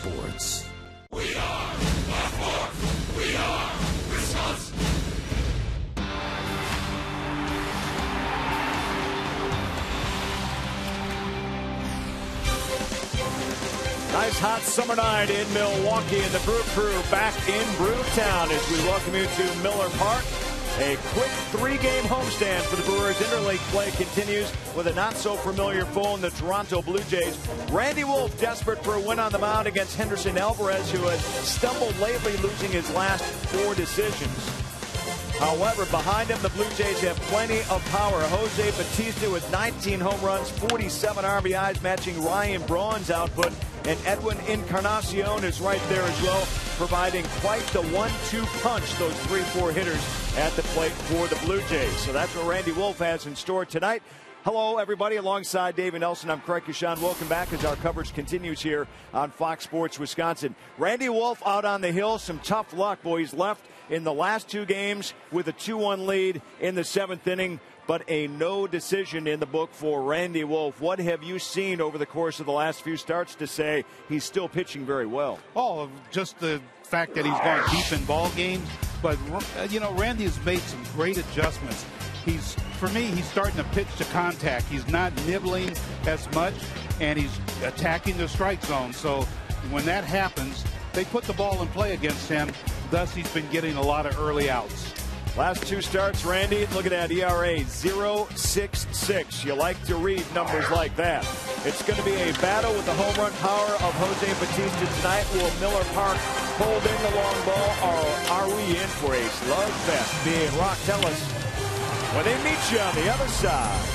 Sports. We are Fox. We are Wisconsin. Nice hot summer night in Milwaukee, and the Brew Crew back in Brewtown as we welcome you to Miller Park. A quick three-game homestand for the Brewers. Interleague play continues with a not-so-familiar foe in the Toronto Blue Jays. Randy Wolf desperate for a win on the mound against Henderson Alvarez, who has stumbled lately, losing his last 4 decisions. However, behind him, the Blue Jays have plenty of power. Jose Bautista with 19 home runs, 47 RBIs, matching Ryan Braun's output. And Edwin Encarnacion is right there as well, providing quite the 1-2 punch, those 3-4 hitters at the plate for the Blue Jays. So that's what Randy Wolf has in store tonight. Hello, everybody. Alongside David Nelson, I'm Craig Kashan. Welcome back as our coverage continues here on Fox Sports Wisconsin. Randy Wolf out on the hill. Some tough luck, boys. Left in the last 2 games with a 2-1 lead in the 7th inning, but a no decision in the book for Randy Wolf. What have you seen over the course of the last few starts to say he's still pitching very well? Oh, just the fact that he's gone deep in ball games. But, Randy has made some great adjustments. For me, he's starting to pitch to contact. He's not nibbling as much, and he's attacking the strike zone. So when that happens, they put the ball in play against him. Thus, he's been getting a lot of early outs. Last 2 starts, Randy, look at that ERA, 0.66. You like to read numbers like that. It's going to be a battle with the home run power of Jose Bautista tonight. Will Miller Park hold in the long ball, or are we in for a slugfest? B.A. Rock, tell us when they meet you on the other side.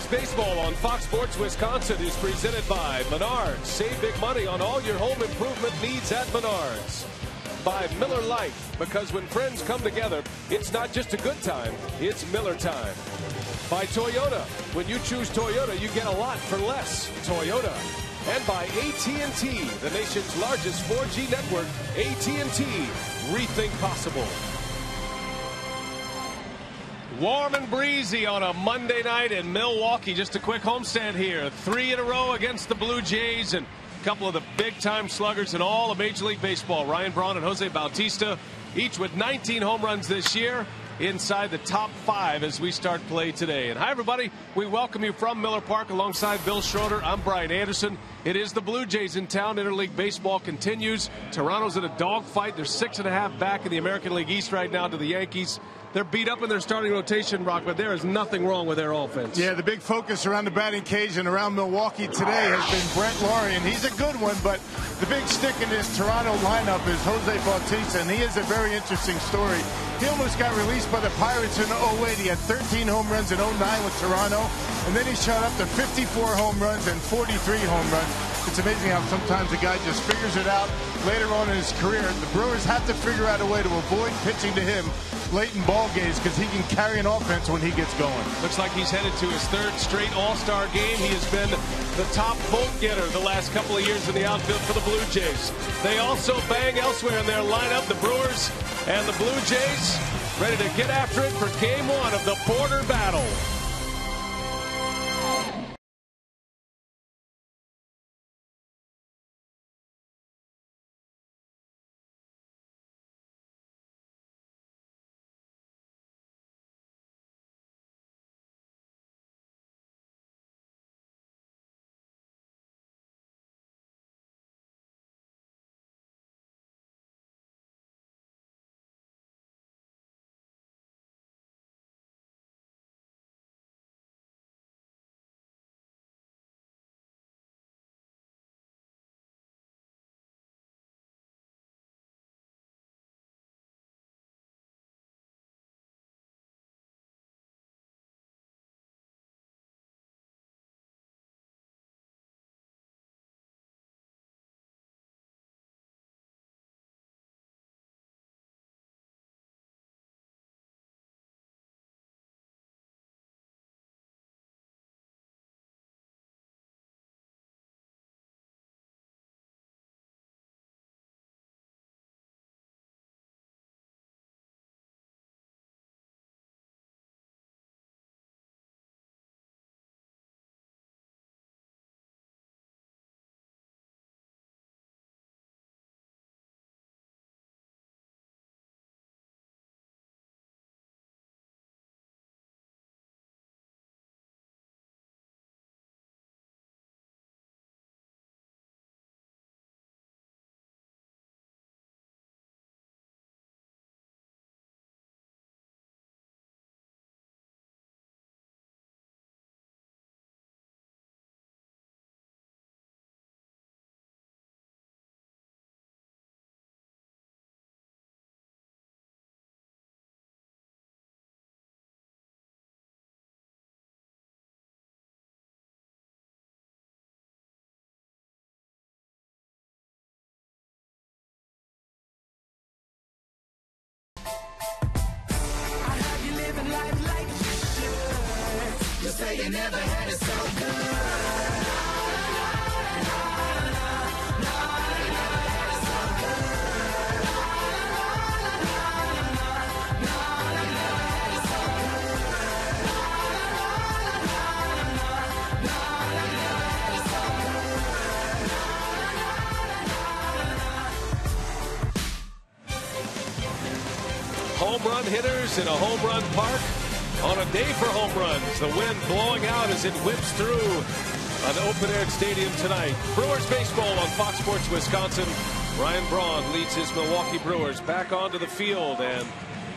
Baseball on Fox Sports Wisconsin is presented by Menards. Save big money on all your home improvement needs at Menards. By Miller Lite, because when friends come together, it's not just a good time, it's Miller time. By Toyota, when you choose Toyota, you get a lot for less. Toyota. and by AT&T, the nation's largest 4G network. AT&T, rethink possible. Warm and breezy on a Monday night in Milwaukee. Just a quick homestand here. 3 in a row against the Blue Jays, and a couple of the big-time sluggers in all of Major League Baseball. Ryan Braun and Jose Bautista, each with 19 home runs this year, inside the top 5 as we start play today. And hi, everybody. We welcome you from Miller Park alongside Bill Schroeder. I'm Brian Anderson. It is the Blue Jays in town. Interleague baseball continues. Toronto's in a dogfight. They're 6.5 back in the American League East right now to the Yankees. They're beat up in their starting rotation, Rock, but there is nothing wrong with their offense. Yeah, the big focus around the batting cage and around Milwaukee today has been Brett Laurie, and he's a good one, but the big stick in this Toronto lineup is Jose Bautista, and he is a very interesting story. He almost got released by the Pirates in 08. He had 13 home runs in 09 with Toronto, and then he shot up to 54 home runs and 43 home runs. It's amazing how sometimes a guy just figures it out later on in his career. The Brewers have to figure out a way to avoid pitching to him late in ball games because he can carry an offense when he gets going. Looks like he's headed to his 3rd straight All-Star game. He has been the top vote getter the last couple of years in the outfield for the Blue Jays. They also bang elsewhere in their lineup. The Brewers and the Blue Jays ready to get after it for Game 1 of the border battle. Say you never had it so good. Home run hitters in a home run park on a day for home runs. The wind blowing out as it whips through an open-air stadium tonight. Brewers baseball on Fox Sports Wisconsin. Ryan Braun leads his Milwaukee Brewers back onto the field, and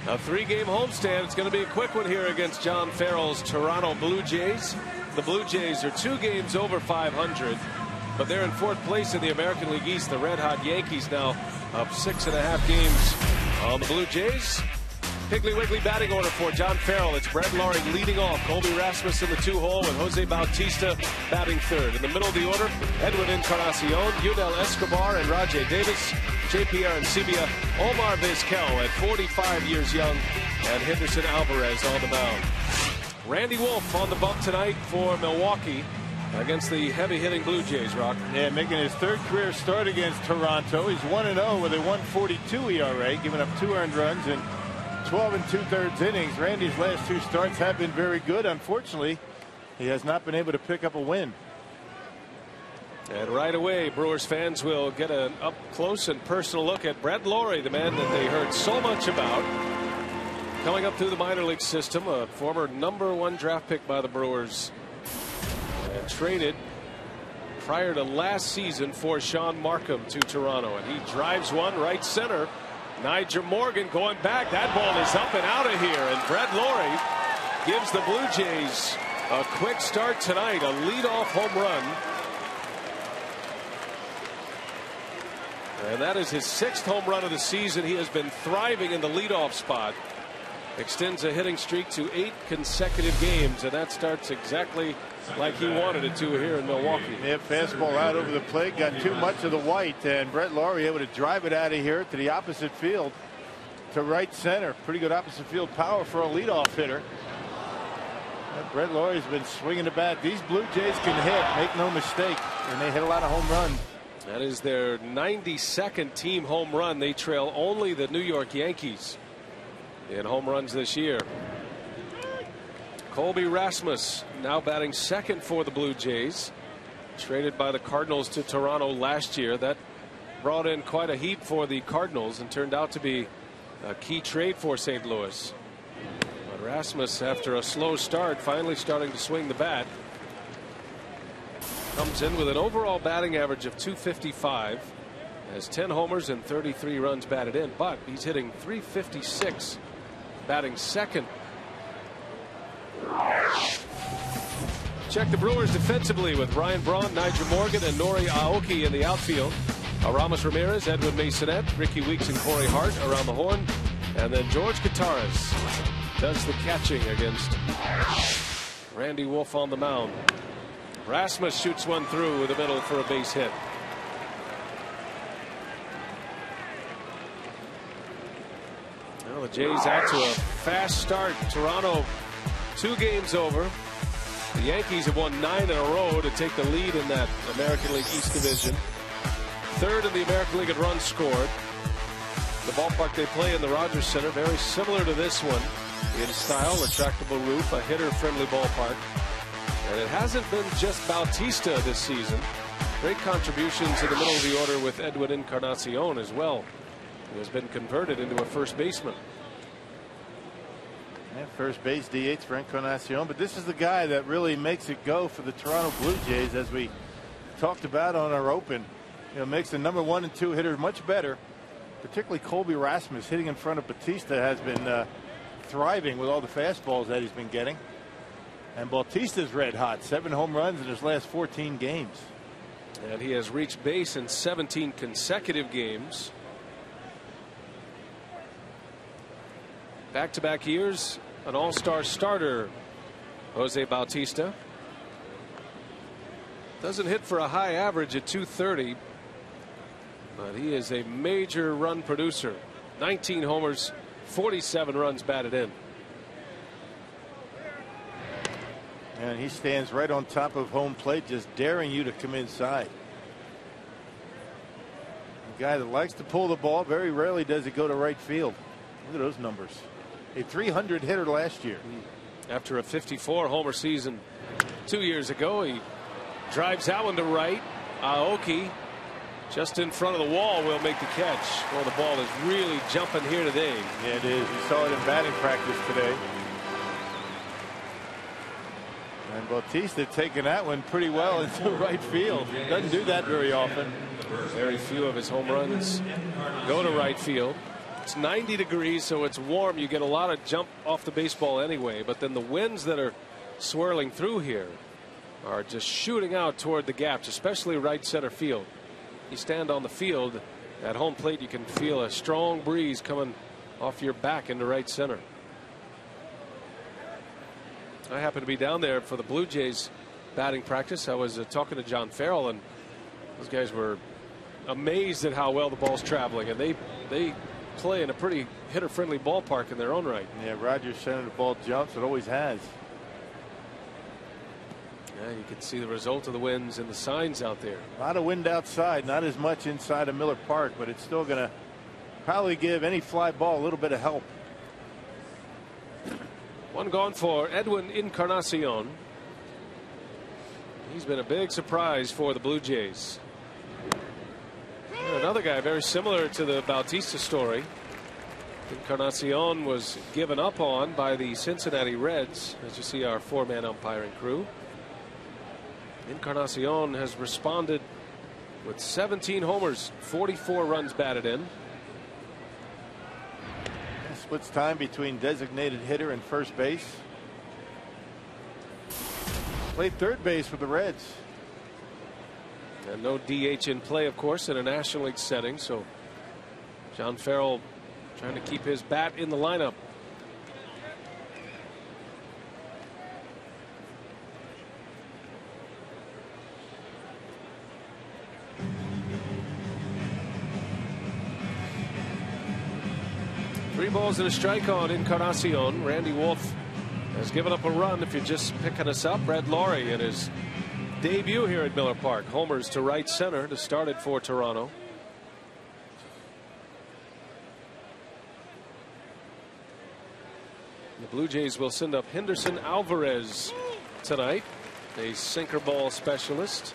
a 3-game homestand. It's going to be a quick one here against John Farrell's Toronto Blue Jays. The Blue Jays are 2 games over 500, but they're in 4th place in the American League East. The red-hot Yankees now up 6.5 games on the Blue Jays. Piggly Wiggly batting order for John Farrell. It's Brett Laurie leading off. Colby Rasmus in the 2-hole and Jose Bautista batting 3rd. In the middle of the order, Edwin Encarnacion, Yunel Escobar, and Rajay Davis. J.P. Arancibia, Omar Vizquel at 45 years young, and Henderson Alvarez on the mound. Randy Wolf on the bump tonight for Milwaukee. against the heavy-hitting Blue Jays, Rock. Yeah, making his third career start against Toronto. He's 1-0 with a 1.42 ERA, giving up 2 earned runs in 12 2/3 innings. Randy's last 2 starts have been very good. Unfortunately, he has not been able to pick up a win. And right away, Brewers fans will get an up-close and personal look at Brett Lawrie, the man that they heard so much about. Coming up through the minor league system, a former #1 draft pick by the Brewers. And traded prior to last season for Sean Markham to Toronto. And he drives one right center. Nigel Morgan going back. That ball is up and out of here. And Brett Lawrie gives the Blue Jays a quick start tonight. A leadoff home run. And that is his 6th home run of the season. He has been thriving in the leadoff spot. Extends a hitting streak to 8 consecutive games, and that starts exactly like he wanted it to here in Milwaukee. Yeah, fastball out over the plate, got too much of the white, and Brett Lawrie able to drive it out of here to the opposite field to right center. Pretty good opposite field power for a leadoff hitter. And Brett Laurie's been swinging the bat. These Blue Jays can hit, make no mistake, and they hit a lot of home runs. That is their 92nd team home run. They trail only the New York Yankees in home runs this year. Colby Rasmus now batting 2nd for the Blue Jays. Traded by the Cardinals to Toronto last year. That brought in quite a heap for the Cardinals and turned out to be a key trade for St. Louis. But Rasmus, after a slow start, finally starting to swing the bat. Comes in with an overall batting average of .255. Has 10 homers and 33 runs batted in, but he's hitting .356, batting 2nd. Check the Brewers defensively with Ryan Braun, Nigel Morgan, and Nori Aoki in the outfield. Aramis Ramirez, Edwin Masonette, Ricky Weeks, and Corey Hart around the horn. And then George Gutierrez does the catching against Randy Wolf on the mound. Rasmus shoots one through the middle for a base hit. Well, the Jays out to a fast start. Toronto 2 games over. The Yankees have won 9 in a row to take the lead in that American League East Division. 3rd in the American League in runs scored. The ballpark they play in the Rogers Center, very similar to this one in style, retractable roof, a hitter-friendly ballpark. And it hasn't been just Bautista this season. Great contributions in the middle of the order with Edwin Encarnacion as well, who has been converted into a first baseman. Yeah, first base DH for Encarnacion, but this is the guy that really makes it go for the Toronto Blue Jays, as we talked about on our open. You know, makes the #1 and 2 hitters much better. Particularly Colby Rasmus hitting in front of Bautista has been thriving with all the fastballs that he's been getting. And Bautista's red hot, 7 home runs in his last 14 games. And he has reached base in 17 consecutive games. Back-to-back years, an all-star starter, Jose Bautista. Doesn't hit for a high average at .230, but he is a major run producer. 19 homers, 47 runs batted in. And he stands right on top of home plate, just daring you to come inside. A guy that likes to pull the ball. Very rarely does he go to right field. Look at those numbers. A .300 hitter last year. After a 54 homer season 2 years ago, he drives that one to right. Aoki just in front of the wall will make the catch. Well, the ball is really jumping here today. Yeah, it is. We saw it in batting practice today. And Bautista taking that one pretty well into right field. Doesn't do that very often. Very few of his home runs go to right field. It's 90 degrees, so it's warm. You get a lot of jump off the baseball anyway, but then the winds that are swirling through here are just shooting out toward the gaps, especially right center field. You stand on the field at home plate, you can feel a strong breeze coming off your back into right center. I happened to be down there for the Blue Jays batting practice. I was talking to John Farrell, and those guys were amazed at how well the ball's traveling, and they play in a pretty hitter-friendly ballpark in their own right. Yeah, Rogers Center, the ball jumps. It always has. Yeah, you can see the result of the winds and the signs out there. A lot of wind outside, not as much inside of Miller Park, but it's still going to probably give any fly ball a little bit of help. One gone for Edwin Encarnacion. He's been a big surprise for the Blue Jays. Another guy very similar to the Bautista story. Encarnacion was given up on by the Cincinnati Reds, as you see our 4-man umpiring crew. Encarnacion has responded with 17 homers, 44 runs batted in. Splits time between designated hitter and first base. Played third base with the Reds. And no DH in play, of course, in a National League setting. So John Farrell trying to keep his bat in the lineup. Three balls and a strike on Encarnacion. Randy Wolf has given up a run. If you're just picking us up, Brett Laurie in his debut here at Miller Park. Homers to right center to start it for Toronto. The Blue Jays will send up Henderson Alvarez tonight, a sinker ball specialist.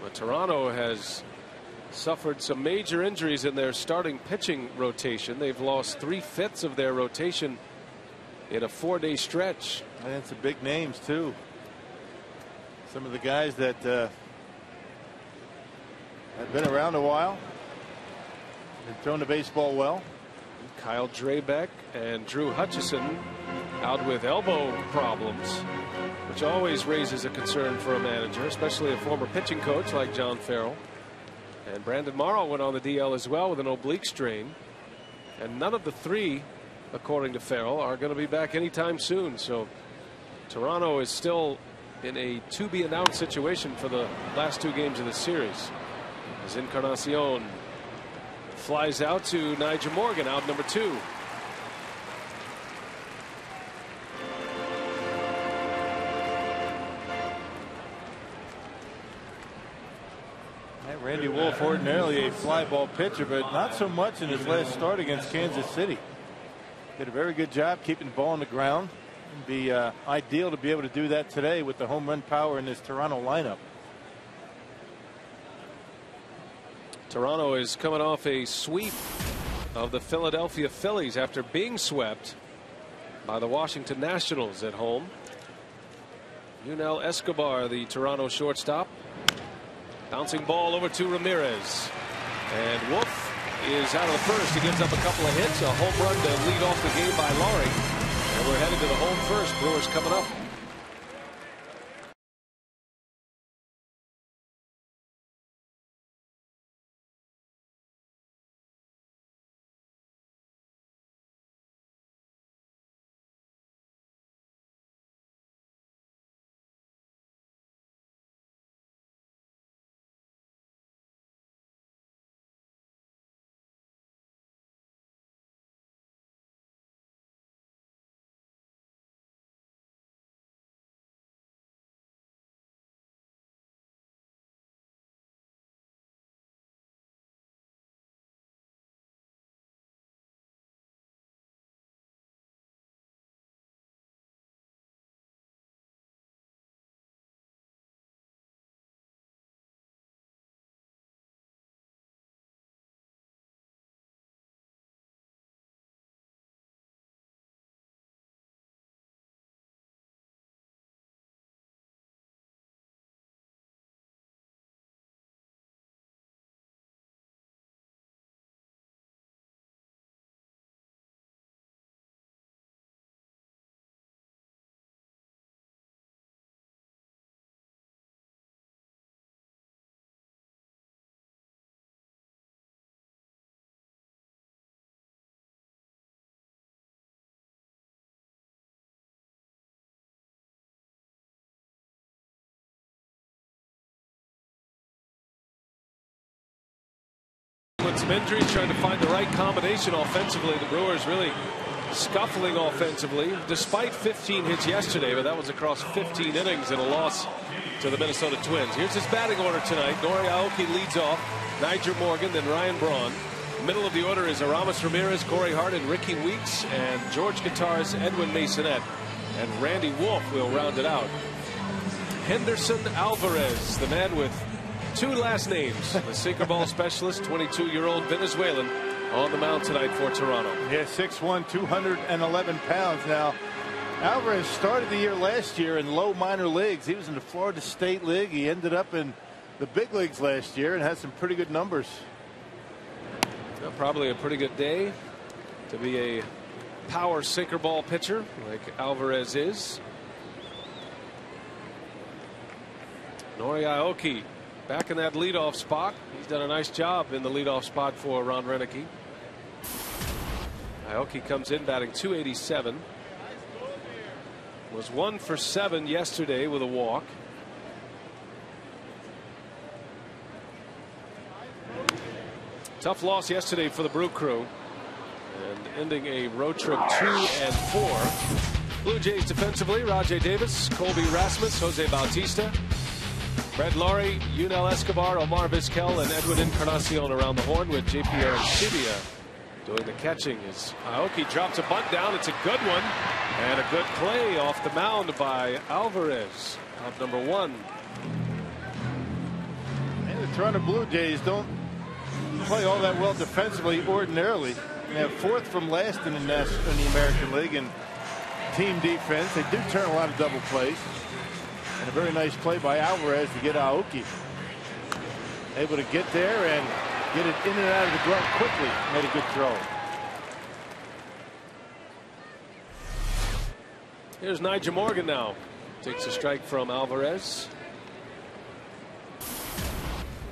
But Toronto has suffered some major injuries in their starting pitching rotation. They've lost 3/5 of their rotation in a 4-day stretch. And some big names too. Some of the guys that have been around a while and thrown the baseball well. Kyle Drabeck and Drew Hutchison out with elbow problems, which always raises a concern for a manager, especially a former pitching coach like John Farrell. And Brandon Morrow went on the DL as well with an oblique strain. And none of the three, according to Farrell, are going to be back anytime soon. So Toronto is still in a to-be-announced situation for the last 2 games of the series. As Encarnacion flies out to Nigel Morgan, out number 2. Randy Wolf, ordinarily a fly ball pitcher, but not so much in his last start against Kansas City. Did a very good job keeping the ball on the ground. It'd be ideal to be able to do that today with the home run power in this Toronto lineup. Toronto is coming off a sweep of the Philadelphia Phillies after being swept by the Washington Nationals at home. Yunel Escobar, the Toronto shortstop. Bouncing ball over to Ramirez. And Wolf is out of the first. He gives up a couple of hits. A home run to lead off the game by Laurie. And we're headed to the home first. Brewers coming up. With some injuries, trying to find the right combination offensively. The Brewers really scuffling offensively despite 15 hits yesterday, but that was across 15 innings in a loss to the Minnesota Twins. Here's his batting order tonight. Nori Aoki leads off, Niger Morgan, then Ryan Braun. Middle of the order is Aramis Ramirez, Corey Hart, and Ricky Weeks, and George Guitars, Edwin Masonette, and Randy Wolf will round it out. Henderson Alvarez, the man with 2 last names, the sinker ball specialist, 22-year-old Venezuelan, on the mound tonight for Toronto. Yeah, 6'1", 211 pounds. Now, Alvarez started the year last year in low minor leagues. He was in the Florida State League. He ended up in the big leagues last year and had some pretty good numbers. Well, probably a pretty good day to be a power sinker ball pitcher like Alvarez is. Nori Aoki back in that leadoff spot. He's done a nice job in the leadoff spot for Ron Renicky. Aoki comes in batting .287. Was 1 for 7 yesterday with a walk. Tough loss yesterday for the Brew Crew, and ending a road trip 2-4. Blue Jays defensively: Rajay Davis, Colby Rasmus, Jose Bautista, Brett Laurie, Yunel Escobar, Omar Vizquel, and Edwin Encarnacion around the horn, with JP Arancibia doing the catching as Aoki drops a bunt down. It's a good one, and a good play off the mound by Alvarez. Out number 1. And the Toronto Blue Jays don't play all that well defensively ordinarily. They have 4th from last in the American League in team defense. They do turn a lot of double plays. And a very nice play by Alvarez to get Aoki. Able to get there and get it in and out of the glove quickly. Made a good throw. Here's Niger Morgan now. Takes a strike from Alvarez.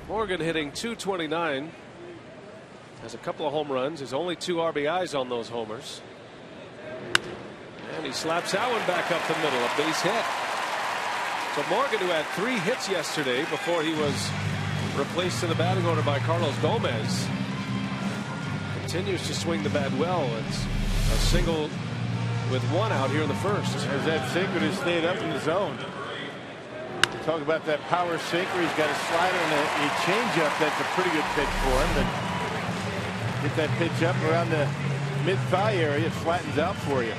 Morgan hitting .229. Has a couple of home runs. There's only 2 RBIs on those homers. And he slaps that one back up the middle. A base hit. So Morgan, who had 3 hits yesterday before he was replaced in the batting order by Carlos Gomez, continues to swing the bat well. It's a single with 1 out here in the first. There's that sinker that stayed up in the zone. Talk about that power sinker. He's got a slider and a changeup. That's a pretty good pitch for him. But get that pitch up around the mid-thigh area. It flattens out for you.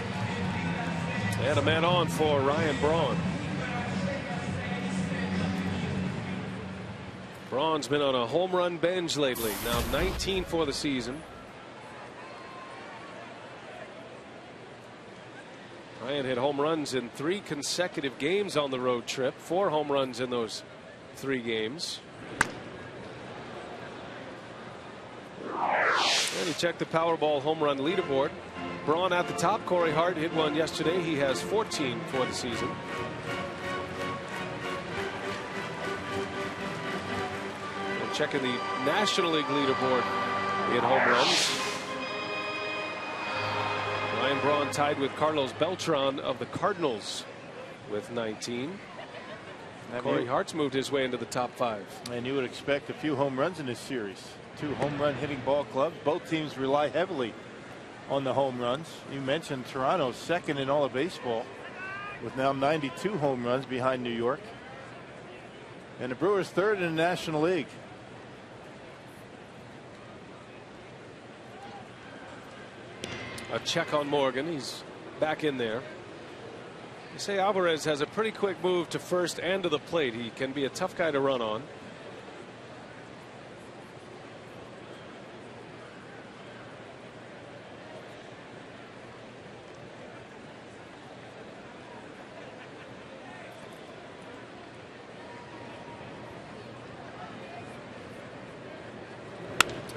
And a man on for Ryan Braun. Braun's been on a home run binge lately. Now 19 for the season. Ryan hit home runs in 3 consecutive games on the road trip. 4 home runs in those 3 games. And he checked the Powerball home run leaderboard. Braun at the top. Corey Hart hit one yesterday. He has 14 for the season. And checking the National League leaderboard in home runs. Ryan Braun tied with Carlos Beltran of the Cardinals with 19. Corey Hart's moved his way into the top 5. And you would expect a few home runs in this series. 2 home run hitting ball clubs. Both teams rely heavily on the home runs. You mentioned Toronto, 2nd in all of baseball with now 92 home runs behind New York. And the Brewers 3rd in the National League. A check on Morgan. He's back in there. You say Alvarez has a pretty quick move to first and to the plate. He can be a tough guy to run on.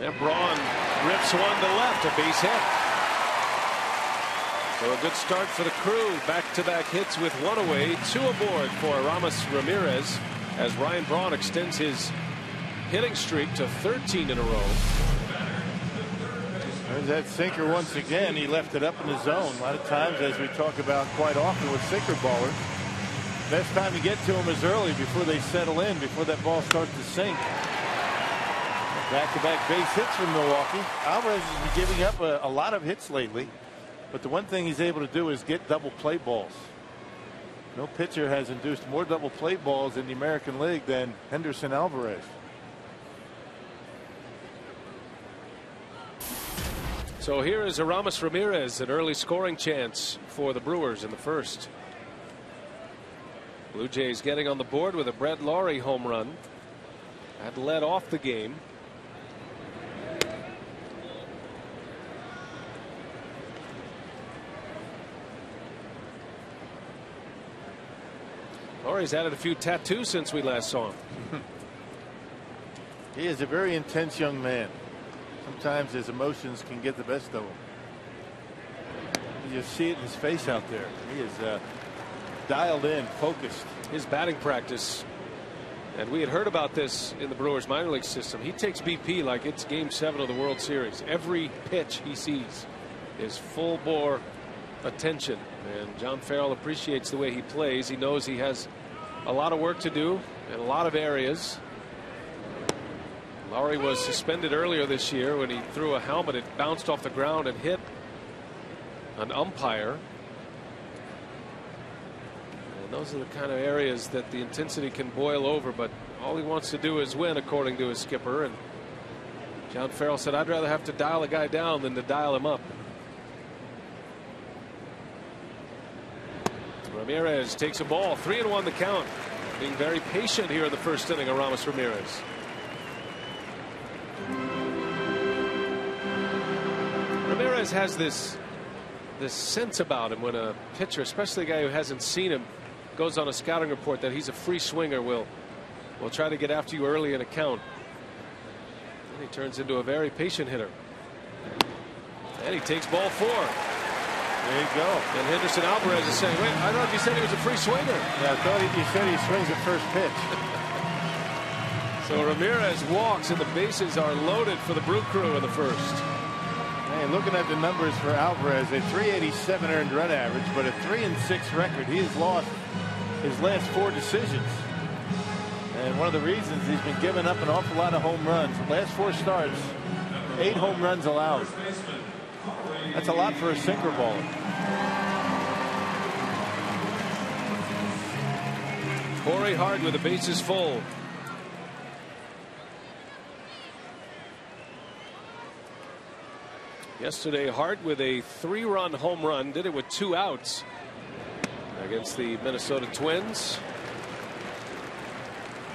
And Braun rips one to left, a base hit. So a good start for the Crew. Back-to-back hits with 1 away, 2 aboard for Aramis Ramirez as Ryan Braun extends his hitting streak to 13 in a row. There's that sinker once again. He left it up in the zone. A lot of times, as we talk about quite often with sinker ballers, best time to get to them is early before they settle in, before that ball starts to sink. Back-to-back base hits from Milwaukee. Alvarez has been giving up a lot of hits lately. But the one thing he's able to do is get double play balls. No pitcher has induced more double play balls in the American League than Henderson Alvarez. So here is Aramis Ramirez, an early scoring chance for the Brewers in the first. Blue Jays getting on the board with a Brett Lawrie home run. That led off the game. Laurie's added a few tattoos since we last saw him. He is a very intense young man. Sometimes his emotions can get the best of him. You see it in his face out there. He is dialed in, focused. His batting practice, and we had heard about this in the Brewers minor league system. He takes BP like it's Game 7 of the World Series. Every pitch he sees is full bore attention, and John Farrell appreciates the way he plays. He knows he has a lot of work to do in a lot of areas. Lawrie was suspended earlier this year when he threw a helmet. It bounced off the ground and hit an umpire. And those are the kind of areas that the intensity can boil over, but all he wants to do is win, according to his skipper. And John Farrell said, I'd rather have to dial a guy down than to dial him up. Ramirez takes a ball, 3-1 the count. Being very patient here in the first inning of Aramis Ramirez. Ramirez has this sense about him when a pitcher, especially a guy who hasn't seen him, goes on a scouting report that he's a free swinger, will try to get after you early in a count. And he turns into a very patient hitter. And he takes ball 4. There you go. And Henderson Alvarez is saying, wait, I thought you said he was a free swinger. Yeah, I thought you said he swings at first pitch. So Ramirez walks and the bases are loaded for the Brew Crew in the first. Hey, looking at the numbers for Alvarez, a 387 earned run average, but a 3-6 record. He has lost his last 4 decisions. And one of the reasons he's been giving up an awful lot of home runs. The last 4 starts, 8 home runs allowed. That's a lot for a sinker baller. Corey Hart with the bases full. Yesterday, Hart with a 3-run home run, did it with 2 outs against the Minnesota Twins.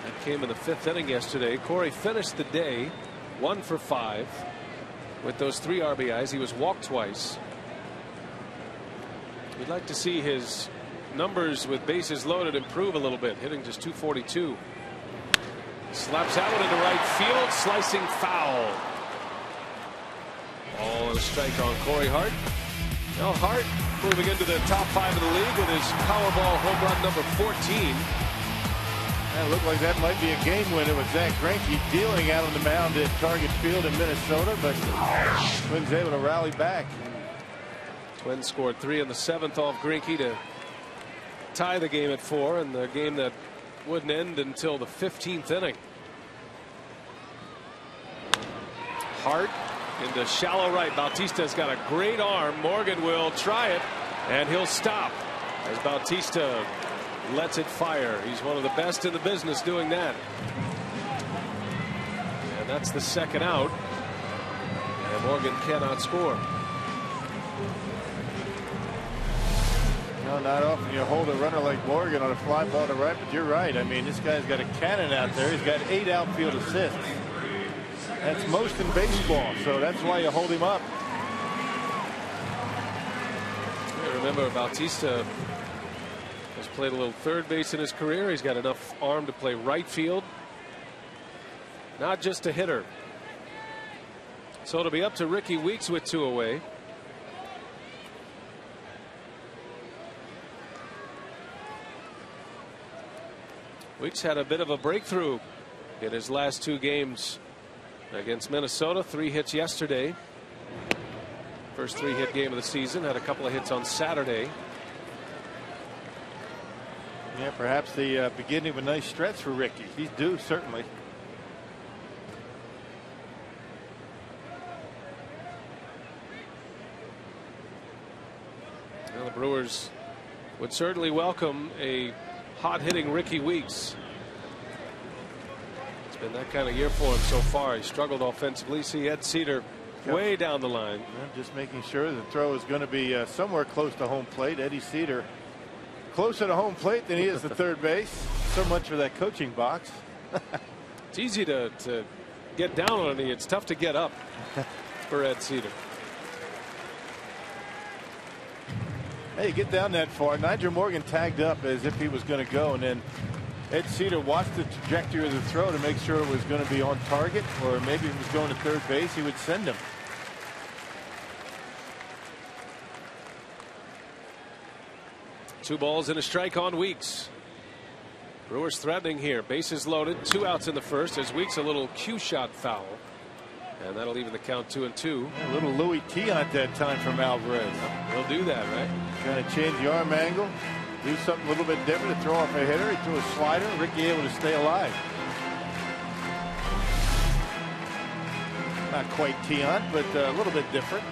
That came in the 5th inning yesterday. Corey finished the day 1 for 5 with those 3 RBIs. He was walked twice. We'd like to see his numbers with bases loaded improve a little bit, hitting just .242. Slaps that one into right field, slicing foul. Ball and a strike on Corey Hart. Now Hart moving into the top 5 of the league with his Powerball home run number 14. That looked like that might be a game winner with Zach Greinke dealing out on the mound at Target Field in Minnesota, but Twins able to rally back. Twins scored 3 in the 7th off Greinke to tie the game at 4, and the game that wouldn't end until the 15th inning. Hart into shallow right. Bautista's got a great arm. Morgan will try it, and he'll stop as Bautista lets it fire. He's one of the best in the business doing that. And that's the 2nd out. And Morgan cannot score. No, not often you hold a runner like Morgan on a fly ball to right, but you're right. I mean, this guy's got a cannon out there. He's got 8 outfield assists. That's most in baseball, so that's why you hold him up. Remember, Bautista has played a little third base in his career. He's got enough arm to play right field. Not just a hitter. So it'll be up to Ricky Weeks with 2 away. Weeks had a bit of a breakthrough in his last 2 games against Minnesota. 3 hits yesterday. First 3-hit game of the season. Had a couple of hits on Saturday. Yeah, perhaps the beginning of a nice stretch for Ricky. He's due, certainly. Brewers would certainly welcome a hot-hitting Ricky Weeks. It's been that kind of year for him so far. He struggled offensively. See Ed Cedar way down the line. Just making sure the throw is going to be somewhere close to home plate. Eddie Cedar closer to home plate than he is to third base. So much for that coaching box. It's easy to get down on a knee. It's tough to get up for Ed Cedar. Hey, get down that far. Nigel Morgan tagged up as if he was going to go, and then Ed Cedar watched the trajectory of the throw to make sure it was going to be on target, or maybe if he was going to third base, he would send him. Two balls and a strike on Weeks. Brewers threatening here. Bases loaded. 2 outs in the first as Weeks a little cue shot foul. And that'll even the count 2-2. A little Louis T on that time from Alvarez. He'll do that, right? Kind of change the arm angle. Do something a little bit different to throw off a hitter. He threw a slider. Ricky able to stay alive. Not quite Tion, but a little bit different.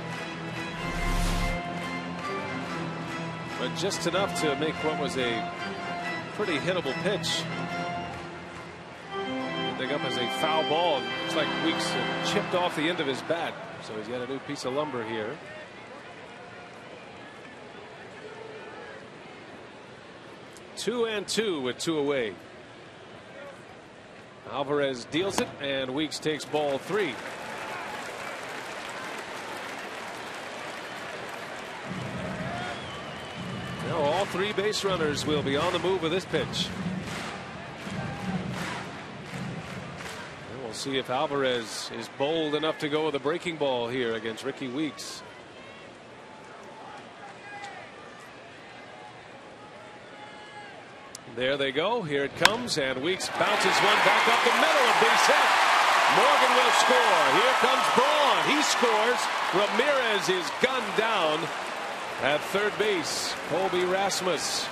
But just enough to make what was a pretty hittable pitch. Dig up as a foul ball. Looks like Weeks chipped off the end of his bat. So he's got a new piece of lumber here. Two and two with 2 away. Alvarez deals it, and Weeks takes ball 3. Now all 3 base runners will be on the move with this pitch. And we'll see if Alvarez is bold enough to go with a breaking ball here against Ricky Weeks. There they go. Here it comes, and Weeks bounces one back up the middle of base hit. Morgan will score. Here comes Braun. He scores. Ramirez is gunned down at third base. Colby Rasmus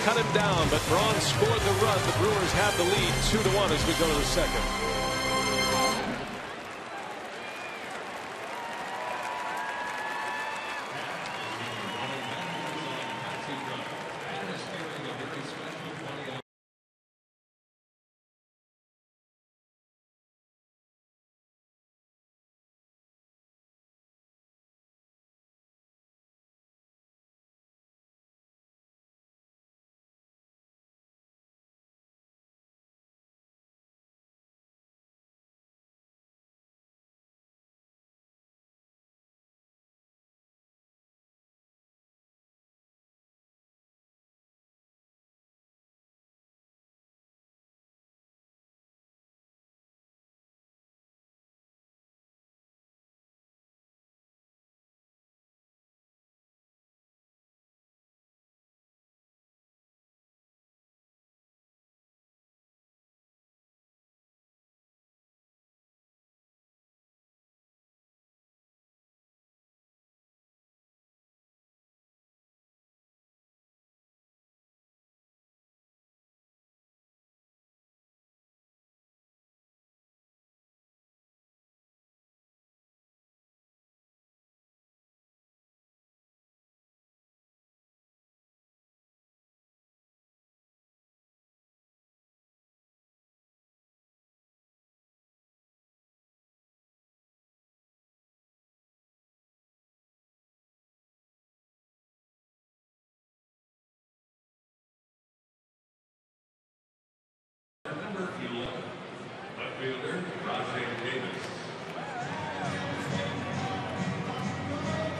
cut him down, but Braun scored the run. The Brewers have the lead 2-1 as we go to the second.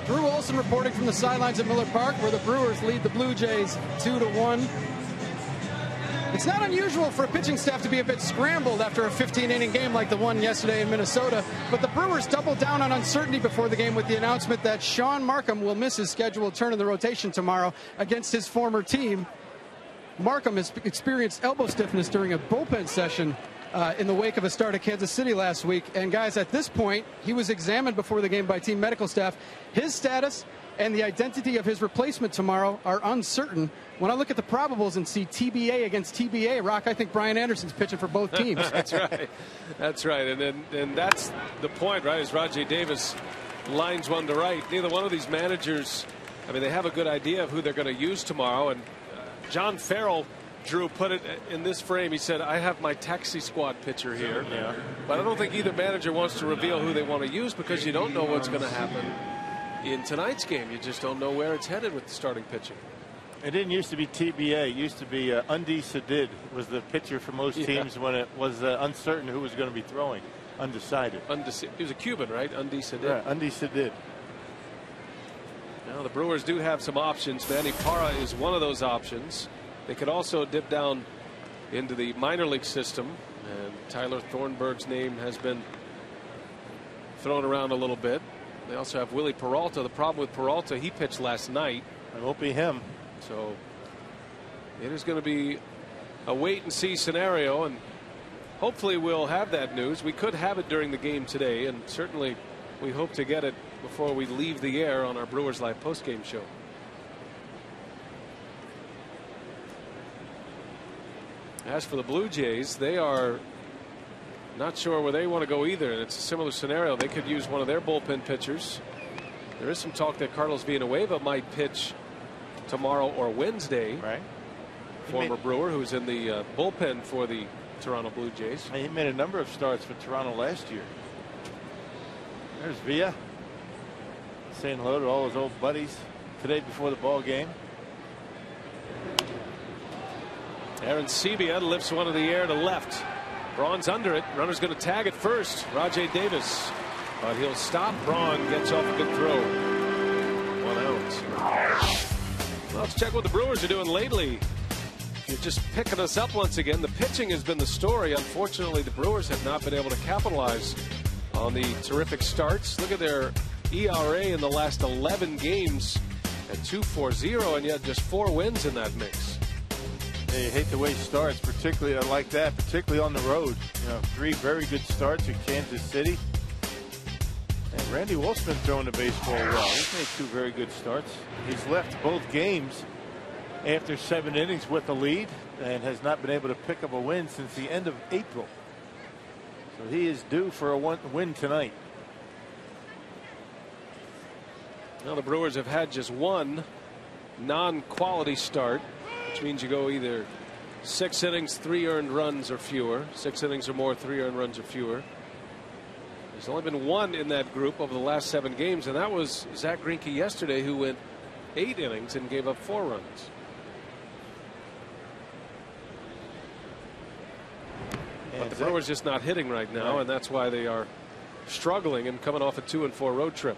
Drew Olson reporting from the sidelines at Miller Park, where the Brewers lead the Blue Jays 2-1. It's not unusual for a pitching staff to be a bit scrambled after a 15-inning game like the one yesterday in Minnesota, but the Brewers doubled down on uncertainty before the game with the announcement that Sean Markham will miss his scheduled turn in the rotation tomorrow against his former team. Markham has experienced elbow stiffness during a bullpen session in the wake of a start at Kansas City last week. And guys, at this point, he was examined before the game by team medical staff. His status and the identity of his replacement tomorrow are uncertain. When I look at the probables and see TBA against TBA, Rock, I think Brian Anderson's pitching for both teams. That's right. That's right. And that's the point, right? As Rajai Davis lines one to right. Neither one of these managers I mean, they have a good idea of who they're going to use tomorrow. And John Farrell, Drew, put it in this frame. He said, I have my taxi squad pitcher here. Yeah. But I don't think either manager wants to reveal who they want to use because you don't know what's going to happen in tonight's game. You just don't know where it's headed with the starting pitching. It didn't used to be TBA. It used to be Undi Sadid was the pitcher for most teams when it was uncertain who was going to be throwing. Undecided. He was a Cuban, right? Undi Sadid. Yeah, Undi Sadid. Now the Brewers do have some options. Manny Parra is one of those options. They could also dip down into the minor league system. And Tyler Thornburg's name has been thrown around a little bit. They also have Willie Peralta. The problem with Peralta, he pitched last night. It won't be him. So it is going to be a wait and see scenario, and hopefully we'll have that news. We could have it during the game today, and certainly we hope to get it before we leave the air on our Brewers Live postgame show. As for the Blue Jays, they are not sure where they want to go either, and it's a similar scenario. They could use one of their bullpen pitchers. There is some talk that Carlos Villanueva might pitch tomorrow or Wednesday. Right. Former Brewer who's in the bullpen for the Toronto Blue Jays. He made a number of starts for Toronto last year. There's Villa saying hello to all his old buddies today before the ball game. Aaron Sebia lifts one in the air to left. Braun's under it. Runner's going to tag it first. Rajay Davis. But he'll stop. Braun gets off a good throw. 1 out. Well, let's check what the Brewers are doing lately. You're just picking us up once again. The pitching has been the story. Unfortunately, the Brewers have not been able to capitalize on the terrific starts. Look at their ERA in the last 11 games at 2.40, and yet just 4 wins in that mix. You hate the way he starts, particularly like that, particularly on the road. 3 very good starts in Kansas City. And Randy Wolf's been throwing the baseball well. He's made 2 very good starts. He's left both games after 7 innings with a lead and has not been able to pick up a win since the end of April. So he is due for a win tonight. Now the Brewers have had just 1 non-quality start, which means you go either 6 innings, 3 earned runs or fewer. 6 innings or more, 3 earned runs or fewer. There's only been 1 in that group over the last 7 games, and that was Zach Greinke yesterday, who went 8 innings and gave up 4 runs. But the Brewers just not hitting right now, and that's why they are struggling and coming off a 2-4 road trip.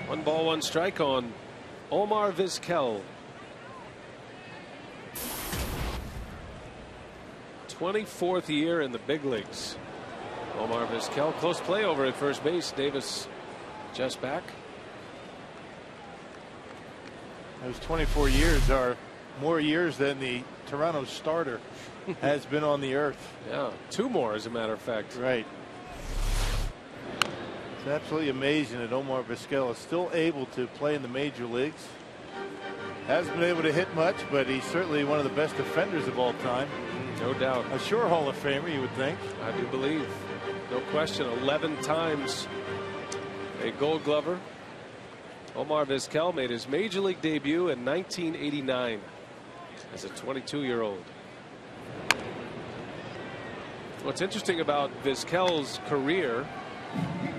One ball, 1 strike on Omar Vizquel. 24th year in the big leagues. Omar Vizquel, close play over at first base. Davis just back. Those 24 years are more years than the Toronto starter has been on the earth. Yeah, 2 more as a matter of fact. Right. It's absolutely amazing that Omar Vizquel is still able to play in the major leagues. Hasn't been able to hit much, but he's certainly one of the best defenders of all time. No doubt. A sure Hall of Famer, you would think. I do believe. No question. 11 times a Gold Glover. Omar Vizquel made his major league debut in 1989 as a 22-year-old. What's interesting about Vizquel's career,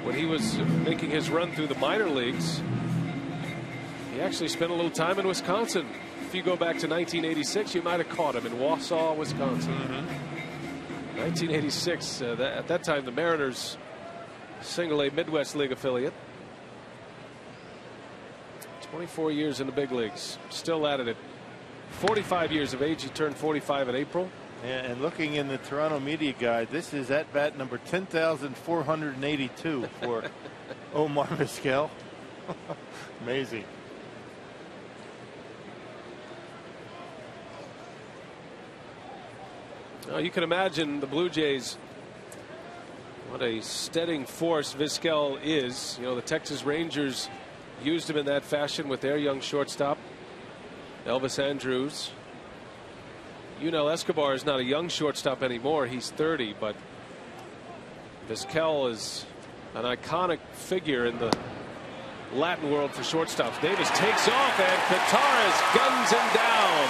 when he was making his run through the minor leagues, he actually spent a little time in Wisconsin. If you go back to 1986, you might have caught him in Wausau, Wisconsin. 1986, at that time, the Mariners, single A Midwest League affiliate. 24 years in the big leagues, still at it at 45 years of age. He turned 45 in April. And looking in the Toronto media guide, this is at bat number 10,482 for Omar Vizquel. Amazing. Now you can imagine the Blue Jays, what a steadying force Vizquel is. The Texas Rangers used him in that fashion with their young shortstop, Elvis Andrus. Yunel Escobar is not a young shortstop anymore. He's 30, but Vizquel is an iconic figure in the Latin world for shortstops. Davis takes off, and Kataris guns him down.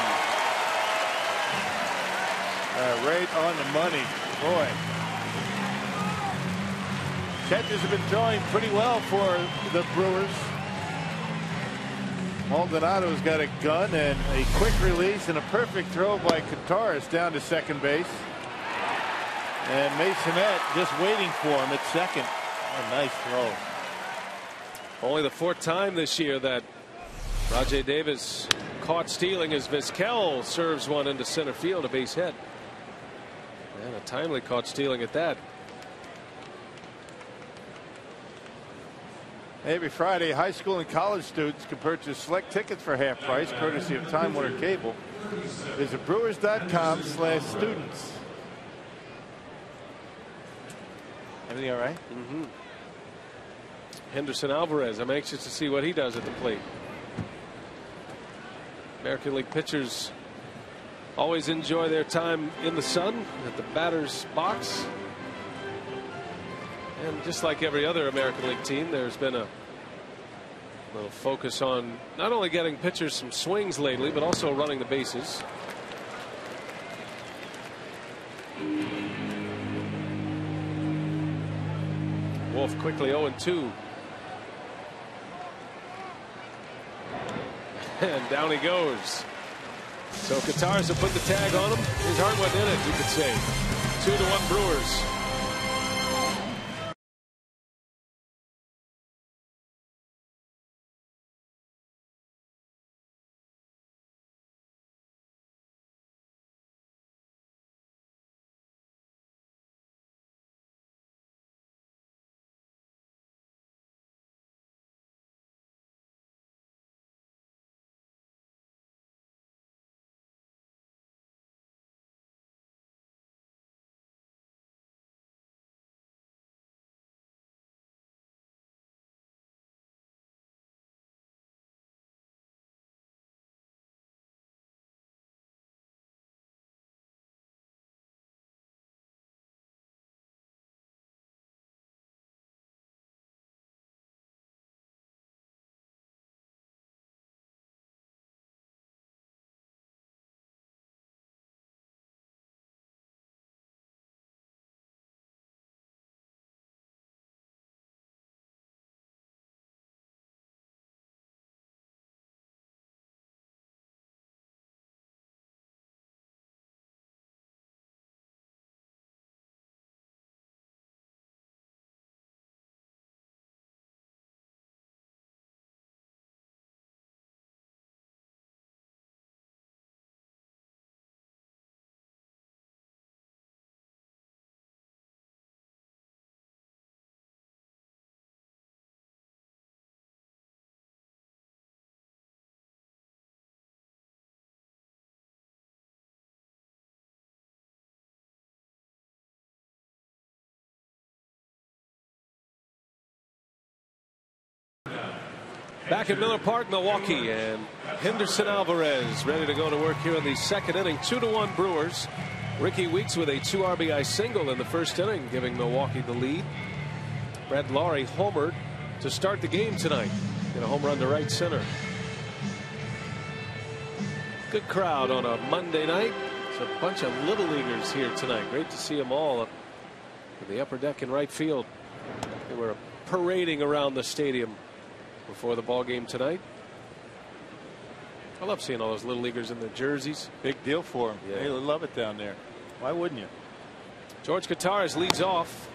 Right on the money. Boy. Catchers have been throwing pretty well for the Brewers. Maldonado's got a gun and a quick release and a perfect throw by Kataris down to second base. And Masonette just waiting for him at second. A nice throw. Only the 4th time this year that Rajai Davis caught stealing as Vizquel serves one into center field, a base hit. And a timely caught stealing at that. Every Friday, high school and college students can purchase select tickets for half price, courtesy of Time Warner Cable. Visit brewers.com/students. Everything all right? Mm-hmm. Henderson Alvarez, I'm anxious to see what he does at the plate. American League pitchers always enjoy their time in the sun at the batter's box. And just like every other American League team, there's been a little focus on not only getting pitchers some swings lately, but also running the bases. Wolf quickly 0-2. And down he goes. So Kataris will put the tag on him. His heart went in it, you could say. 2-1 Brewers. Back at Miller Park, Milwaukee, and Henderson Alvarez ready to go to work here in the second inning. 2-1 Brewers. Ricky Weeks with a 2 RBI single in the first inning, giving Milwaukee the lead. Brett Laurie homered to start the game tonight. Get a home run to right center. Good crowd on a Monday night. It's a bunch of little leaguers here tonight. Great to see them all up in the upper deck in right field. They were parading around the stadium before the ball game tonight. I love seeing all those little leaguers in their jerseys. Big deal for them. Yeah. They love it down there. Why wouldn't you? George Kataris leads off.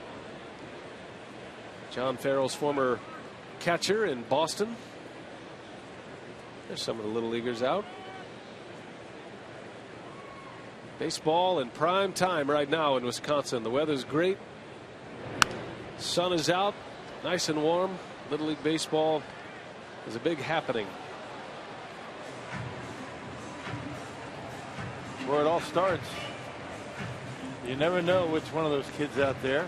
John Farrell's former catcher in Boston. There's some of the little leaguers out. Baseball in prime time right now in Wisconsin. The weather's great. Sun is out. Nice and warm. Little League Baseball is a big happening. Where it all starts. You never know which one of those kids out there.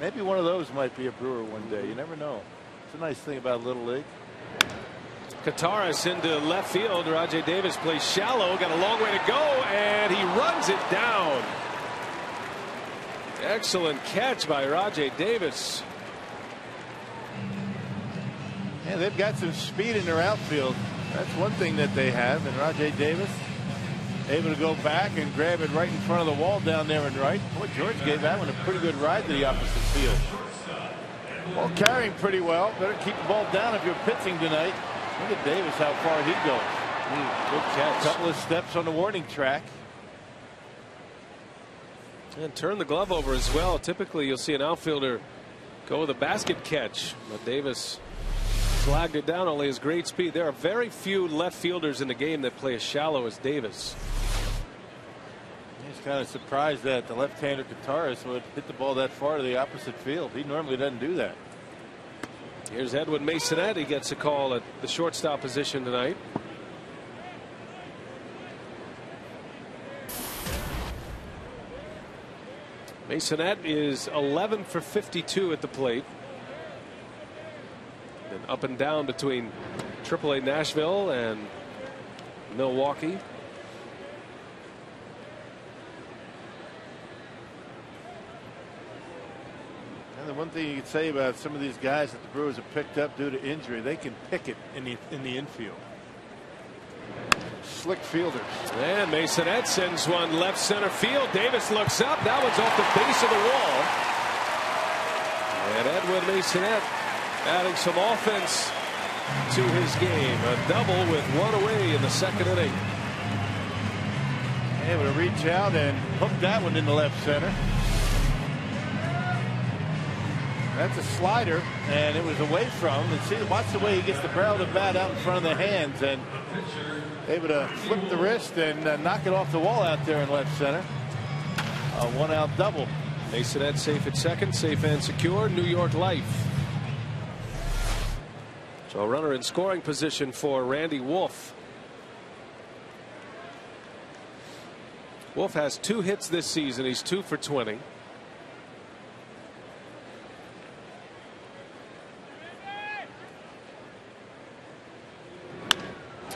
Maybe one of those might be a Brewer one day. You never know. It's a nice thing about Little League. Kataris into left field. Rajay Davis plays shallow. Got a long way to go, and he runs it down. Excellent catch by Rajay Davis. Yeah, they've got some speed in their outfield. That's one thing that they have. And Rajay Davis able to go back and grab it right in front of the wall down there and right. Boy, George gave that one a pretty good ride to the opposite field. Ball carrying pretty well. Better keep the ball down if you're pitching tonight. Look at Davis, how far he goes. Good catch. A couple of steps on the warning track. And turn the glove over as well. Typically, you'll see an outfielder go with a basket catch, but Davis slagged it down. Only his great speed. There are very few left fielders in the game that play as shallow as Davis. He's kind of surprised that the left-hander Kataris would hit the ball that far to the opposite field. He normally doesn't do that. Here's Edwin Masonette. He gets a call at the shortstop position tonight. Masonette is 11 for 52 at the plate. And up and down between AAA Nashville and Milwaukee. And the one thing you could say about some of these guys that the Brewers have picked up due to injury, they can pick it in the infield. Slick fielders. And Masonette sends one left center field. Davis looks up. That one's off the base of the wall. And Edwin Masonette adding some offense to his game. A double with one away in the second inning. Able to reach out and hook that one into left center. That's a slider, and it was away from. And see, watch the way he gets the barrel of the bat out in front of the hands, and able to flip the wrist and knock it off the wall out there in left center. A one-out double. Masonette safe at second, safe and secure. New York Life. So a runner in scoring position for Randy Wolf. Wolf has 2 hits this season. He's 2 for 20.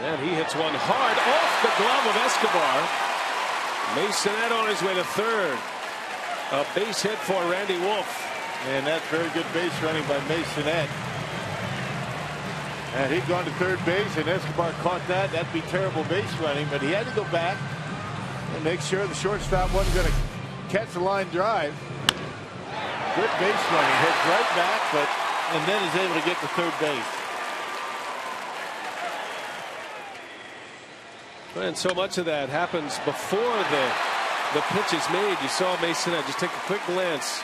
And he hits one hard off the glove of Escobar. Masonette on his way to third. A base hit for Randy Wolf. And that's very good base running by Masonette. And he'd gone to third base, and Escobar caught that. That'd be terrible base running, but he had to go back and make sure the shortstop wasn't going to catch the line drive. Good base running. Heads right back, and then is able to get to third base. And so much of that happens before the pitch is made. You saw Masonette just take a quick glance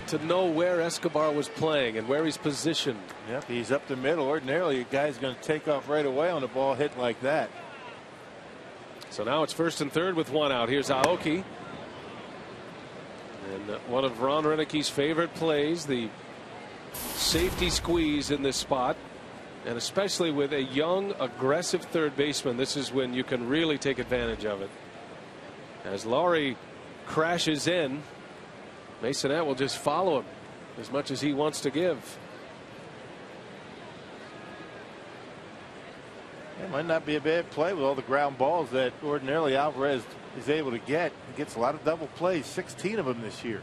to know where Escobar was playing and where he's positioned. Yep, he's up the middle. Ordinarily, a guy's going to take off right away on a ball hit like that. So now it's first and third with one out. Here's Aoki. And one of Ron Renicke's favorite plays, the safety squeeze in this spot. And especially with a young, aggressive third baseman, this is when you can really take advantage of it. As Laurie crashes in, Masonette will just follow him as much as he wants to give. It might not be a bad play with all the ground balls that ordinarily Alvarez is able to get. He gets a lot of double plays, 16 of them this year.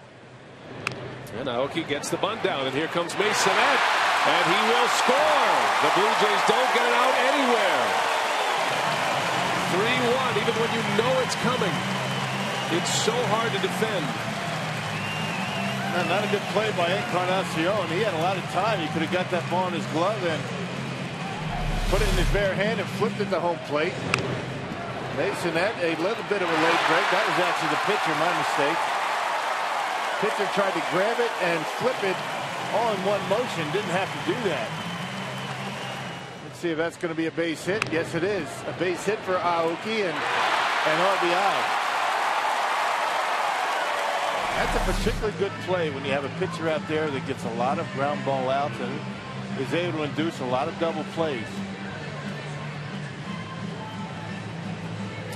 And Aoki gets the bunt down, and here comes Masonette. And he will score. The Blue Jays don't get it out anywhere. 3-1, even when you know it's coming. It's so hard to defend. Not a good play by Encarnacion. He had a lot of time. He could have got that ball in his glove and put it in his bare hand and flipped it to home plate. Masonette, a little bit of a late break. That was actually the pitcher, my mistake. Pitcher tried to grab it and flip it all in one motion. Didn't have to do that. Let's see if that's going to be a base hit. Yes, it is. A base hit for Aoki and RBI. That's a particularly good play when you have a pitcher out there that gets a lot of ground ball outs and is able to induce a lot of double plays.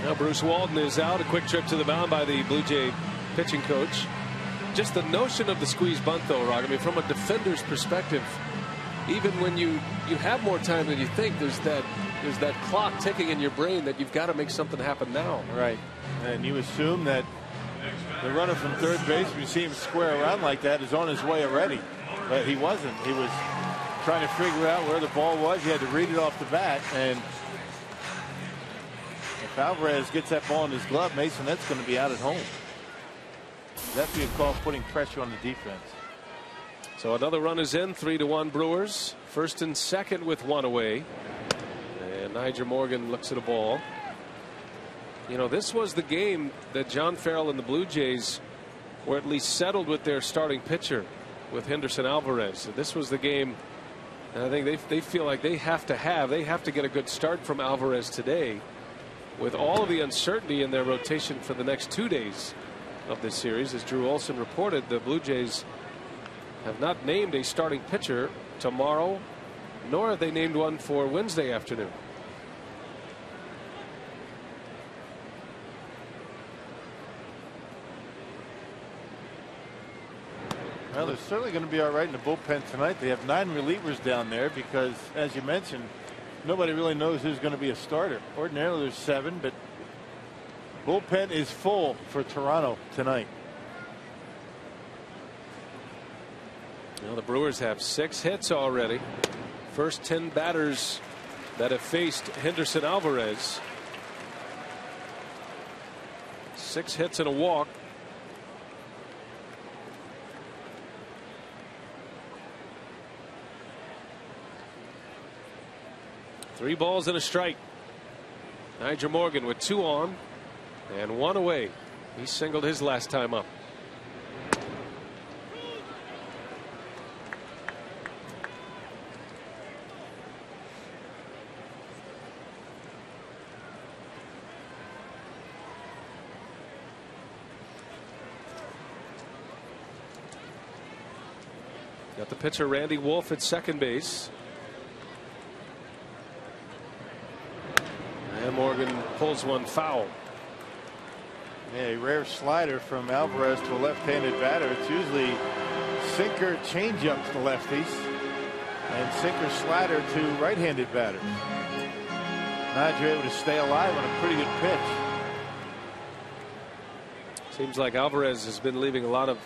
Now Bruce Walton is out. A quick trip to the mound by the Blue Jay pitching coach. Just the notion of the squeeze bunt, though, Rock. I mean, from a defender's perspective, even when you have more time than you think, there's that clock ticking in your brain that you've got to make something happen now. Right. And you assume that the runner from third base, when you see him square around like that, is on his way already. But he wasn't. He was trying to figure out where the ball was. He had to read it off the bat. And if Alvarez gets that ball in his glove, Mason, that's going to be out at home. That'd be a call putting pressure on the defense. So another run is in. 3-1 Brewers. First and second with one away. And Nyjer Morgan looks at a ball. You know, this was the game that John Farrell and the Blue Jays were at least settled with their starting pitcher with Henderson Alvarez. This was the game, and I think they feel like they have to get a good start from Alvarez today with all of the uncertainty in their rotation for the next 2 days of this series. As Drew Olson reported, the Blue Jays have not named a starting pitcher tomorrow, nor have they named one for Wednesday afternoon. Well, they're certainly going to be all right in the bullpen tonight. They have 9 relievers down there because, as you mentioned, nobody really knows who's going to be a starter. Ordinarily there's 7, but bullpen is full for Toronto tonight. Well, the Brewers have 6 hits already. First 10 batters that have faced Henderson Alvarez. 6 hits and a walk. Three balls and a strike. Nyjer Morgan with 2 on and 1 away. He singled his last time up. Got the pitcher Randy Wolf at second base. And Morgan pulls one foul. Yeah, a rare slider from Alvarez to a left-handed batter. It's usually sinker changeup to lefties and sinker slider to right-handed batters. Nyjer able to stay alive on a pretty good pitch. Seems like Alvarez has been leaving a lot of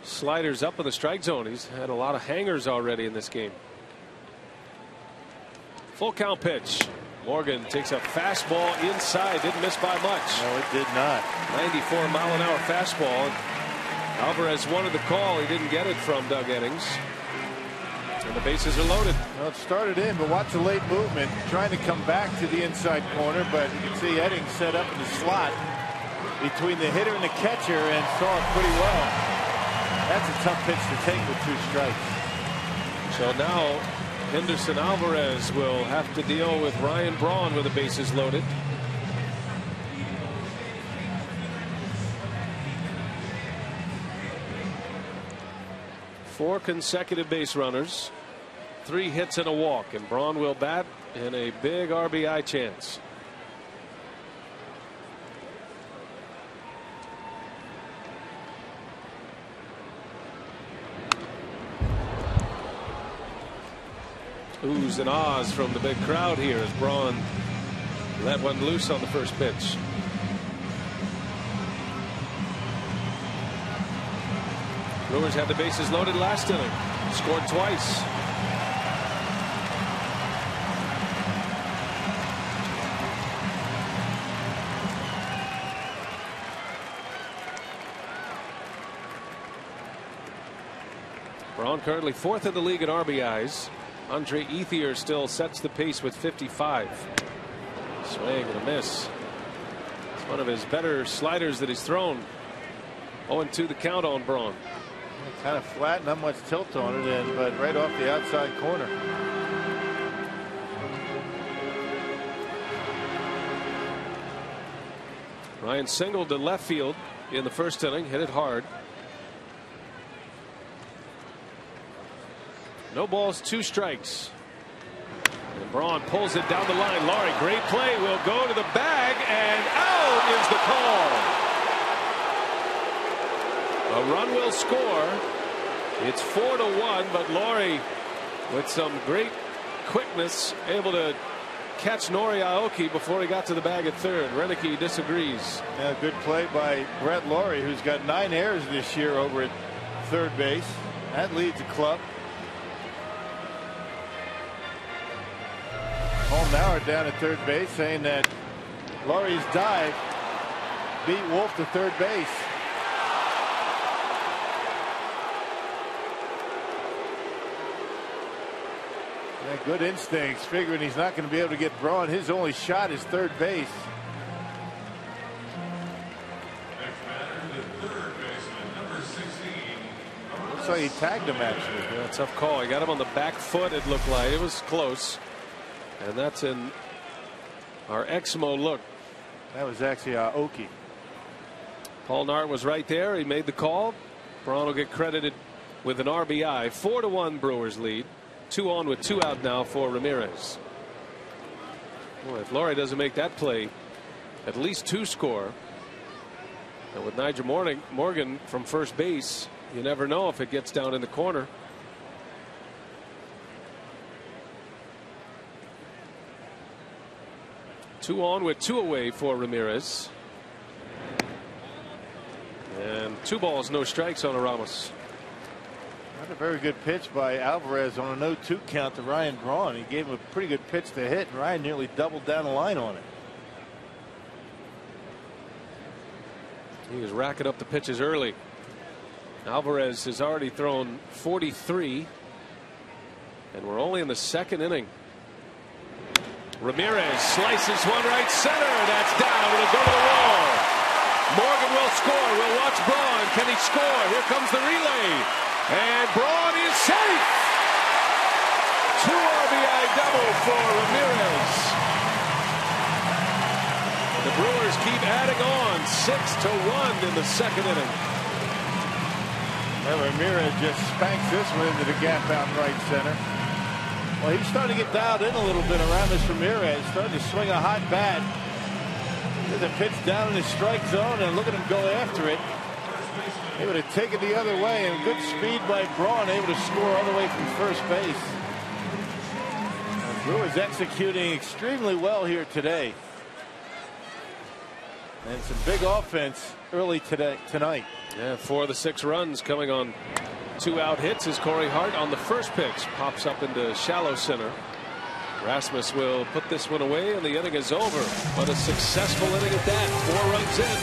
sliders up in the strike zone. He's had a lot of hangers already in this game. Full count pitch. Morgan takes a fastball inside. Didn't miss by much. No, it did not. 94-mile-an-hour fastball. Alvarez wanted the call. He didn't get it from Doug Eddings. And the bases are loaded. Well, it started in, but watch the late movement. Trying to come back to the inside corner, but you can see Eddings set up in the slot between the hitter and the catcher and saw it pretty well. That's a tough pitch to take with 2 strikes. So now Henderson Alvarez will have to deal with Ryan Braun with the bases loaded. Four consecutive base runners, 3 hits and a walk, and Braun will bat in a big RBI chance. Oohs and ahs from the big crowd here as Braun let one loose on the first pitch. Brewers had the bases loaded last inning. Scored twice. Braun currently 4th in the league in RBIs. Andre Ethier still sets the pace with 55. Swing and a miss. It's one of his better sliders that he's thrown. 0-2 the count on Braun. Kind of flat, not much tilt on it, but right off the outside corner. Ryan singled to left field in the first inning, hit it hard. No balls, 2 strikes. And Braun pulls it down the line. Laurie, great play, will go to the bag, and out is the call. A run will score. It's 4-1, but Laurie with some great quickness, able to catch Nori Aoki before he got to the bag at third. Renicky disagrees. Yeah, good play by Brett Laurie, who's got 9 errors this year over at third base. That leads the club. Holmauer down at third base, saying that Laurie's dive beat Wolf to third base. Yeah, good instincts, figuring he's not going to be able to get Braun. His only shot is third base. Looks like he tagged him, actually. Yeah, tough call. He got him on the back foot, it looked like. It was close. And that's in our Exmo look. That was actually Aoki. Paul Nart was right there. He made the call. Braun will get credited with an RBI. 4-1 Brewers lead. 2 on with 2 out now for Ramirez. Boy, if Laurie doesn't make that play, at least 2 score. And with Nigel Morgan from first base, you never know if it gets down in the corner. Two on with 2 away for Ramirez. And 2 balls, no strikes on Ramos. Not a very good pitch by Alvarez on a 0-2 count to Ryan Braun. He gave him a pretty good pitch to hit, and Ryan nearly doubled down the line on it. He was racking up the pitches early. Alvarez has already thrown 43, and we're only in the 2nd inning. Ramirez slices one right center. That's down. It'll go to the wall. Morgan will score. We'll watch Braun. Can he score? Here comes the relay. And Braun is safe. 2 RBI double for Ramirez. The Brewers keep adding on. 6-1 in the 2nd inning. And Ramirez just spanks this one into the gap out in right center. Well, he's starting to get dialed in a little bit around this Ramirez. Starting to swing a hot bat. There's a pitch down in the strike zone, and look at him go after it. Able to take it the other way, and good speed by Braun, able to score all the way from first base. The Brewers executing extremely well here today. And some big offense early tonight. Yeah, 4 of the 6 runs coming on 2 out hits as Corey Hart on the first pitch pops up into shallow center. Rasmus will put this one away, and the inning is over. But a successful inning at that. 4 runs in.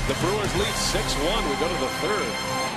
The Brewers lead 6-1. We go to the 3rd.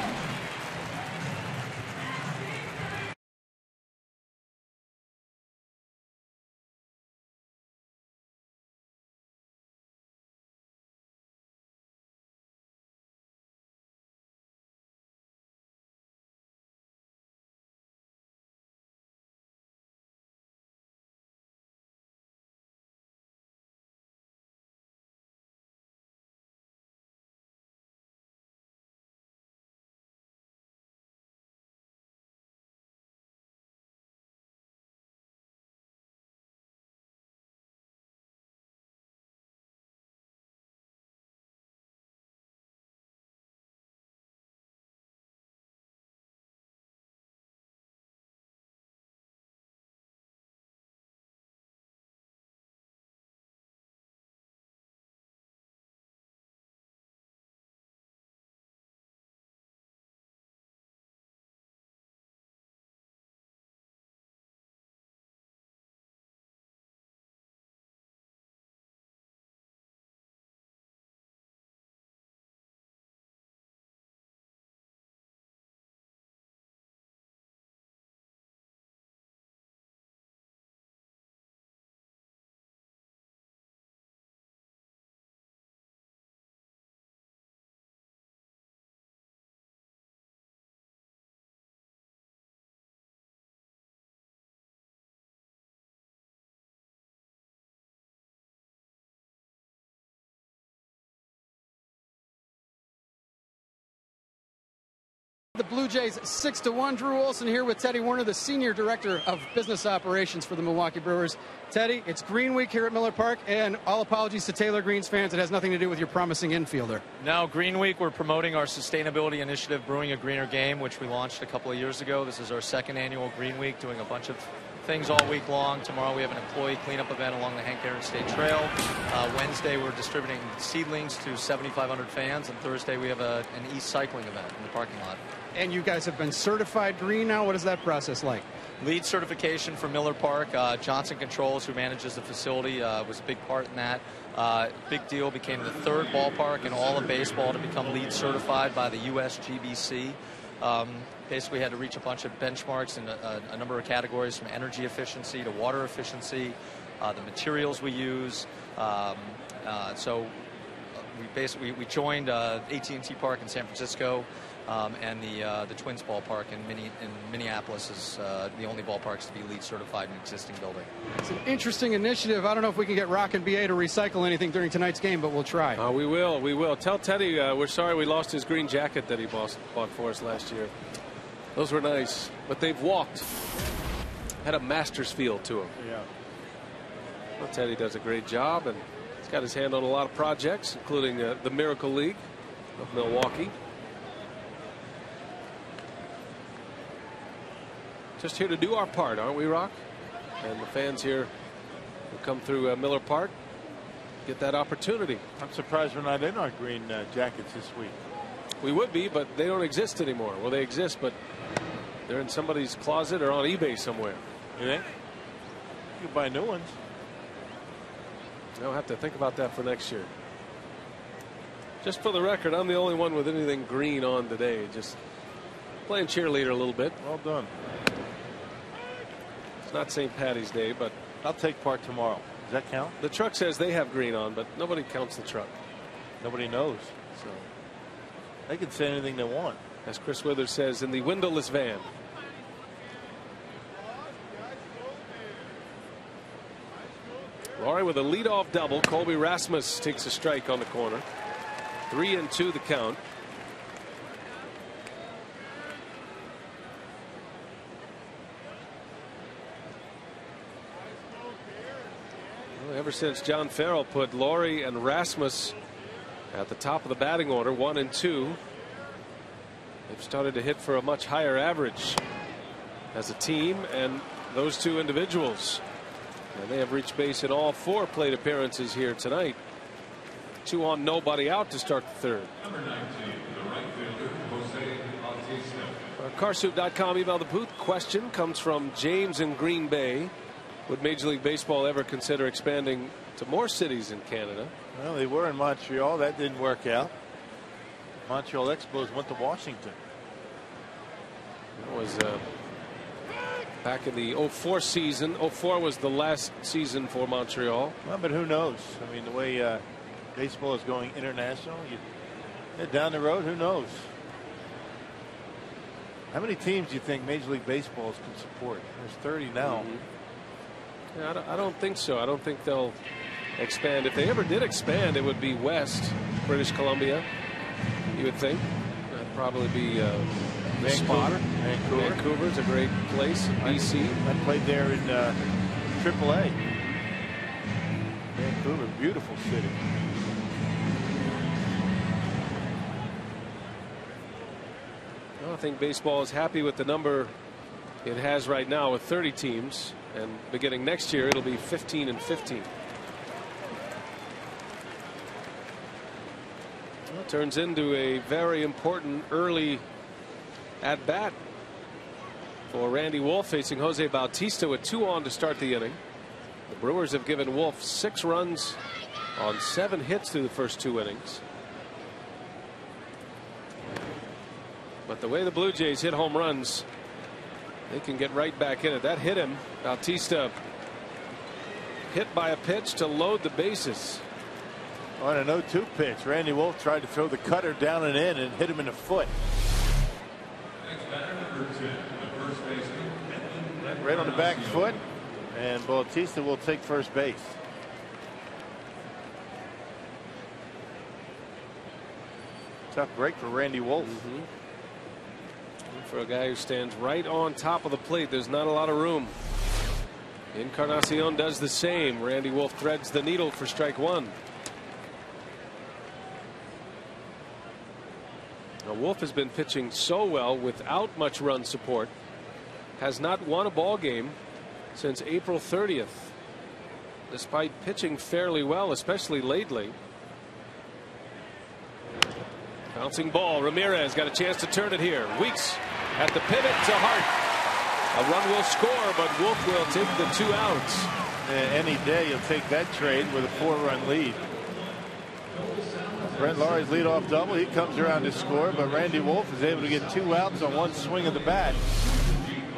The Blue Jays 6-1. Drew Olson here with Teddy Werner, the Senior Director of Business Operations for the Milwaukee Brewers. Teddy, it's Green Week here at Miller Park, and all apologies to Taylor Green's fans. It has nothing to do with your promising infielder. No, Green Week, we're promoting our sustainability initiative, Brewing a Greener Game, which we launched a couple of years ago. This is our second annual Green Week, doing a bunch of things all week long. Tomorrow we have an employee cleanup event along the Hank Aaron State Trail. Wednesday we're distributing seedlings to 7,500 fans, and Thursday we have an e-cycling event in the parking lot. And you guys have been certified green now. What is that process like? Lead certification for Miller Park. Johnson Controls, who manages the facility, was a big part in that. Big deal, became the third ballpark in all of baseball to become lead certified by the USGBC. Basically had to reach a bunch of benchmarks in a number of categories, from energy efficiency to water efficiency, the materials we use. So we joined AT&T Park in San Francisco, and the Twins ballpark in Minneapolis is the only ballparks to be LEED certified in an existing building. It's an interesting initiative. I don't know if we can get Rock and BA to recycle anything during tonight's game, but we'll try. We will. Tell Teddy we're sorry we lost his green jacket that he bought for us last year. Those were nice, but they've walked. Had a master's feel to them. Yeah. Well, Teddy does a great job, and he's got his hand on a lot of projects, including the Miracle League of Milwaukee. Just here to do our part, aren't we, Rock? And the fans here who come through Miller Park get that opportunity. I'm surprised we're not in our green jackets this week. We would be, but they don't exist anymore. Well, they exist, but they're in somebody's closet or on eBay somewhere. You think? You can buy new ones. I'll have to think about that for next year. Just for the record, I'm the only one with anything green on today. Just playing cheerleader a little bit. Well done. It's not St. Patty's Day, but I'll take part tomorrow. Does that count? the truck says they have green on, but nobody counts the truck. Nobody knows. So, They can say anything they want. as Chris Withers says, in the windowless van. Laurie with a leadoff double. Colby Rasmus takes a strike on the corner. 3-2 the count. Well, ever since John Farrell put Laurie and Rasmus at the top of the batting order, 1 and 2, they've started to hit for a much higher average as a team, and those two individuals. And they have reached base in all 4 plate appearances here tonight. 2 on, nobody out to start the third. Carsoup.com email the booth. Question comes from James in Green Bay. Would Major League Baseball ever consider expanding to more cities in Canada? Well, they were in Montreal. That didn't work out. Montreal Expos went to Washington. That was back in the 04 season. 04 was the last season for Montreal. Well, but who knows? I mean, the way baseball is going international, down the road, who knows? How many teams do you think Major League Baseball can support? There's 30 now. Yeah, I don't think so. I don't think they'll expand. If they ever did expand, it would be west, British Columbia, you would think. That'd probably be the spot. Vancouver's a great place. BC. I played there in AAA. Vancouver, beautiful city. Well, I think baseball is happy with the number it has right now with 30 teams, and beginning next year it'll be 15 and 15. Well, it turns into a very important early at bat for Randy Wolf, facing Jose Bautista with 2 on to start the inning. The Brewers have given Wolf 6 runs on 7 hits through the first 2 innings. But the way the Blue Jays hit home runs, they can get right back in it. That hit him. Bautista hit by a pitch to load the bases. On an 0-2 pitch, Randy Wolf tried to throw the cutter down and in and hit him in the foot. Right on the back foot, and Bautista will take first base. Tough break for Randy Wolf. For a guy who stands right on top of the plate, there's not a lot of room. Encarnacion does the same. Randy Wolf threads the needle for strike one. Now, Wolf has been pitching so well without much run support. Has not won a ball game since April 30th. Despite pitching fairly well, especially lately. Bouncing ball. Ramirez got a chance to turn it here. Weeks at the pivot to Hart. A run will score, but Wolf will take the 2 outs. Any day you'll take that trade with a 4-run lead. Brent Laurie's leadoff double. He comes around to score, but Randy Wolf is able to get 2 outs on 1 swing of the bat.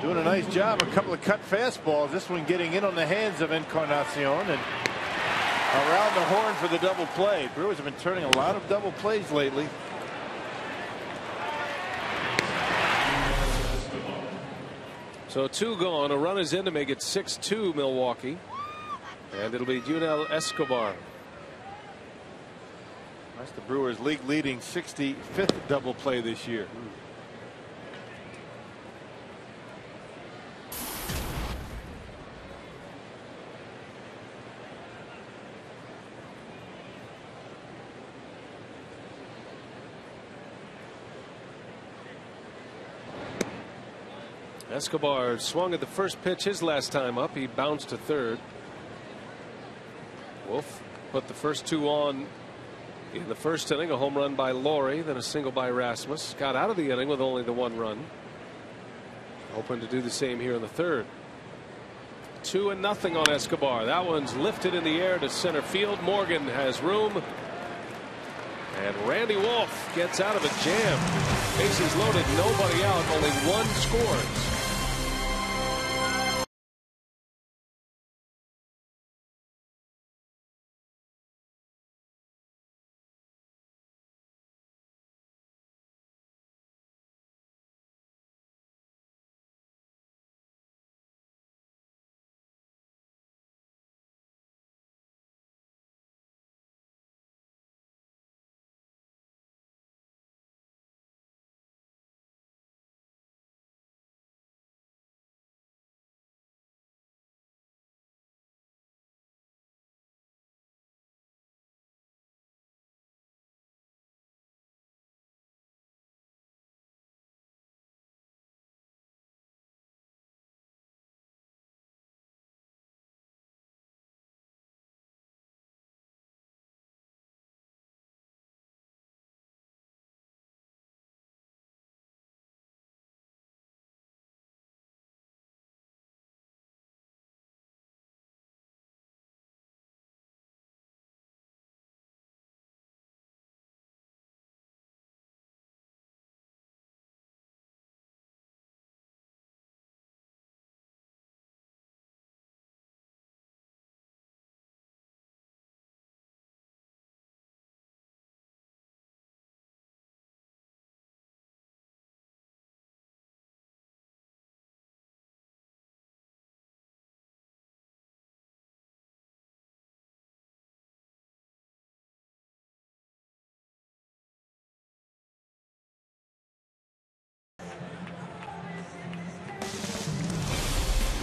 Doing a nice job. A couple of cut fastballs. This one getting in on the hands of Encarnacion and around the horn for the double play. Brewers have been turning a lot of double plays lately. So 2 gone. A run is in to make it 6-2 Milwaukee. And it'll be Junel Escobar. That's the Brewers league leading 65th double play this year. Escobar swung at the first pitch his last time up. He bounced to third. Wolf put the first 2 on in the first inning. A home run by Laurie, then a single by Rasmus. Got out of the inning with only the 1 run. Hoping to do the same here in the third. 2-0 on Escobar. That one's lifted in the air to center field. Morgan has room. And Randy Wolf gets out of a jam. Bases loaded, nobody out, only 1 scores.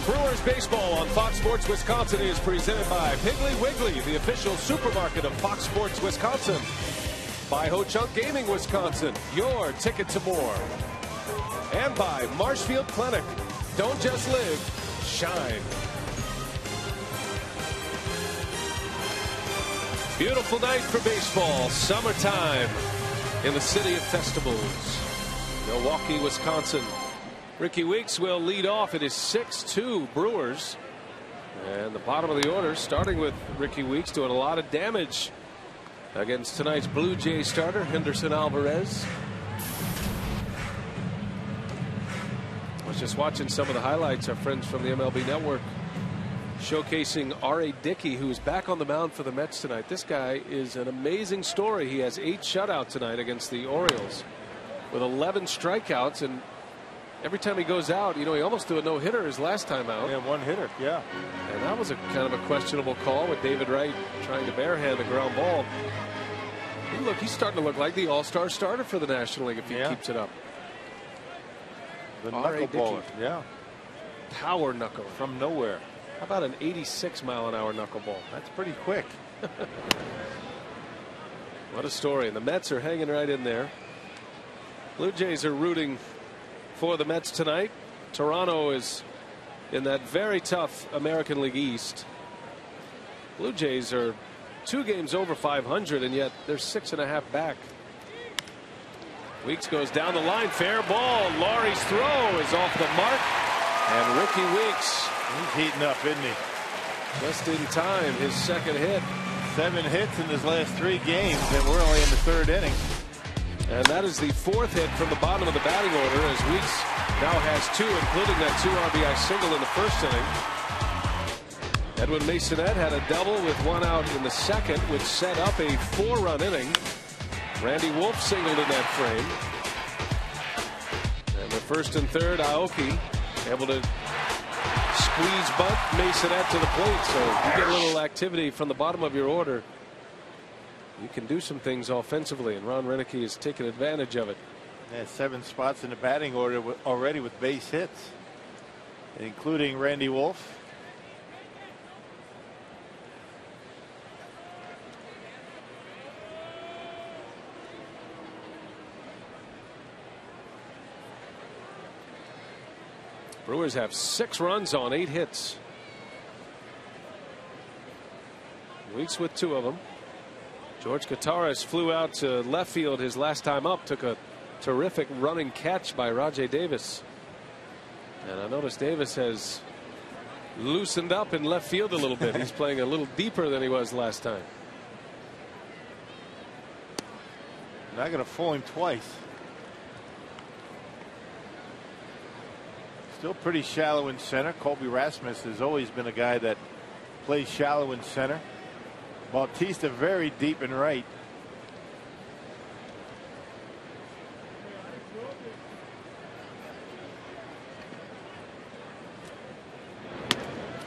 Brewers baseball on Fox Sports Wisconsin is presented by Piggly Wiggly, the official supermarket of Fox Sports Wisconsin. By Ho-Chunk Gaming Wisconsin, your ticket to more. And by Marshfield Clinic. Don't just live, shine. Beautiful night for baseball, summertime in the city of festivals, Milwaukee, Wisconsin. Ricky Weeks will lead off. It is 6-2 Brewers. And the bottom of the order, starting with Ricky Weeks, doing a lot of damage against tonight's Blue Jay starter, Henderson Alvarez. I was just watching some of the highlights, our friends from the MLB Network, showcasing R.A. Dickey, who's back on the mound for the Mets tonight. This guy is an amazing story. He has 8 shutouts tonight against the Orioles with 11 strikeouts, and every time he goes out, you know, he almost threw a no-hitter his last time out. Yeah, 1 hitter, yeah. And that was a kind of a questionable call with David Wright trying to barehand the ground ball. He's starting to look like the all-star starter for the National League if he keeps it up. The R.A. knuckleballer. Dickey. Yeah. Power knuckle. From nowhere. How about an 86-mile-an-hour knuckleball? That's pretty quick. What a story. And the Mets are hanging right in there. Blue Jays are rooting for the Mets tonight. Toronto is in that very tough American League East. Blue Jays are 2 games over 500, and yet they're 6.5 back. Weeks goes down the line. Fair ball. Laurie's throw is off the mark. And Ricky Weeks. He's heating up, isn't he? Just in time. His second hit. 7 hits in his last 3 games, and we're only in the 3rd inning. And that is the 4th hit from the bottom of the batting order, as Weeks now has 2, including that 2 RBI single in the 1st inning. Edwin Masonette had a double with 1 out in the 2nd, which set up a 4-run inning. Randy Wolf singled in that frame. And the 1st and 3rd, Aoki able to squeeze bunt Masonette to the plate. So you get a little activity from the bottom of your order, you can do some things offensively, and Ron Renicky has taken advantage of it. Yeah, 7 spots in the batting order already with base hits, including Randy Wolf. Brewers have 6 runs on 8 hits. Weeks with 2 of them. George Kataris flew out to left field his last time up, took a terrific running catch by Rajai Davis. And I noticed Davis has loosened up in left field a little bit. He's playing a little deeper than he was last time. Not going to fool him twice. Still pretty shallow in center. Colby Rasmus has always been a guy that plays shallow in center. Bautista very deep in right.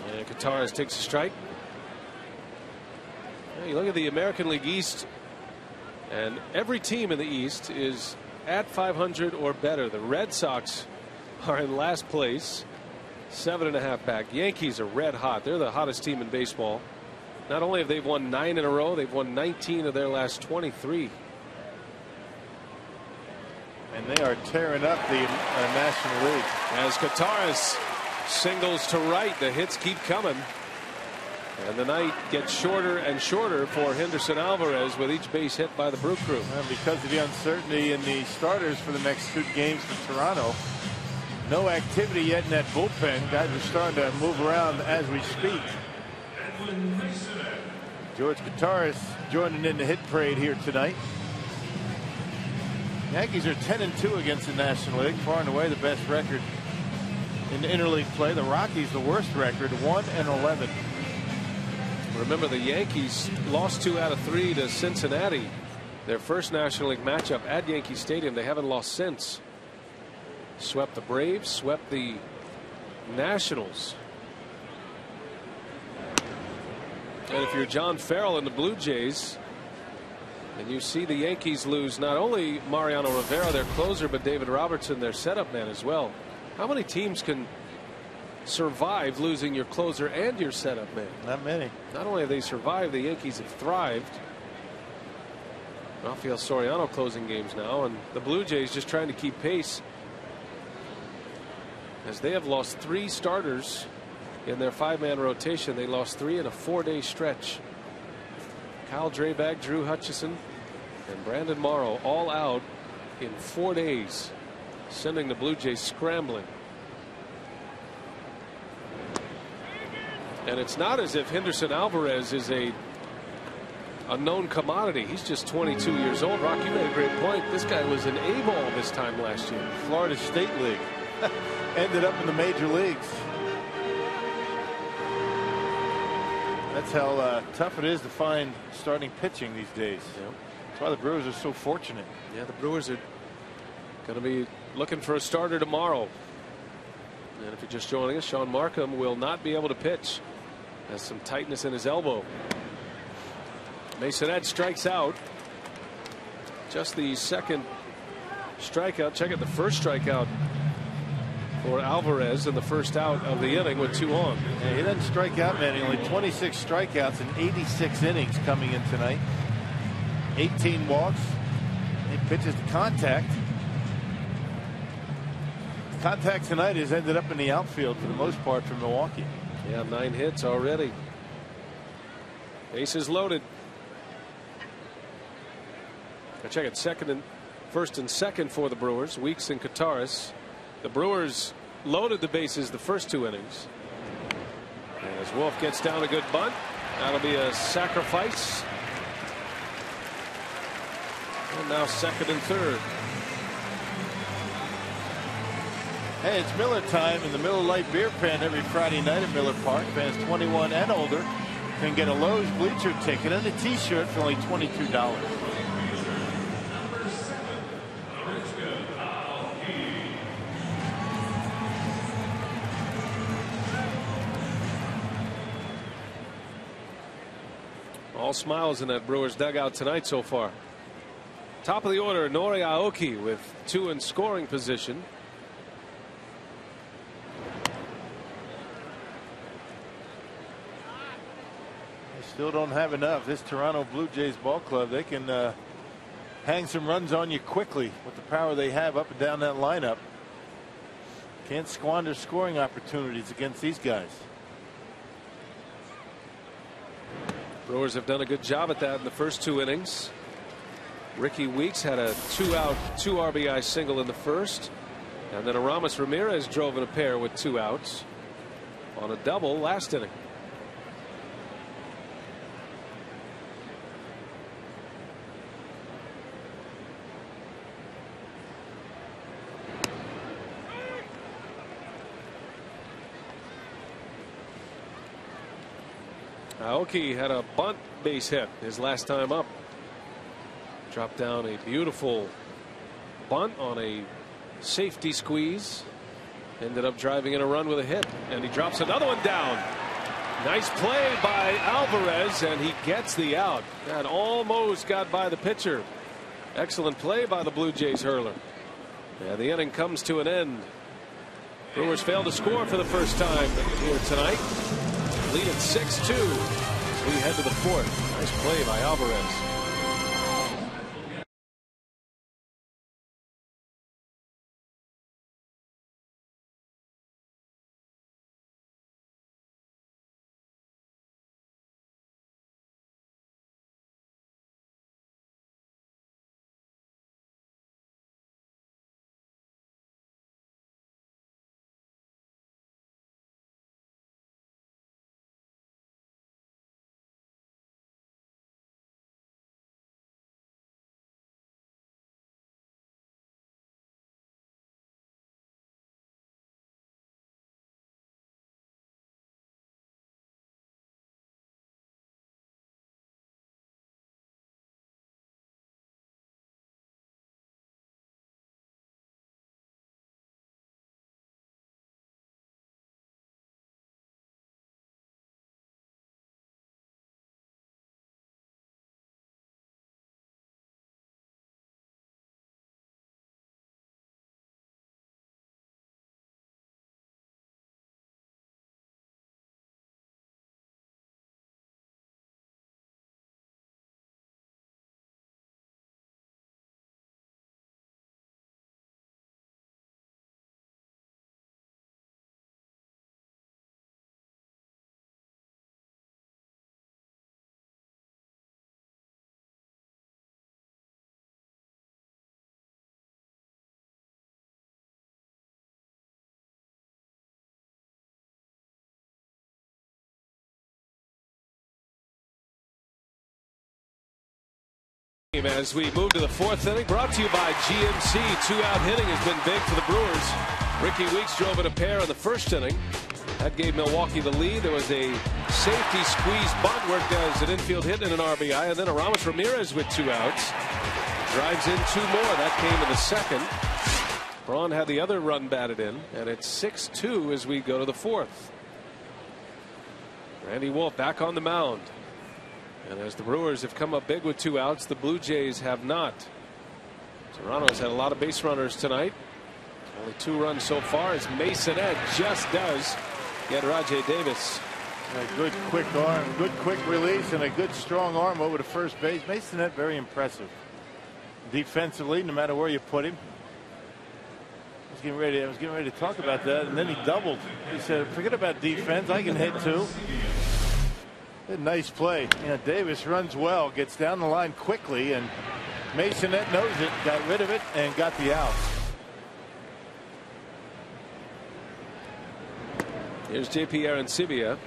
And Kataris takes a strike. Now you look at the American League East, and every team in the East is at 500 or better. The Red Sox are in last place, 7.5 back. Yankees are red hot. They're the hottest team in baseball. Not only have they won 9 in a row, they've won 19 of their last 23. And they are tearing up the National League. As Kataris singles to right, the hits keep coming. And the night gets shorter and shorter for Henderson Alvarez with each base hit by the Brew Crew. And because of the uncertainty in the starters for the next 2 games for Toronto, no activity yet in that bullpen. Guys are starting to move around as we speak. George Kataris joining in the hit parade here tonight. Yankees are 10-2 against the National League, far and away the best record in interleague play. The Rockies the worst record, 1-11. Remember, the Yankees lost 2 out of 3 to Cincinnati, their first National League matchup at Yankee Stadium. They haven't lost since. Swept the Braves, swept the Nationals. And if you're John Farrell and the Blue Jays, and you see the Yankees lose not only Mariano Rivera, their closer, but David Robertson, their setup man as well. How many teams can survive losing your closer and your setup man? Not many. Not only have they survived, the Yankees have thrived. Rafael Soriano closing games now, and the Blue Jays just trying to keep pace, as they have lost 3 starters in their 5-man rotation. They lost 3 in a 4-day stretch. Kyle Drabag, Drew Hutchison, and Brandon Morrow all out in 4 days, sending the Blue Jays scrambling. And it's not as if Henderson Alvarez is a known commodity. He's just 22 years old. Rock, you made a great point. This guy was an A-ball this time last year. Florida State League. Ended up in the major leagues. That's how tough it is to find starting pitching these days. Yeah. That's why the Brewers are so fortunate. Yeah, the Brewers are going to be looking for a starter tomorrow. And if you're just joining us, Sean Markham will not be able to pitch. Has some tightness in his elbow. Masonette strikes out. Just the second strikeout. Check out the first strikeout for Alvarez in the first out of the inning with 2 on. Yeah, he doesn't strike out many. Only 26 strikeouts in 86 innings coming in tonight. 18 walks. He pitches to contact. Contact tonight has ended up in the outfield for the most part for Milwaukee. Yeah, 9 hits already. Bases loaded. I check it first and second for the Brewers. Weeks and Kataris. The Brewers loaded the bases the first 2 innings. And as Wolf gets down a good bunt, that'll be a sacrifice. And now second and third. Hey, it's Miller time in the Miller Lite Beer Pen every Friday night at Miller Park. Fans 21 and older can get a Lowe's bleacher ticket and a T-shirt for only $22. All smiles in that Brewers dugout tonight so far. Top of the order, Nori Aoki with 2 in scoring position. They still don't have enough. This Toronto Blue Jays ball club, they can hang some runs on you quickly with the power they have up and down that lineup. Can't squander scoring opportunities against these guys. Brewers have done a good job at that in the first 2 innings. Ricky Weeks had a 2-out, 2 RBI single in the first. And then Aramis Ramirez drove in a pair with 2 outs on a double last inning. Aoki had a bunt base hit his last time up. Dropped down a beautiful bunt on a safety squeeze. Ended up driving in a run with a hit, and he drops another one down. Nice play by Alvarez, and he gets the out. That almost got by the pitcher. Excellent play by the Blue Jays hurler. And the inning comes to an end. Brewers failed to score for the first time here tonight. Lead at 6-2. We head to the 4th. Nice play by Alvarez. As we move to the 4th inning, brought to you by GMC. 2-out hitting has been big for the Brewers. Ricky Weeks drove in a pair in the first inning. That gave Milwaukee the lead. There was a safety squeeze bunt worked as an infield hit and an RBI, and then Aramis Ramirez with 2 outs. Drives in 2 more. That came in the second. Braun had the other run batted in, and it's 6-2 as we go to the 4th. Randy Wolf back on the mound. And as the Brewers have come up big with 2 outs, the Blue Jays have not. Toronto's had a lot of base runners tonight. Only 2 runs so far as Masonette just does get Rajay Davis. A good quick arm, good quick release, and a good strong arm over to first base. Masonette very impressive defensively, no matter where you put him. I was getting ready to talk about that, and then he doubled. He said, "Forget about defense. I can hit too." A nice play. Davis runs well, gets down the line quickly, and Masonette knows it, got rid of it, and got the out. Here's J.P. Arancibia.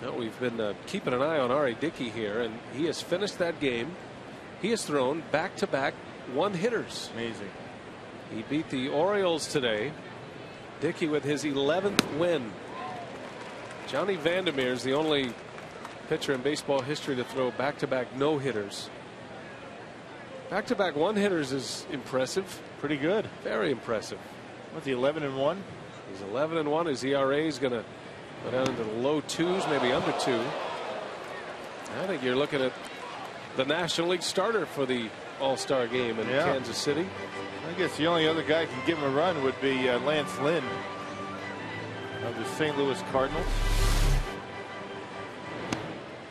Now we've been keeping an eye on R.A. Dickey here, and he has finished that game. He has thrown back-to-back one-hitters. Amazing. He beat the Orioles today. Dickey with his 11th win. Johnny Vandermeer is the only pitcher in baseball history to throw back-to-back no-hitters. Back-to-back one-hitters is impressive. Pretty good. Very impressive. What's he, 11-1? He's 11-1. His ERA is going to go down into the low 2s, maybe under 2. I think you're looking at the National League starter for the All-Star game in Kansas City. I guess the only other guy who can give him a run would be Lance Lynn of the St. Louis Cardinals.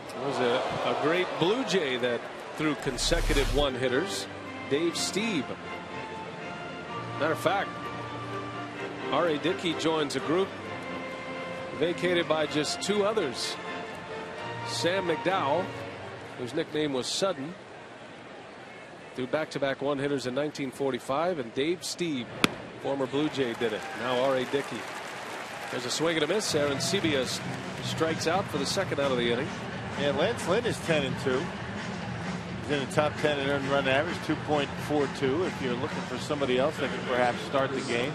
It was a great Blue Jay that threw consecutive one-hitters, Dave Stieb. Matter of fact, R.A. Dickey joins a group vacated by just 2 others. Sam McDowell, whose nickname was Sudden, threw back-to-back one-hitters in 1945, and Dave Stieb, former Blue Jay, did it. Now R.A. Dickey. There's a swing and a miss. Arancibia strikes out for the 2nd out of the inning. Yeah, Lance Lynn is 10-2. He's in the top 10 in earned run average, 2.42. If you're looking for somebody else that could perhaps start the game.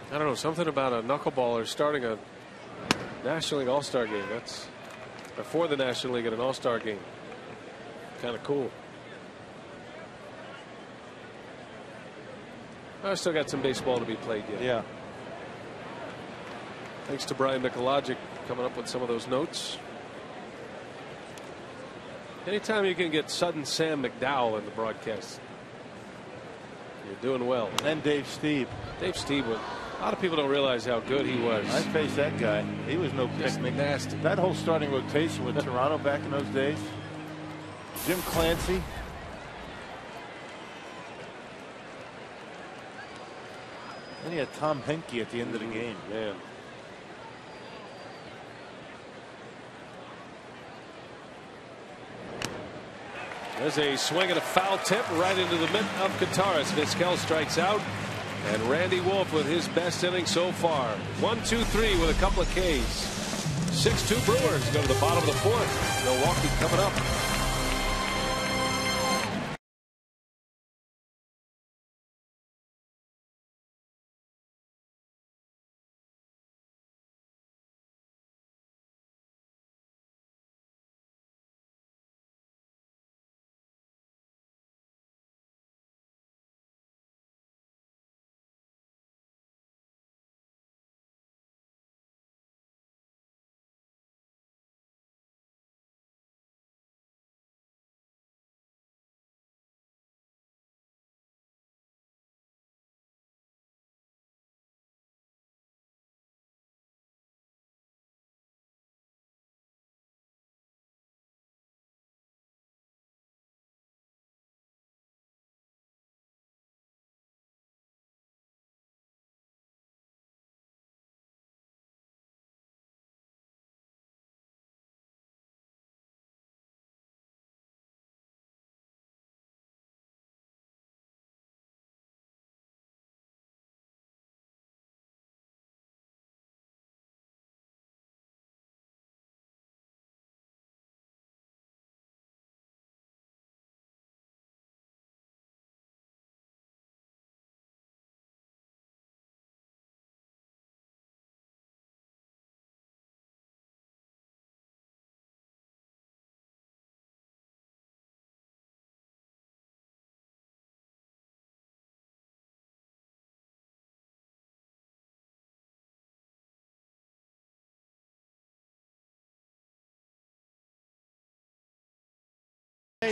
I don't know, something about a knuckleballer starting a National League All-Star game. That's before the National League at an All-Star game. Kind of cool. I still got some baseball to be played yet. Yeah. Thanks to Brian Mikologic coming up with some of those notes. Anytime you can get Sudden Sam McDowell in the broadcast, you're doing well. And Dave Stieb. Dave Stieb, a lot of people don't realize how good he was. I faced that guy. He was no picnic. Nasty. That whole starting rotation with Toronto back in those days. Jim Clancy. Then he had Tom Henke at the end of the game. Man. There's a swing and a foul tip right into the mitt of Kataris. Vizquel strikes out. And Randy Wolf with his best inning so far. 1-2-3 with a couple of Ks. 6-2 Brewers go to the bottom of the 4th. Milwaukee coming up.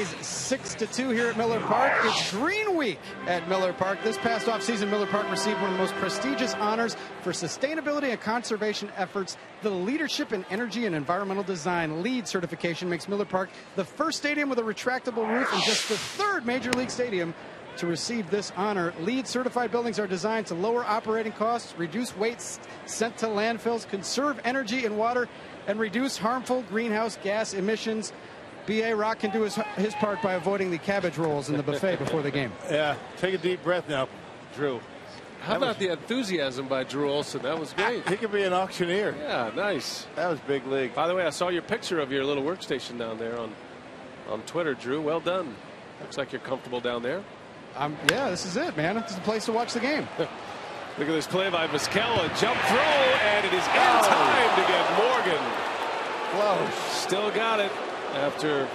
6-2 here at Miller Park. It's Green Week at Miller Park. This past offseason, Miller Park received one of the most prestigious honors for sustainability and conservation efforts. The Leadership in Energy and Environmental Design LEED certification makes Miller Park the first stadium with a retractable roof and just the third major league stadium to receive this honor. LEED certified buildings are designed to lower operating costs, reduce waste sent to landfills, conserve energy and water, and reduce harmful greenhouse gas emissions. B.A. Rock can do his part by avoiding the cabbage rolls in the buffet before the game. Yeah, take a deep breath now, Drew. How about the enthusiasm by Drew Olson? That was great. He could be an auctioneer. Yeah, nice. That was big league. By the way, I saw your picture of your little workstation down there on Twitter, Drew. Well done. Looks like you're comfortable down there. Yeah, this is it, man. This is the place to watch the game. Look at this play by Vizquel. A jump throw, and it is in time to get Morgan. Close. Still got it after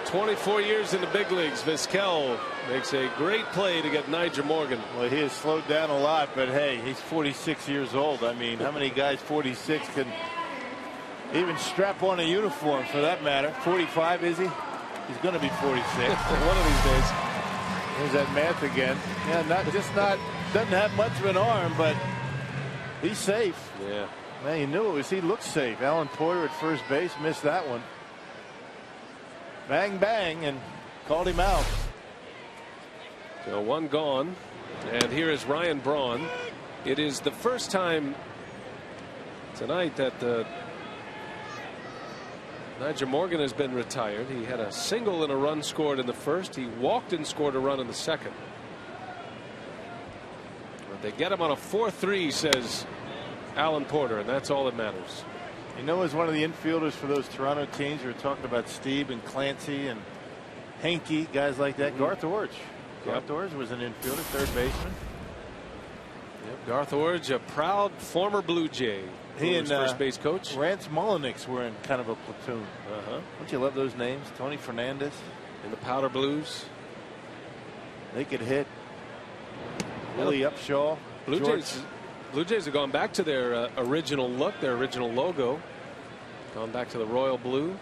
24 years in the big leagues. Vizquel makes a great play to get Nigel Morgan. Well, he has slowed down a lot, but hey, he's 46 years old. I mean, how many guys 46 can even strap on a uniform for that matter? 45, is he? He's going to be 46 one of these days. There's that math again. Yeah, doesn't have much of an arm, but he's safe. Yeah. Man, you knew it was. He looked safe. Alan Porter at first base missed that one. Bang, bang, and called him out. So one gone, and here is Ryan Braun. It is the first time tonight that Nigel Morgan has been retired. He had a single and a run scored in the first. He walked and scored a run in the second. But they get him on a 4-3, says Alan Porter, and that's all that matters. You know, as one of the infielders for those Toronto teams, we were talking about Steve and Clancy and Henke, guys like that. Garth Orge. Garth Orge was an infielder, third baseman. Yep, Garth Orge, a proud former Blue Jay. He and first base coach Rance Mulliniks were in kind of a platoon. Don't you love those names? Tony Fernandez in the Powder Blues. They could hit. Willie Upshaw. Blue Jays have gone back to their original look, their original logo. Gone back to the royal blue.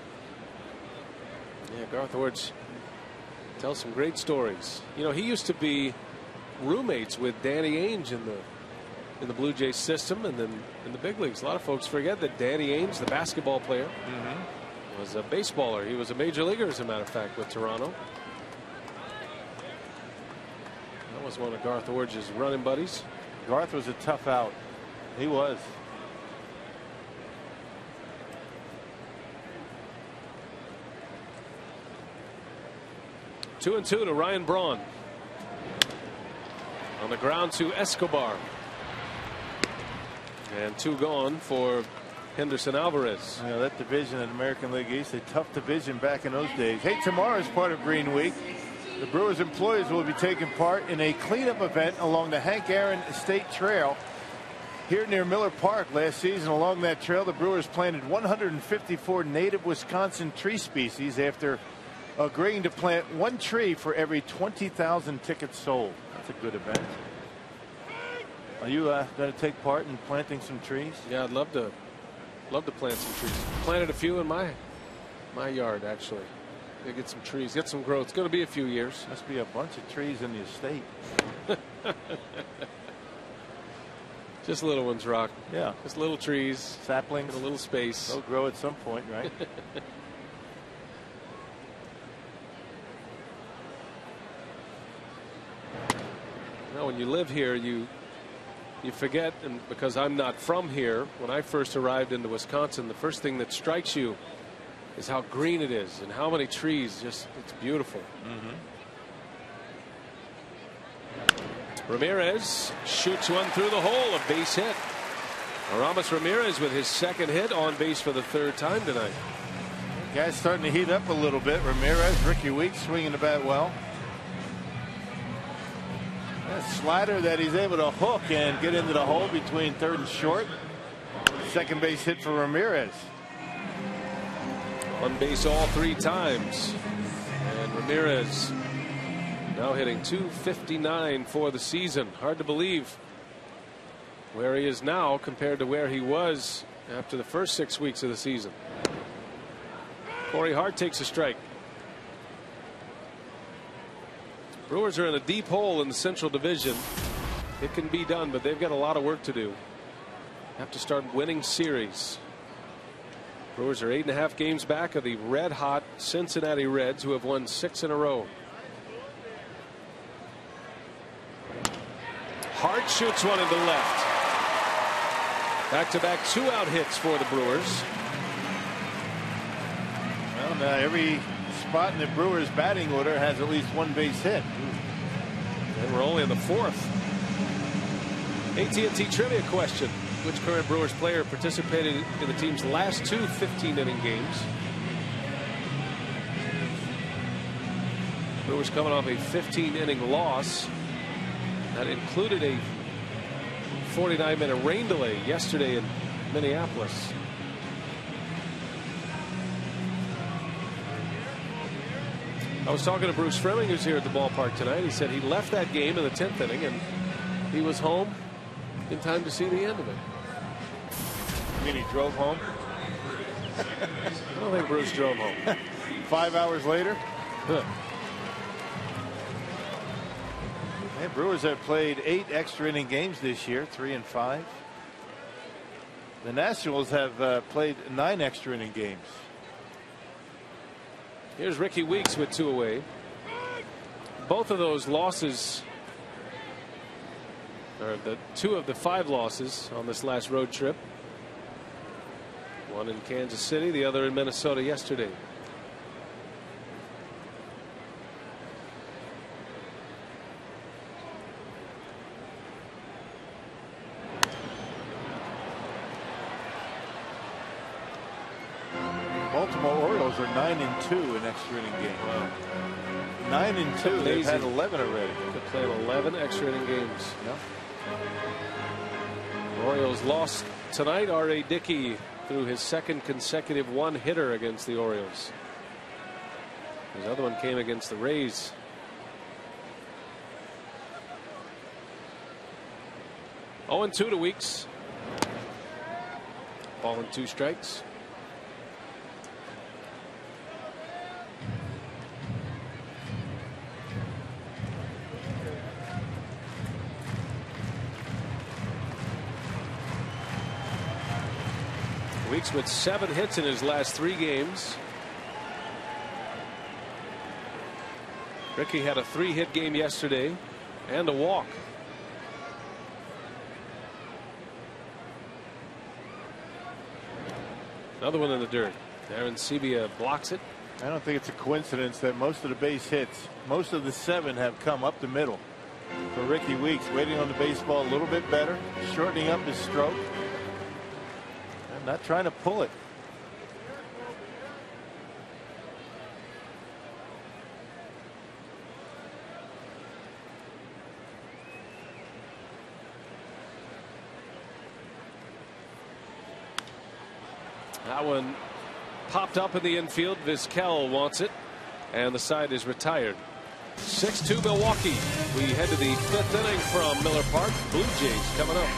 Yeah, Garth Orge tells some great stories. You know, he used to be roommates with Danny Ainge in the Blue Jays system, and then in the big leagues. A lot of folks forget that Danny Ainge, the basketball player, was a baseballer. He was a major leaguer, as a matter of fact, with Toronto. That was one of Garth Orge's running buddies. Garth was a tough out. He was. 2-2 to Ryan Braun. On the ground to Escobar. And 2 gone for Henderson Alvarez. You know, that division in American League East, a tough division back in those days. Hey, tomorrow is part of Green Week. The Brewers employees will be taking part in a cleanup event along the Hank Aaron State Trail here near Miller Park. Last season along that trail, the Brewers planted 154 native Wisconsin tree species after agreeing to plant 1 tree for every 20,000 tickets sold. That's a good event. Are you going to take part in planting some trees? Yeah, I'd love to plant some trees. Planted a few in my yard, actually. They get some trees, get some growth. It's going to be a few years. Must be a bunch of trees in the estate. Just little ones, Rock. Yeah. Just little trees. Saplings. In a little space. They'll grow at some point, right? Now, when you live here, you forget, and because I'm not from here, when I first arrived into Wisconsin, the first thing that strikes you is how green it is and how many trees. Just, it's beautiful. Ramirez shoots one through the hole, a base hit. Aramis Ramirez with his second hit, on base for the 3rd time tonight. Guys starting to heat up a little bit. Ramirez, Ricky Weeks swinging the bat well. That slider that he's able to hook and get into the hole between 3rd and short. Second base hit for Ramirez. On base all 3 times. And Ramirez now hitting .259 for the season. Hard to believe where he is now compared to where he was after the first 6 weeks of the season. Corey Hart takes a strike. Brewers are in a deep hole in the Central Division. It can be done, but they've got a lot of work to do. Have to start winning series. Brewers are 8.5 games back of the red-hot Cincinnati Reds, who have won 6 in a row. Hart shoots one into left. Back-to-back 2-out hits for the Brewers. Well, now every spot in the Brewers batting order has at least one base hit. And we're only in the 4th. AT&T trivia question. Which current Brewers player participated in the team's last 2 15-inning games? Brewers coming off a 15-inning loss. That included a 49-minute rain delay yesterday in Minneapolis. I was talking to Bruce Fleming, who's here at the ballpark tonight. He said he left that game in the 10th inning and he was home in time to see the end of it. You mean he drove home? I don't think Bruce drove home. 5 hours later? Huh. And Brewers have played 8 extra inning games this year, 3 and 5. The Nationals have played 9 extra inning games. Here's Ricky Weeks with 2 away. Both of those losses, or the 2 of the 5 losses on this last road trip. One in Kansas City, the other in Minnesota yesterday. Baltimore Orioles are 9-2 in extra inning games. Wow. 9-2. They've had Amazing. 11 already. Could play 11 extra inning games. Yep. Orioles lost tonight. R.A. Dickey threw his 2nd consecutive 1-hitter against the Orioles. His other one came against the Rays. Oh, and 2 to Weeks. Ball and 2 strikes. Weeks with 7 hits in his last 3 games. Ricky had a 3-hit game yesterday and a walk. Another one in the dirt. Aaron Sebia blocks it. I don't think it's a coincidence that most of the base hits, most of the 7 have come up the middle for Ricky Weeks, waiting on the baseball a little bit better, shortening up his stroke. Not trying to pull it. That one popped up in the infield. Vizquel wants it, and the side is retired. 6-2 Milwaukee. We head to the 5th inning from Miller Park. Blue Jays coming up.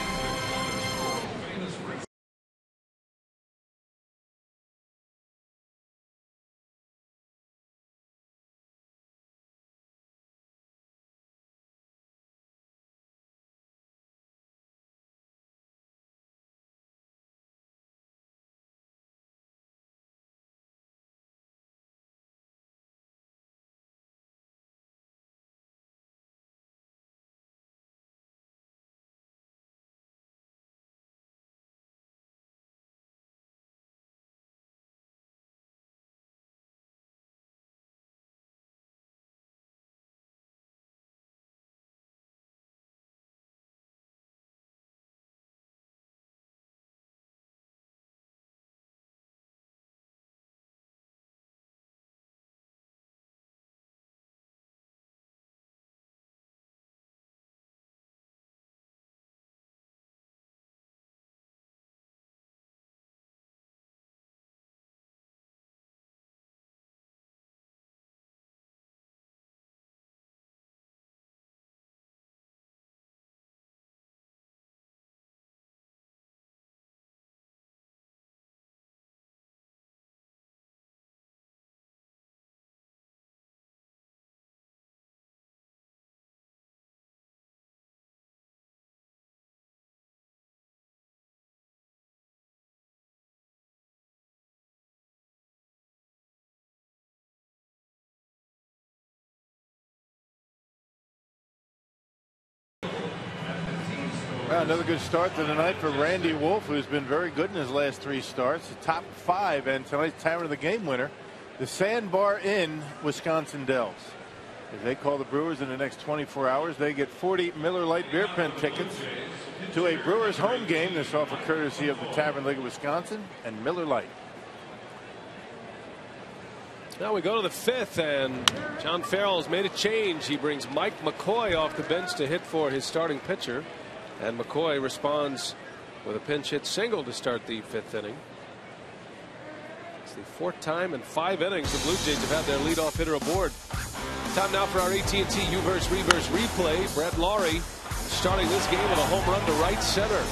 Another good start to the night for Randy Wolf, who's been very good in his last 3 starts. The top 5, and tonight's Tavern of the Game winner, the Sandbar Inn, Wisconsin Dells. If they call the Brewers in the next 24 hours, they get 40 Miller Lite beer pen tickets to a Brewers home game. This offer courtesy of the Tavern League of Wisconsin and Miller Lite. Now we go to the 5th, and John Farrell's made a change. He brings Mike McCoy off the bench to hit for his starting pitcher, and McCoy responds with a pinch hit single to start the 5th inning. It's the 4th time in 5 innings the Blue Jays have had their leadoff hitter aboard. Time now for our AT&T U-verse Reverse replay. Brett Lawrie starting this game with a home run to right center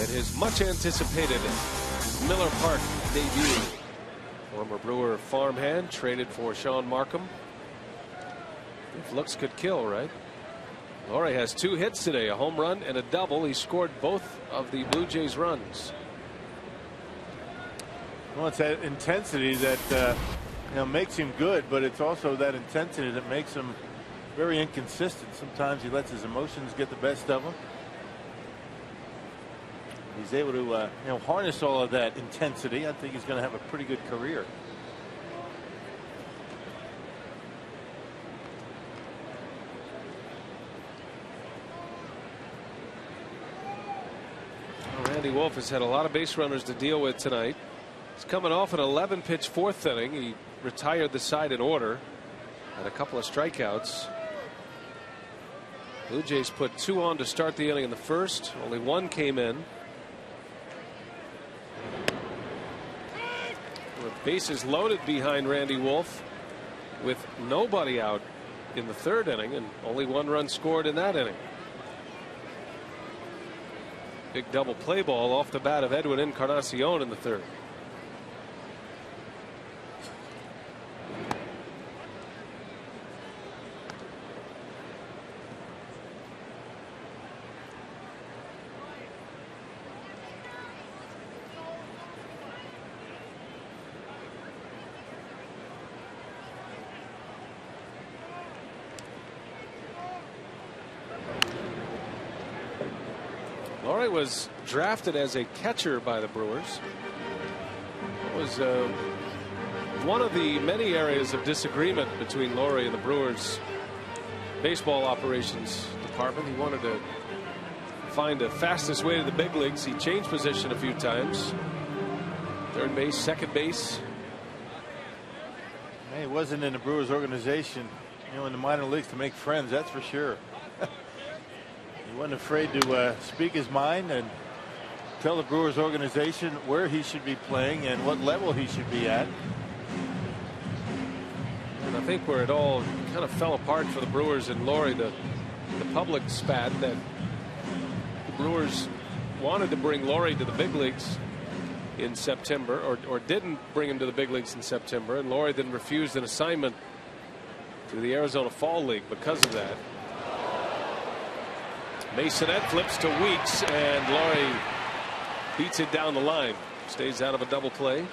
at his much anticipated Miller Park debut. Former Brewer farmhand traded for Sean Markham. If looks could kill, right? Lawrie has 2 hits today, a home run and a double. He scored both of the Blue Jays runs. Well, it's that intensity that makes him good, but it's also that intensity that makes him very inconsistent. Sometimes he lets his emotions get the best of him. He's able to harness all of that intensity. I think he's going to have a pretty good career. Randy Wolf has had a lot of base runners to deal with tonight. He's coming off an 11-pitch 4th inning. He retired the side in order, had a couple of strikeouts. Blue Jays put 2 on to start the inning in the 1st. Only 1 came in. With bases loaded behind Randy Wolf, with nobody out in the 3rd inning, and only 1 run scored in that inning. Big double play ball off the bat of Edwin Encarnacion in the 3rd. Lawrie was drafted as a catcher by the Brewers. It was one of the many areas of disagreement between Lawrie and the Brewers baseball operations department. He wanted to find the fastest way to the big leagues. He changed position a few times. 3rd base, 2nd base. He wasn't in the Brewers organization, in the minor leagues to make friends, that's for sure. He wasn't afraid to speak his mind and tell the Brewers organization where he should be playing and what level he should be at. And I think where it all kind of fell apart for the Brewers and Lawrie, the public spat that the Brewers wanted to bring Lawrie to the big leagues in September, or didn't bring him to the big leagues in September, and Lawrie then refused an assignment to the Arizona Fall League because of that. Masonette flips to Weeks, and Lawrie beats it down the line. Stays out of a double play.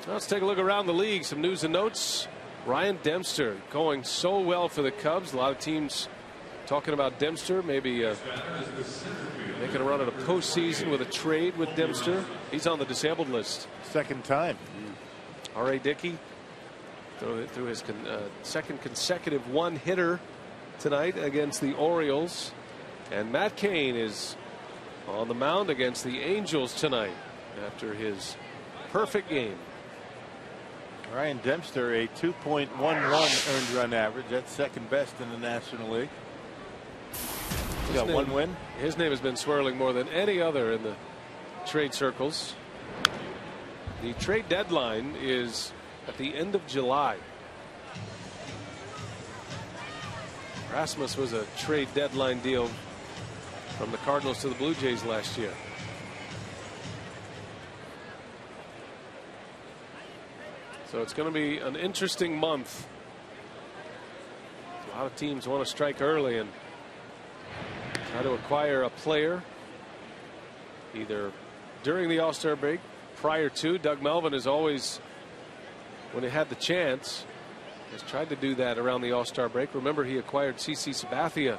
Let's take a look around the league. Some news and notes. Ryan Dempster going so well for the Cubs. A lot of teams talking about Dempster maybe making a run at a postseason with a trade with Dempster. He's on the disabled list. 2nd time. R.A. Dickey through his 2nd consecutive 1-hitter tonight against the Orioles, and Matt Cain is on the mound against the Angels tonight after his perfect game. Ryan Dempster, a 2.11 earned run average. That's 2nd best in the National League. He got 1 win. His name has been swirling more than any other in the trade circles. The trade deadline is at the end of July. Rasmus was a trade deadline deal from the Cardinals to the Blue Jays last year. So it's going to be an interesting month. A lot of teams want to strike early and try to acquire a player either during the All-Star break, prior to. Doug Melvin is always, when he had the chance, Has tried to do that around the All-Star break. Remember, he acquired CC Sabathia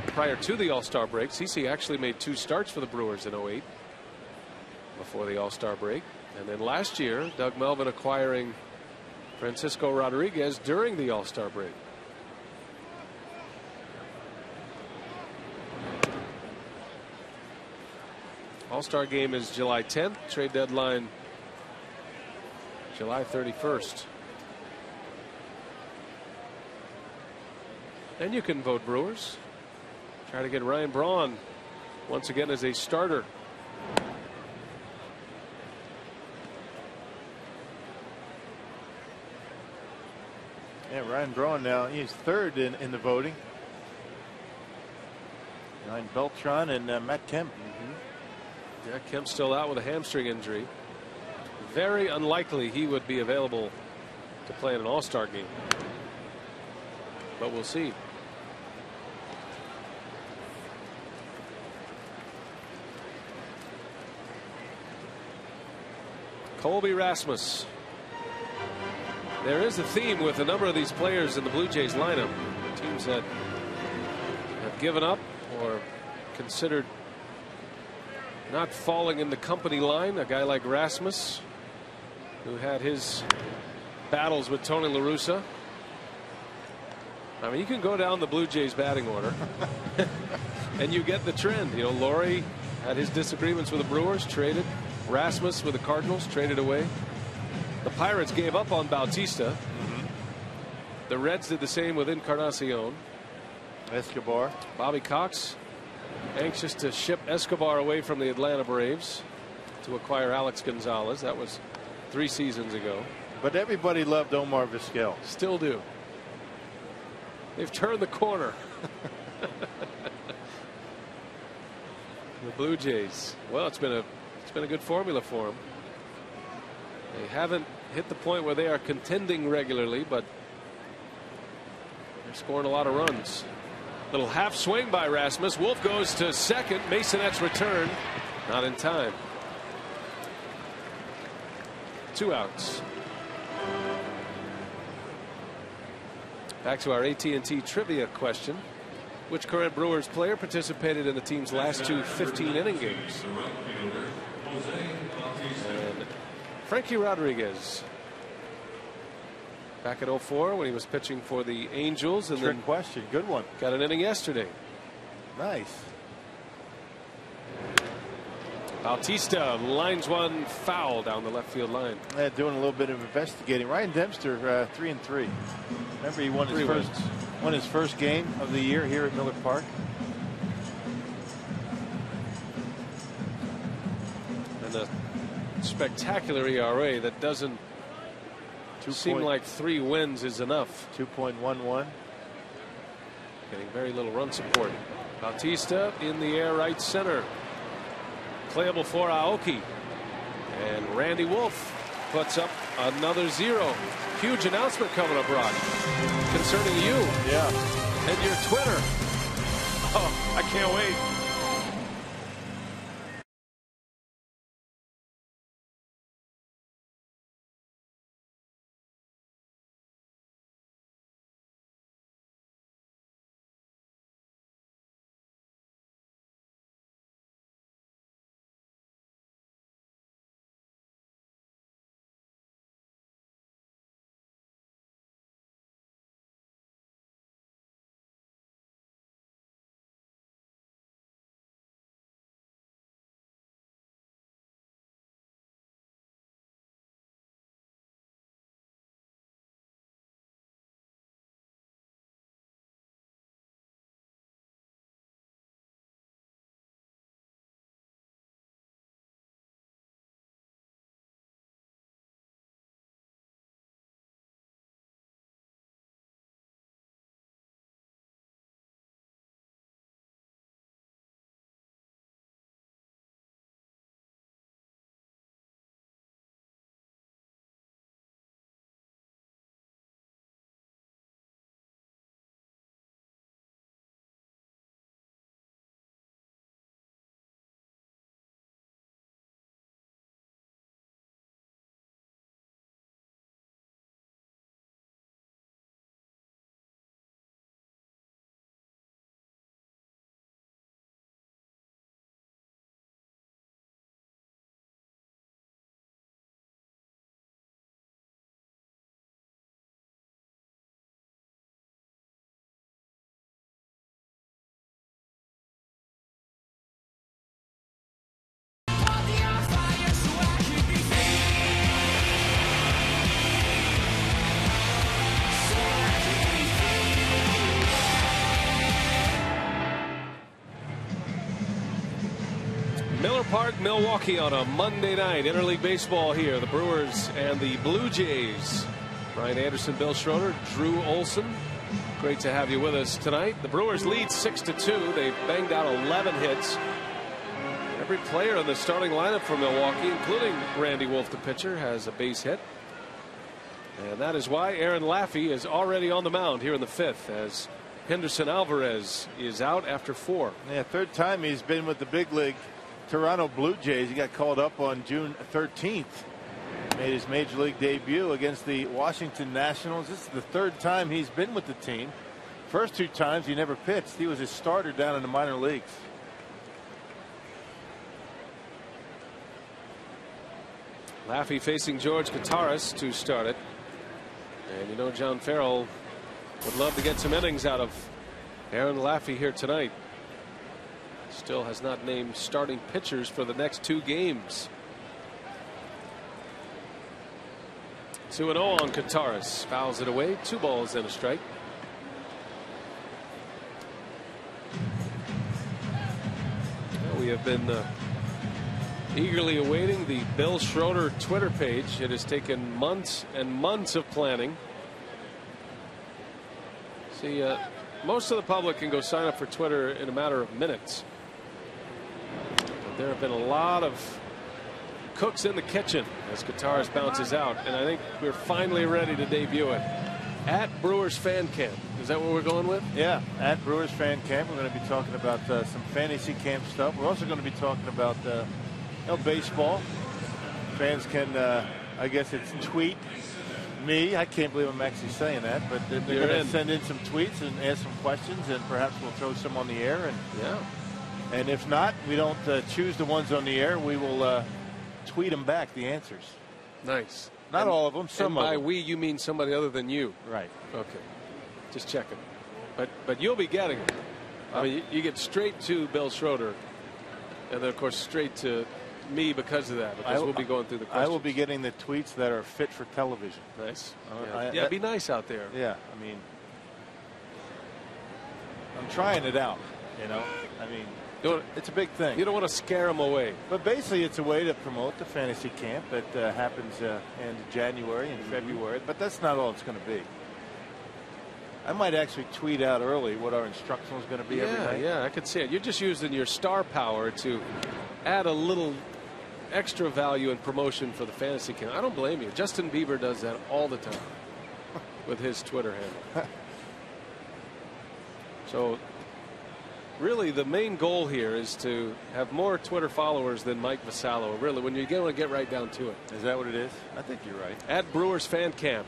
prior to the All-Star break. CC actually made 2 starts for the Brewers in 08 before the All-Star break. And then last year, Doug Melvin acquiring Francisco Rodriguez during the All-Star break. All-Star game is July 10th. Trade deadline July 31st. And you can vote Brewers. Try to get Ryan Braun once again as a starter. Yeah, Ryan Braun now, he's 3rd in the voting. Behind Beltran and Matt Kemp. Yeah, Kemp's still out with a hamstring injury. Very unlikely he would be available to play in an All-Star game. But we'll see. Colby Rasmus. There is a theme with a number of these players in the Blue Jays lineup. Teams that have given up or considered not falling in the company line. A guy like Rasmus, who had his battles with Tony La Russa. I mean, you can go down the Blue Jays batting order and you get the trend. You know, Laurie had his disagreements with the Brewers, traded. Rasmus with the Cardinals, traded away. The Pirates gave up on Bautista. The Reds did the same with Encarnacion. Escobar. Bobby Cox anxious to ship Escobar away from the Atlanta Braves to acquire Alex Gonzalez. That was 3 seasons ago. But everybody loved Omar Vizquel. Still do. They've turned the corner. The Blue Jays. Well, it's been a good formula for them. They haven't hit the point where they are contending regularly, but they're scoring a lot of runs. Little half swing by Rasmus. Wolf goes to second. Masonette's return. Not in time. 2 outs. Back to our AT&T trivia question. Which current Brewers player participated in the team's last 2 15-inning games? And Frankie Rodriguez. Back at 04 when he was pitching for the Angels. And Trick then question. Good one. got an inning yesterday. Nice. Bautista lines one foul down the left field line. Doing a little bit of investigating. Ryan Dempster 3-3. Remember, he won his first game of the year here at Miller Park. And a spectacular ERA that doesn't seem like 3 wins is enough. 2.11. Getting very little run support. Bautista in the air, right center. Playable for Aoki. And Randy Wolf puts up another 0. Huge announcement coming up, Brock, concerning you. Yeah. And your Twitter. Oh, I can't wait. Park, Milwaukee on a Monday night. Interleague baseball here. The Brewers and the Blue Jays. Brian Anderson, Bill Schroeder, Drew Olson. Great to have you with us tonight. The Brewers lead 6-2. They've banged out 11 hits. Every player in the starting lineup for Milwaukee, including Randy Wolf, the pitcher, has a base hit. And that is why Aaron Laffey is already on the mound here in the 5th, as Henderson Alvarez is out after 4. Yeah, third time he's been with the big league Toronto Blue Jays. He got called up on June 13th. Made his major league debut against the Washington Nationals. This is the third time he's been with the team. First 2 times he never pitched. He was a starter down in the minor leagues. Laffey facing George Kataris to start it. And you know, John Farrell would love to get some innings out of Aaron Laffey here tonight. Still has not named starting pitchers for the next 2 games. 2-0 on Kataris. Fouls it away. 2 balls and a strike. Well, we have been eagerly awaiting the Bill Schroeder Twitter page. It has taken months and months of planning. See, most of the public can go sign up for Twitter in a matter of minutes. But there have been a lot of cooks in the kitchen as Kataris bounces out, and I think we're finally ready to debut it at Brewers Fan Camp. Is that what we're going with? Yeah, at Brewers Fan Camp. We're going to be talking about some fantasy camp stuff. We're also going to be talking about baseball. Fans can, I guess it's tweet me. I can't believe I'm actually saying that, but they're going to send in some tweets and ask some questions, and perhaps we'll throw some on the air. And yeah, and if not, we don't choose the ones on the air. We will tweet them back, the answers. Nice. Not all of them, some of them. By we, you mean somebody other than you. Right. Okay. Just checking. But you'll be getting it. I mean, you get straight to Bill Schroeder, and then, of course, straight to me because of that, because we'll be going through the questions. I will be getting the tweets that are fit for television. Nice. Yeah, be nice out there. Yeah, I mean, I'm trying it out, you know. I mean, it's a big thing. You don't want to scare them away. But basically, it's a way to promote the fantasy camp that happens in January and February. But that's not all it's going to be. I might actually tweet out early what our instructional is going to be every night. Yeah, I could see it. You're just using your star power to add a little extra value and promotion for the fantasy camp. I don't blame you. Justin Bieber does that all the time with his Twitter handle. So really, the main goal here is to have more Twitter followers than Mike Vasallo. Really, when you want to get right down to it. Is that what it is? I think you're right. At Brewers Fan Camp.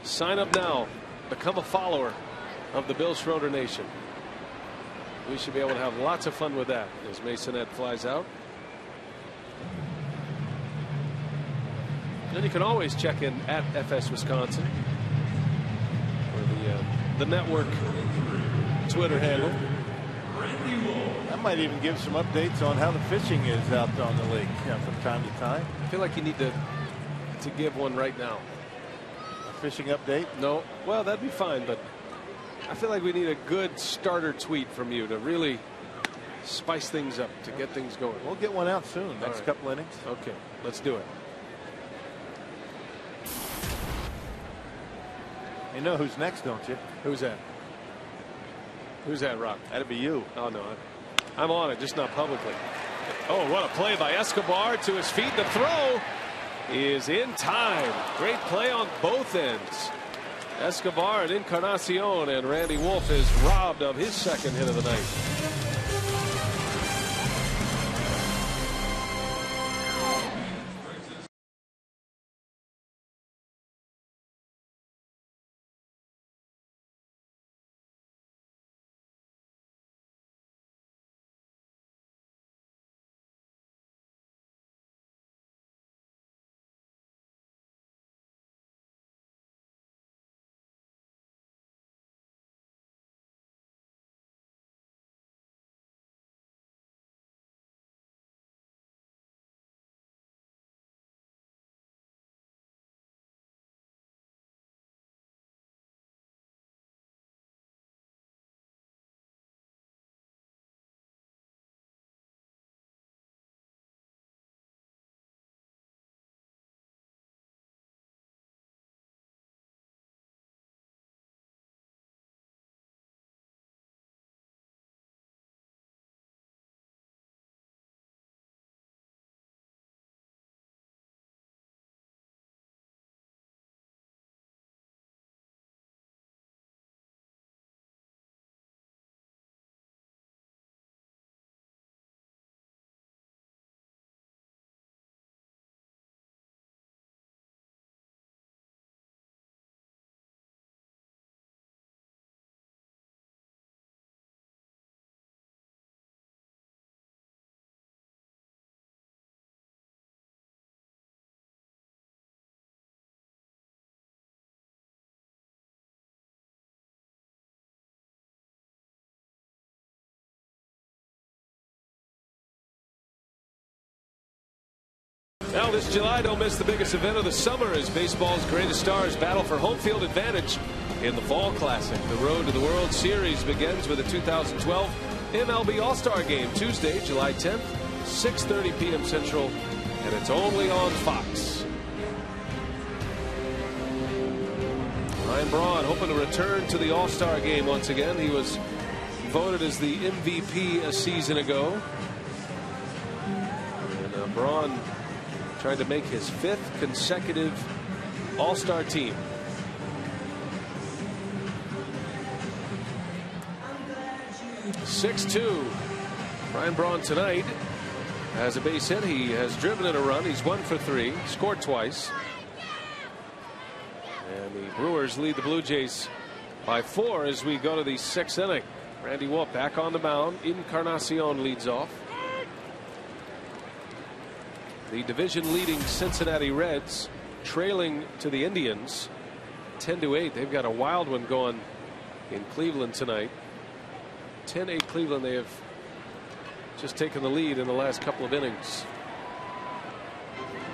Sign up now. Become a follower of the Bill Schroeder Nation. We should be able to have lots of fun with that as Masonette flies out. And you can always check in at FS Wisconsin, or the network Twitter handle. I might even give some updates on how the fishing is out on the lake from time to time. I feel like you need to give one right now. A fishing update? No. Well, that'd be fine, but I feel like we need a good starter tweet from you to really spice things up, to get things going. We'll get one out soon. Next couple innings. Okay, let's do it. You know who's next, don't you? Who's that? Who's that, Rob? That'd be you. Oh, no. I'm on it, just not publicly. Oh, what a play by Escobar to his feet. The throw is in time. Great play on both ends. Escobar and Encarnacion, and Randy Wolf is robbed of his second hit of the night. Now this July, don't miss the biggest event of the summer as baseball's greatest stars battle for home field advantage in the Fall Classic. The road to the World Series begins with the 2012 MLB All-Star Game Tuesday, July 10th, 6:30 p.m. Central, and it's only on Fox. Ryan Braun hoping to return to the All-Star Game once again. He was voted as the MVP a season ago. And Braun trying to make his 5th consecutive All-Star team. (6-2). Ryan Braun tonight has a base hit. He has driven in a run. He's 1 for 3, scored twice. And the Brewers lead the Blue Jays by 4 as we go to the 6th inning. Randy Wolf back on the mound. Encarnacion leads off. The division leading Cincinnati Reds trailing to the Indians 10-8. They've got a wild one going in Cleveland tonight. 10-8 Cleveland. They have just taken the lead in the last couple of innings.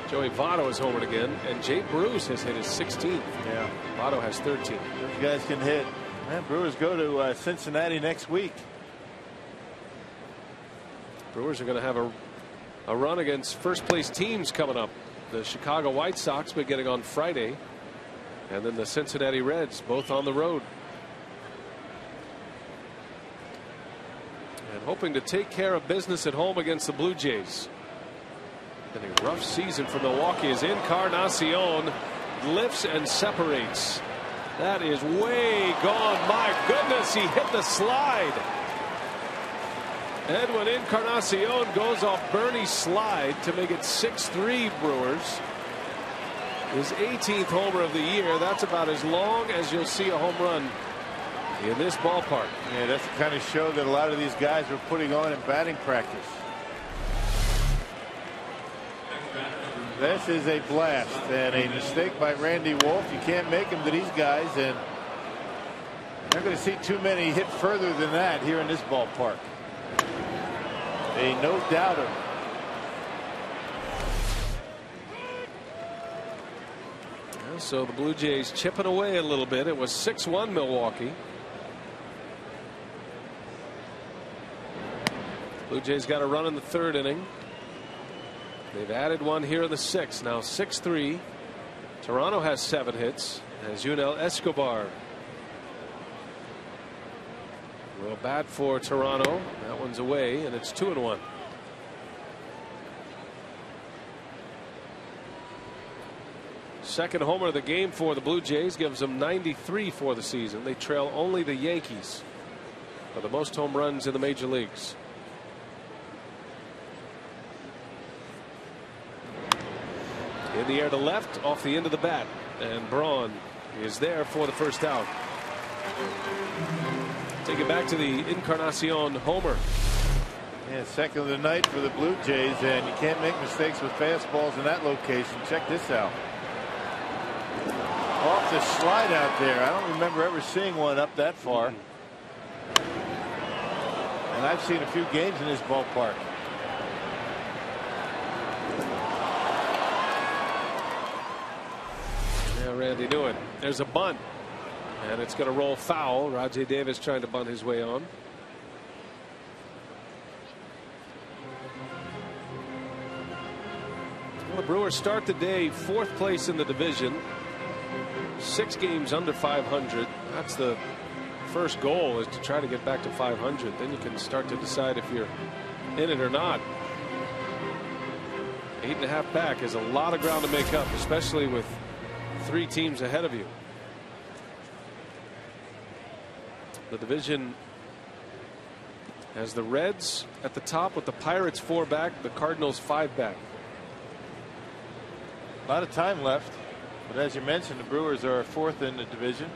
Joey Votto is homered again, and Jay Bruce has hit his 16th. Yeah, Votto has 13. Those guys can hit. Man, Brewers go to Cincinnati next week. Brewers are going to have a run against first place teams coming up. The Chicago White Sox beginning on Friday, and then the Cincinnati Reds both on the road. And hoping to take care of business at home against the Blue Jays. And a rough season for Milwaukee as Encarnacion lifts and separates. That is way gone. My goodness, he hit the slide. Edwin Encarnacion goes off Bernie's slide to make it 6-3 Brewers. His 18th homer of the year. That's about as long as you'll see a home run in this ballpark. Yeah, that's the kind of show that a lot of these guys were putting on in batting practice. This is a blast and a mistake by Randy Wolf. You can't make them to these guys, and you're not going to see too many hit further than that here in this ballpark. A no doubter. So the Blue Jays chipping away a little bit. It was 6-1 Milwaukee. Blue Jays got a run in the 3rd inning. They've added one here in the 6th. Now 6-3. Toronto has 7 hits as Yunel Escobar will bat for Toronto. That one's away, and it's 2-1. Second homer of the game for the Blue Jays gives them 93 for the season. They trail only the Yankees for the most home runs in the major leagues. In the air to left, off the end of the bat, and Braun is there for the first out. Take it back to the Encarnacion homer. Yeah, second of the night for the Blue Jays, and you can't make mistakes with fastballs in that location. Check this out. Off the slide out there. I don't remember ever seeing one up that far. And I've seen a few games in this ballpark. Randy knew it. There's a bunt, and it's going to roll foul. Rajay Davis trying to bunt his way on. Well, the Brewers start the day 4th place in the division, 6 games under 500. That's the first goal, is to try to get back to 500. Then you can start to decide if you're in it or not. 8.5 back is a lot of ground to make up, especially with 3 teams ahead of you. The division has the Reds at the top with the Pirates 4 back, the Cardinals 5 back. A lot of time left, but as you mentioned, the Brewers are 4th in the division.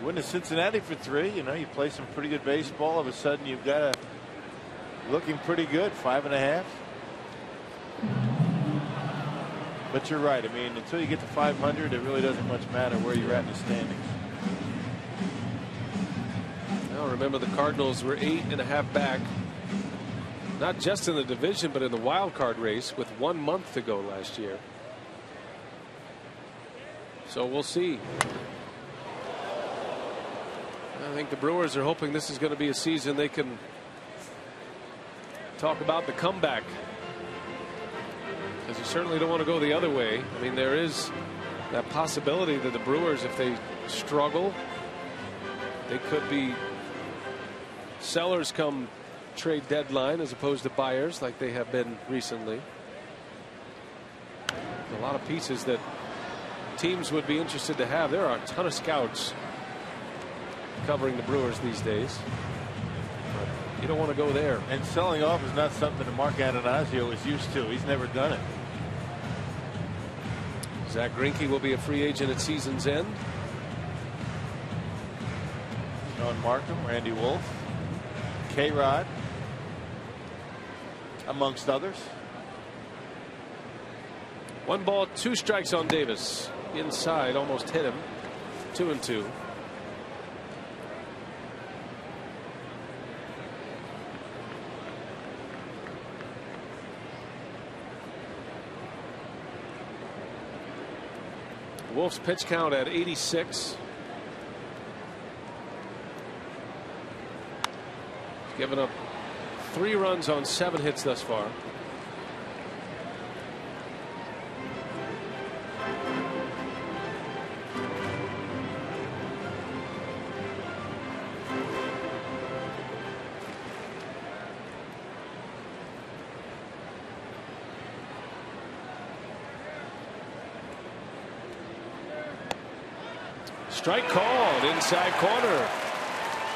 Win to Cincinnati for 3. You know, you play some pretty good baseball. All of a sudden, you've got a looking pretty good, 5.5. But you're right. I mean, until you get to 500, it really doesn't much matter where you're at in the standings. Now remember, the Cardinals were 8.5 back not just in the division, but in the wild card race with 1 month to go last year. So we'll see. I think the Brewers are hoping this is going to be a season they can talk about the comeback, because you certainly don't want to go the other way. I mean, there is that possibility that the Brewers, if they struggle, they could be sellers come trade deadline as opposed to buyers like they have been recently. A lot of pieces that teams would be interested to have. There are a ton of scouts covering the Brewers these days. But you don't want to go there. And selling off is not something that Mark Atanasio is used to. He's never done it. Zach Greinke will be a free agent at season's end. Sean Markham, Randy Wolf, K-Rod, amongst others. 1 ball, 2 strikes on Davis. Inside, almost hit him. 2-2. Wolf's pitch count at 86. Given up 3 runs on 7 hits thus far. Strike called inside corner.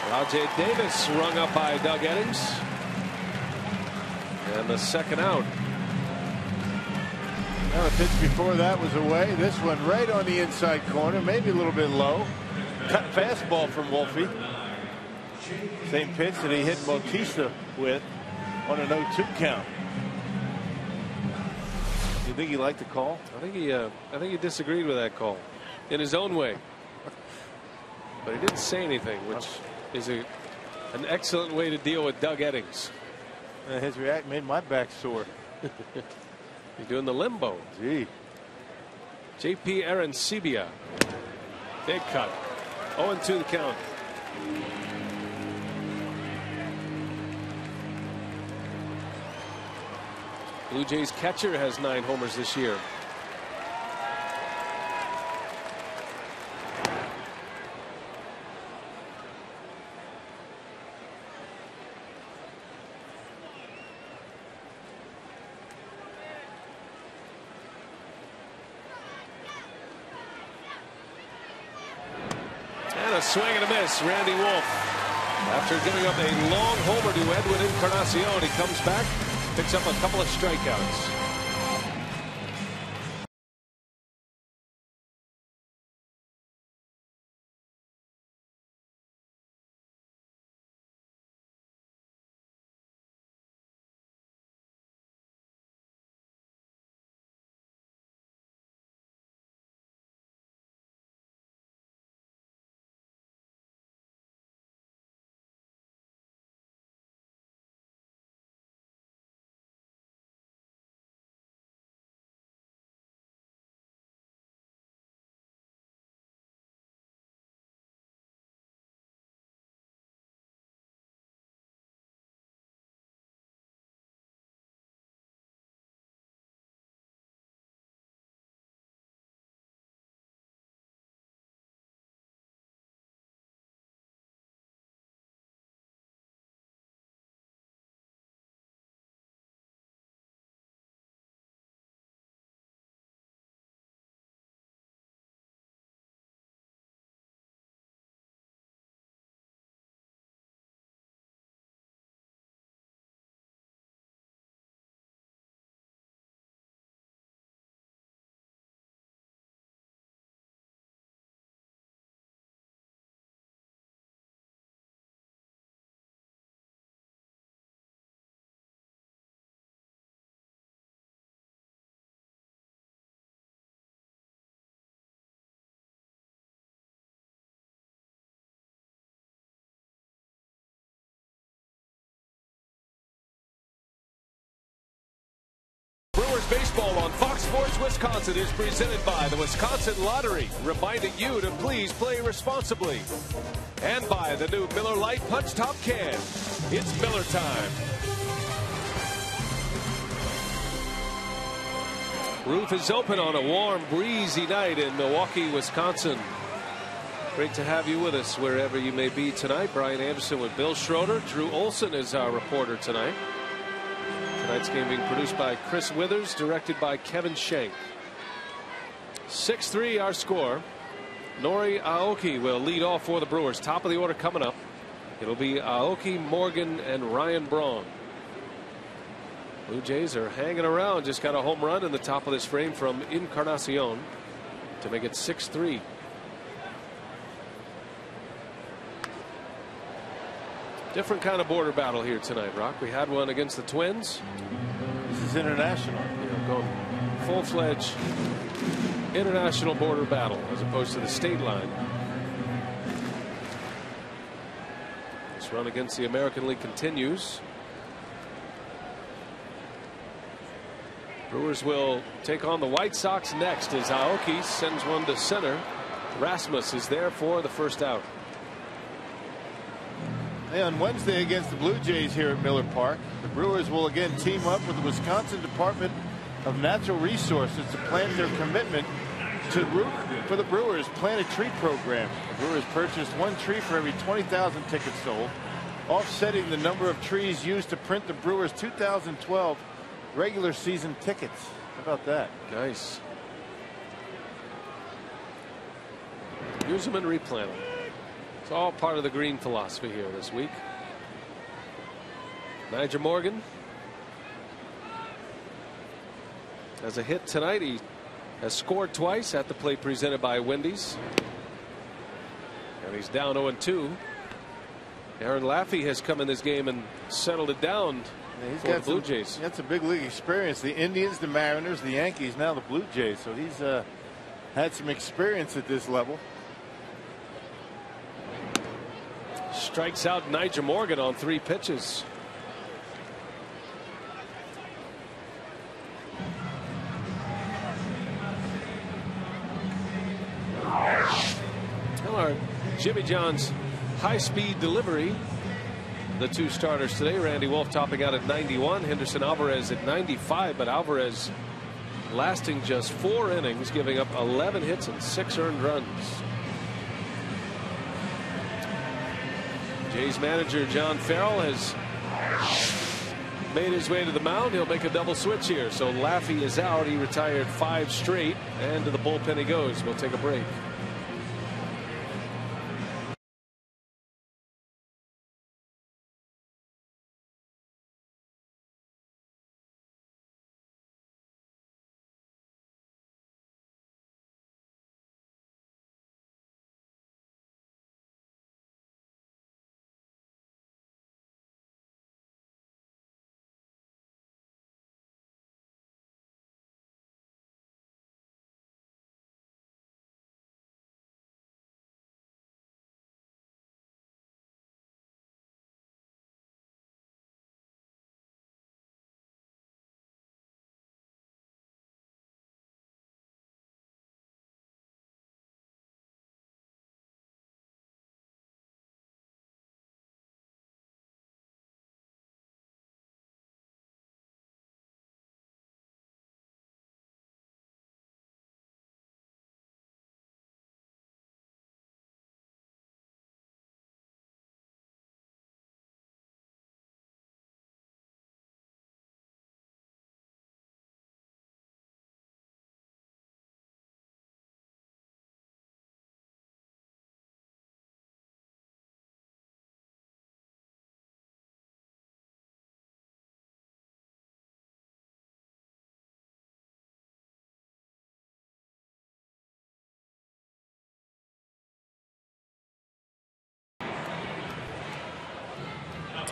Rajay Davis rung up by Doug Eddings. And the second out. Now, the pitch before that was away. This one right on the inside corner, maybe a little bit low. Cut fastball from Wolfie. Same pitch that he hit Bautista with on an 0-2 count. You think he liked the call? I think he disagreed with that call in his own way. But he didn't say anything, which is an excellent way to deal with Doug Eddings. His react made my back sore. He's doing the limbo. Gee. JP Arancibia. Big cut. 0-2 the count. Blue Jays catcher has 9 homers this year. A swing and a miss. Randy Wolf, after giving up a long homer to Edwin Encarnacion, he comes back, picks up a couple of strikeouts. Baseball on Fox Sports Wisconsin is presented by the Wisconsin Lottery, reminding you to please play responsibly. And by the new Miller Lite Punch Top Can. It's Miller time. Roof is open on a warm, breezy night in Milwaukee, Wisconsin. Great to have you with us wherever you may be tonight. Brian Anderson with Bill Schroeder. Drew Olson is our reporter tonight. Tonight's game being produced by Chris Withers, directed by Kevin Shank. 6-3 our score. Nori Aoki will lead off for the Brewers. Top of the order coming up. It'll be Aoki, Morgan, and Ryan Braun. Blue Jays are hanging around. Just got a home run in the top of this frame from Encarnacion to make it 6-3. Different kind of border battle here tonight, Rock. We had one against the Twins. This is international. Going full-fledged international border battle as opposed to the state line. This run against the American League continues. Brewers will take on the White Sox next as Aoki sends one to center. Rasmus is there for the first out. Hey, on Wednesday against the Blue Jays here at Miller Park, the Brewers will again team up with the Wisconsin Department of Natural Resources to plant their commitment to Root for the Brewers Plant a Tree program. The Brewers purchased one tree for every 20,000 tickets sold, offsetting the number of trees used to print the Brewers 2012 regular season tickets. How about that? Nice. Use them and replant them. It's all part of the green philosophy here this week. Nyjer Morgan has a hit tonight. He has scored twice at the plate presented by Wendy's. And he's down 0-2. Aaron Laffey has come in this game and settled it down for the Blue Jays. He got some big league experience. The Indians, the Mariners, the Yankees, now the Blue Jays. So he's had some experience at this level. Strikes out Nyjer Morgan on 3 pitches. Our Jimmy John's high-speed delivery. The 2 starters today. Randy Wolf topping out at 91. Henderson Alvarez at 95. But Alvarez lasting just 4 innings, giving up 11 hits and 6 earned runs. Jays manager John Farrell has made his way to the mound. He'll make a double switch here. So Laffey is out. He retired 5 straight, and to the bullpen he goes. We'll take a break.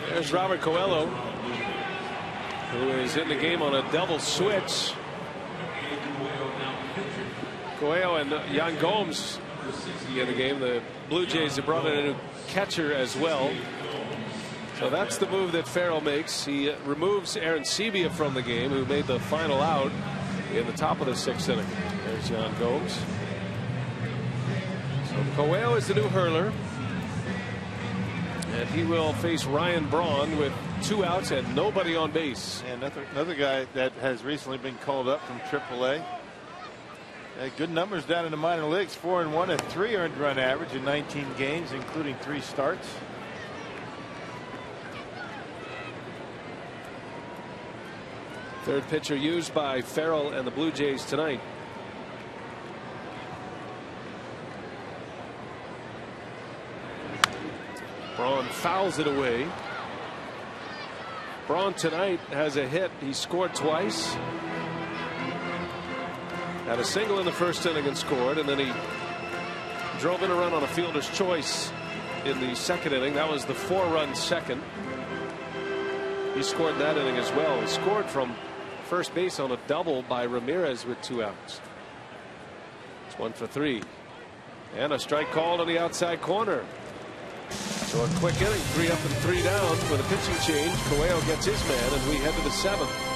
There's Robert Coelho, who is in the game on a double switch. Coelho and Yan Gomes in the game. The Blue Jays have brought in a new catcher as well. So that's the move that Farrell makes. He removes Aaron Sebia from the game, who made the final out in the top of the 6th inning. There's John Gomes. So Coelho is the new hurler. And he will face Ryan Braun with 2 outs and nobody on base. And another guy that has recently been called up from AAA. Good numbers down in the minor leagues. 4-1, a 3 earned run average in 19 games, including 3 starts. Third pitcher used by Farrell and the Blue Jays tonight. Braun fouls it away. Braun tonight has a hit. He scored twice. Had a single in the 1st inning and scored, and then he drove in a run on a fielder's choice in the 2nd inning. That was the 4-run 2nd. He scored that inning as well. He scored from first base on a double by Ramirez with 2 outs. It's 1 for 3. And a strike called on the outside corner. So a quick inning, 3 up and 3 down with a pitching change. Coelho gets his man, and we head to the 7th.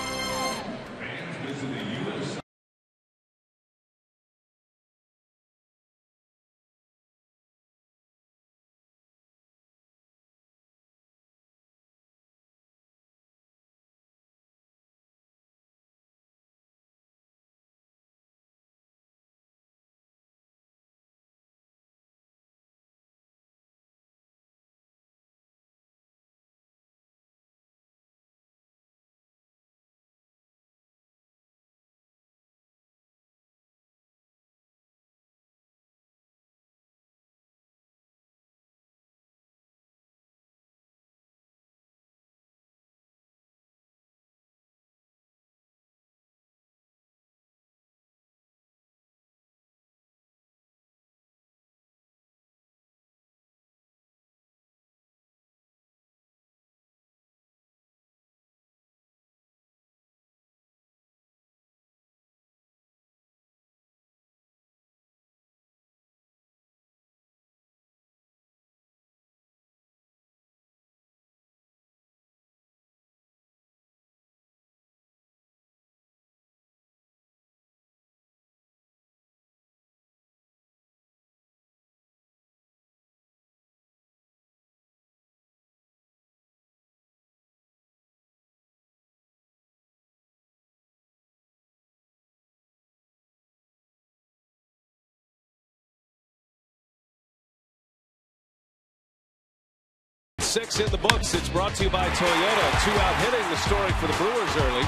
Six in the books. It's brought to you by Toyota. 2-out hitting, the story for the Brewers early.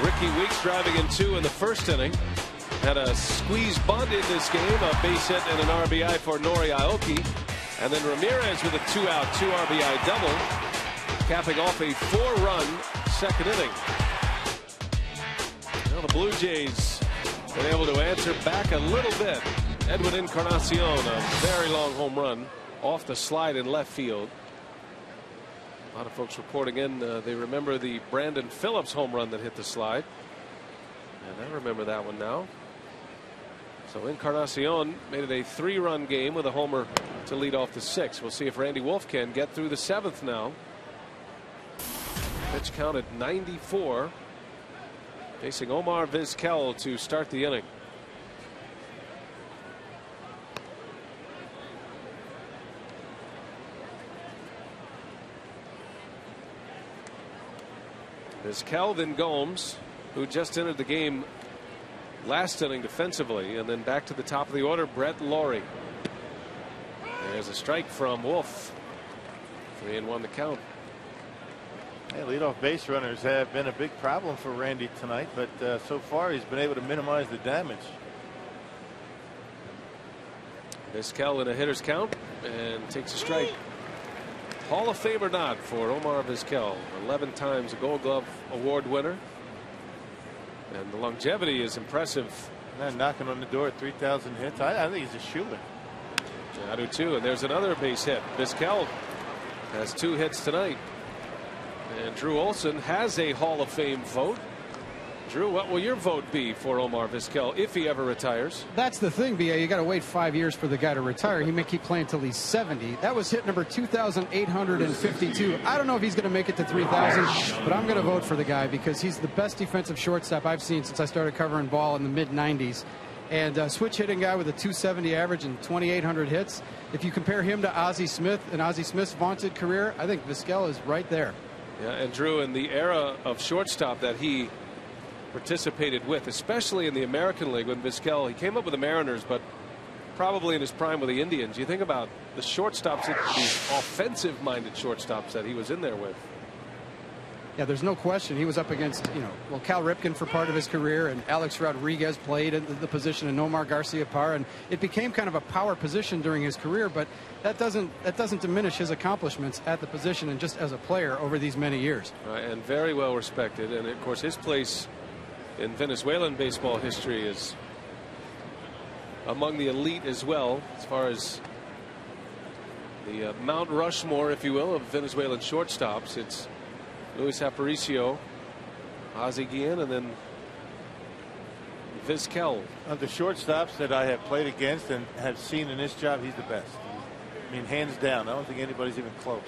Ricky Weeks driving in 2 in the 1st inning. Had a squeeze bunt in this game, a base hit and an RBI for Nori Aoki. And then Ramirez with a 2-out, 2 RBI double, capping off a 4-run 2nd inning. Well, the Blue Jays been able to answer back a little bit. Edwin Encarnacion, a very long home run off the slide in left field. A lot of folks reporting in, they remember the Brandon Phillips home run that hit the slide. And I remember that one now. So Encarnacion made it a 3-run game with a homer to lead off the 6th. We'll see if Randy Wolf can get through the 7th now. Pitch count at 94. Facing Omar Vizquel to start the inning. Vizquel, then Gomes, who just entered the game last inning defensively, and then back to the top of the order, Brett Laurie. There's a strike from Wolf. 3-1 the count. Yeah, leadoff base runners have been a big problem for Randy tonight, but so far he's been able to minimize the damage. Vizquel in a hitter's count and takes a strike. Hall of Fame or not for Omar Vizquel, 11 times a Gold Glove Award winner. And the longevity is impressive. And knocking on the door at 3,000 hits. I think he's a shooter. I do too. And there's another base hit. Vizquel has 2 hits tonight. And Drew Olson has a Hall of Fame vote. Drew, what will your vote be for Omar Vizquel if he ever retires? That's the thing, B.A. You got to wait 5 years for the guy to retire. He may keep playing until he's 70. That was hit number 2,852. I don't know if he's going to make it to 3,000, but I'm going to vote for the guy because he's the best defensive shortstop I've seen since I started covering ball in the mid-'90s. And a switch hitting guy with a 270 average and 2,800 hits. If you compare him to Ozzie Smith and Ozzie Smith's vaunted career, I think Vizquel is right there. Yeah, and Drew, in the era of shortstop that he participated with, especially in the American League when Vizquel, he came up with the Mariners, but probably in his prime with the Indians. You think about the shortstops, these offensive-minded shortstops that he was in there with. Yeah, there's no question. He was up against, Cal Ripken for part of his career, and Alex Rodriguez played in the position of Nomar Garciaparra, and it became kind of a power position during his career, but that doesn't diminish his accomplishments at the position and just as a player over these many years. Right, and very well respected, and of course his place in Venezuelan baseball history is among the elite as well, as far as the Mount Rushmore, if you will, of Venezuelan shortstops. It's Luis Aparicio, Ozzie Guillen, and then Vizquel. Of the shortstops that I have played against and have seen in this job, he's the best. I mean, hands down. I don't think anybody's even close.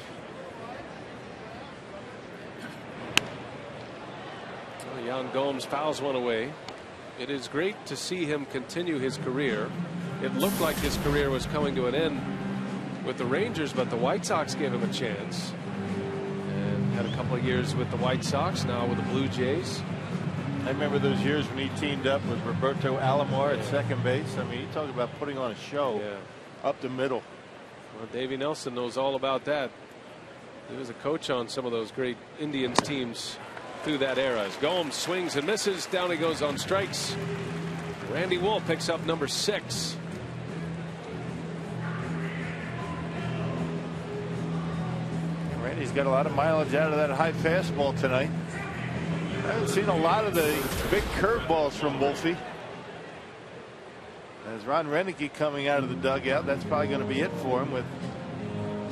Yan Gomes fouls one away. It is great to see him continue his career. It looked like his career was coming to an end with the Rangers, but the White Sox gave him a chance. And had a couple of years with the White Sox, now with the Blue Jays. I remember those years when he teamed up with Roberto Alomar at second base. I mean, you talk about putting on a show up the middle. Well, Davey Nelson knows all about that. He was a coach on some of those great Indians teams through that era. As Gomes swings and misses, down he goes on strikes. Randy Wolf picks up number 6. Randy's got a lot of mileage out of that high fastball tonight. I haven't seen a lot of the big curveballs from Wolfie. As Ron Renneke coming out of the dugout, that's probably going to be it for him. With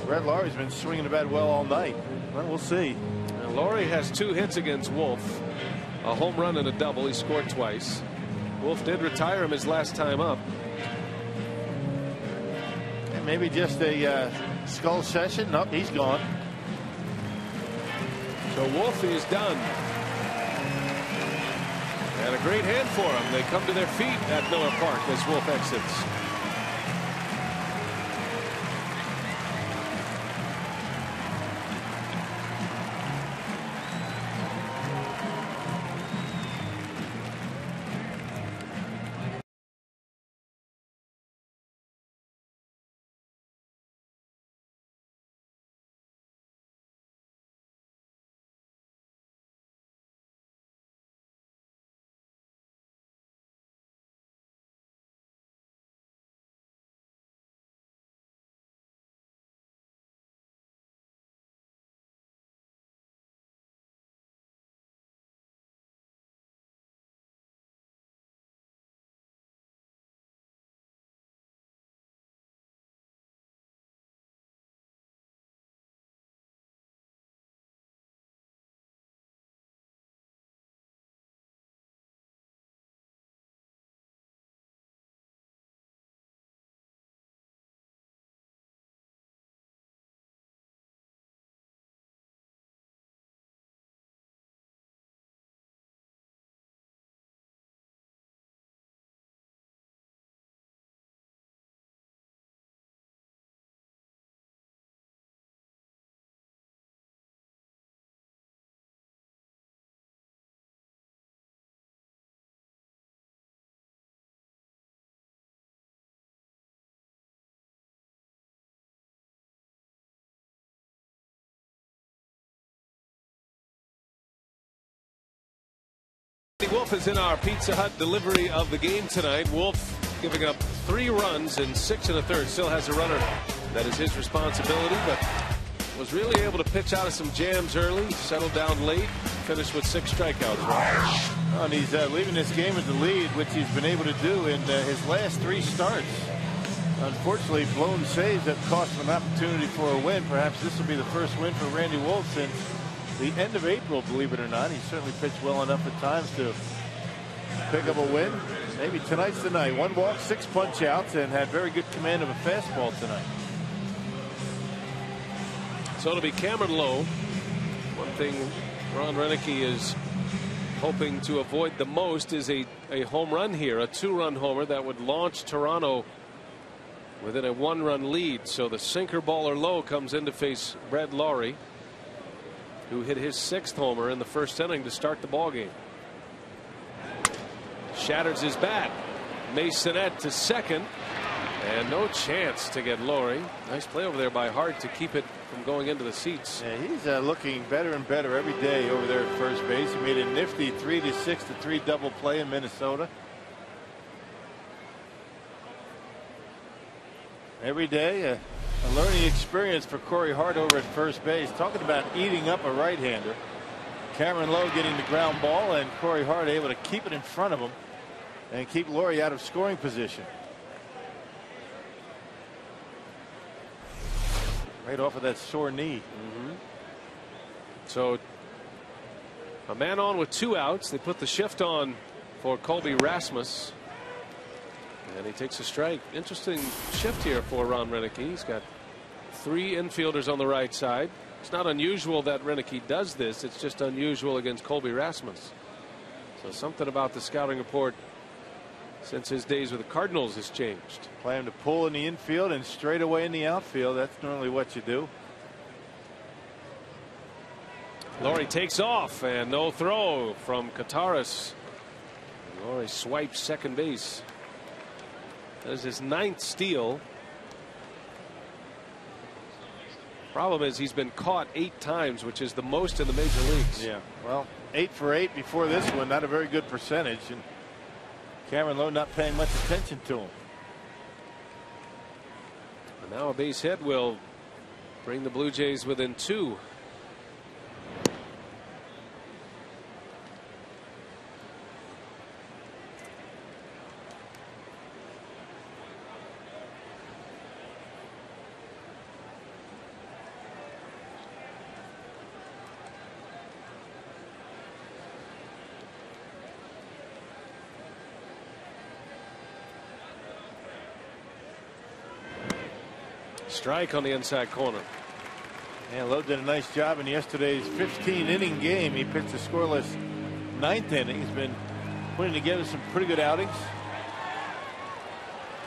Brett Laurie's been swinging the bat well all night. Well, we'll see. And Laurie has 2 hits against Wolf, a home run and a double. He scored twice. Wolf did retire him his last time up. And maybe just a skull session. Nope, he's gone. So Wolf is done. And a great hand for him. They come to their feet at Miller Park as Wolf exits. Wolf is in our Pizza Hut delivery of the game tonight. Wolf giving up 3 runs in 6 1/3. Still has a runner. That is his responsibility, but was really able to pitch out of some jams early, settled down late, finished with 6 strikeouts. Well, and he's leaving this game with the lead, which he's been able to do in his last 3 starts. Unfortunately, blown saves have cost him an opportunity for a win. Perhaps this will be the first win for Randy Wolf since the end of April, believe it or not. He certainly pitched well enough at times to pick up a win. Maybe tonight's the night. 1 walk, 6 punch outs, and had very good command of a fastball tonight. So it'll be Cameron Lowe. One thing Ron Renicky is hoping to avoid the most is a home run here, a 2-run homer that would launch Toronto within a 1-run lead. So the sinker baller Lowe comes in to face Brett Lawrie, who hit his 6th homer in the first inning to start the ball game. Shatters his bat. Masonette to second, and no chance to get Lawrie. Nice play over there by Hart to keep it from going into the seats. Yeah, he's looking better and better every day over there at first base. He made a nifty 3-6-3 double play in Minnesota. Every day a learning experience for Corey Hart over at first base. Talking about eating up a right-hander. Cameron Lowe getting the ground ball, and Corey Hart able to keep it in front of him and keep Lawrie out of scoring position. Right off of that sore knee. So a man on with 2 outs. They put the shift on for Colby Rasmus, and he takes a strike. Interesting shift here for Ron Renicky. He's got 3 infielders on the right side. It's not unusual that Renicky does this. It's just unusual against Colby Rasmus. So something about the scouting report since his days with the Cardinals has changed. Play him to pull in the infield and straight away in the outfield. That's normally what you do. Lawrie takes off, and no throw from Kataris. Lawrie swipes second base. That is his 9th steal. Problem is he's been caught 8 times, which is the most in the major leagues. Yeah, well, 8 for 8 before this one. Not a very good percentage. And Cameron Lowe not paying much attention to him. And now a base hit will bring the Blue Jays within 2. Strike on the inside corner. And Lowe did a nice job in yesterday's 15-inning game. He pitched a scoreless 9th inning. He's been putting together some pretty good outings.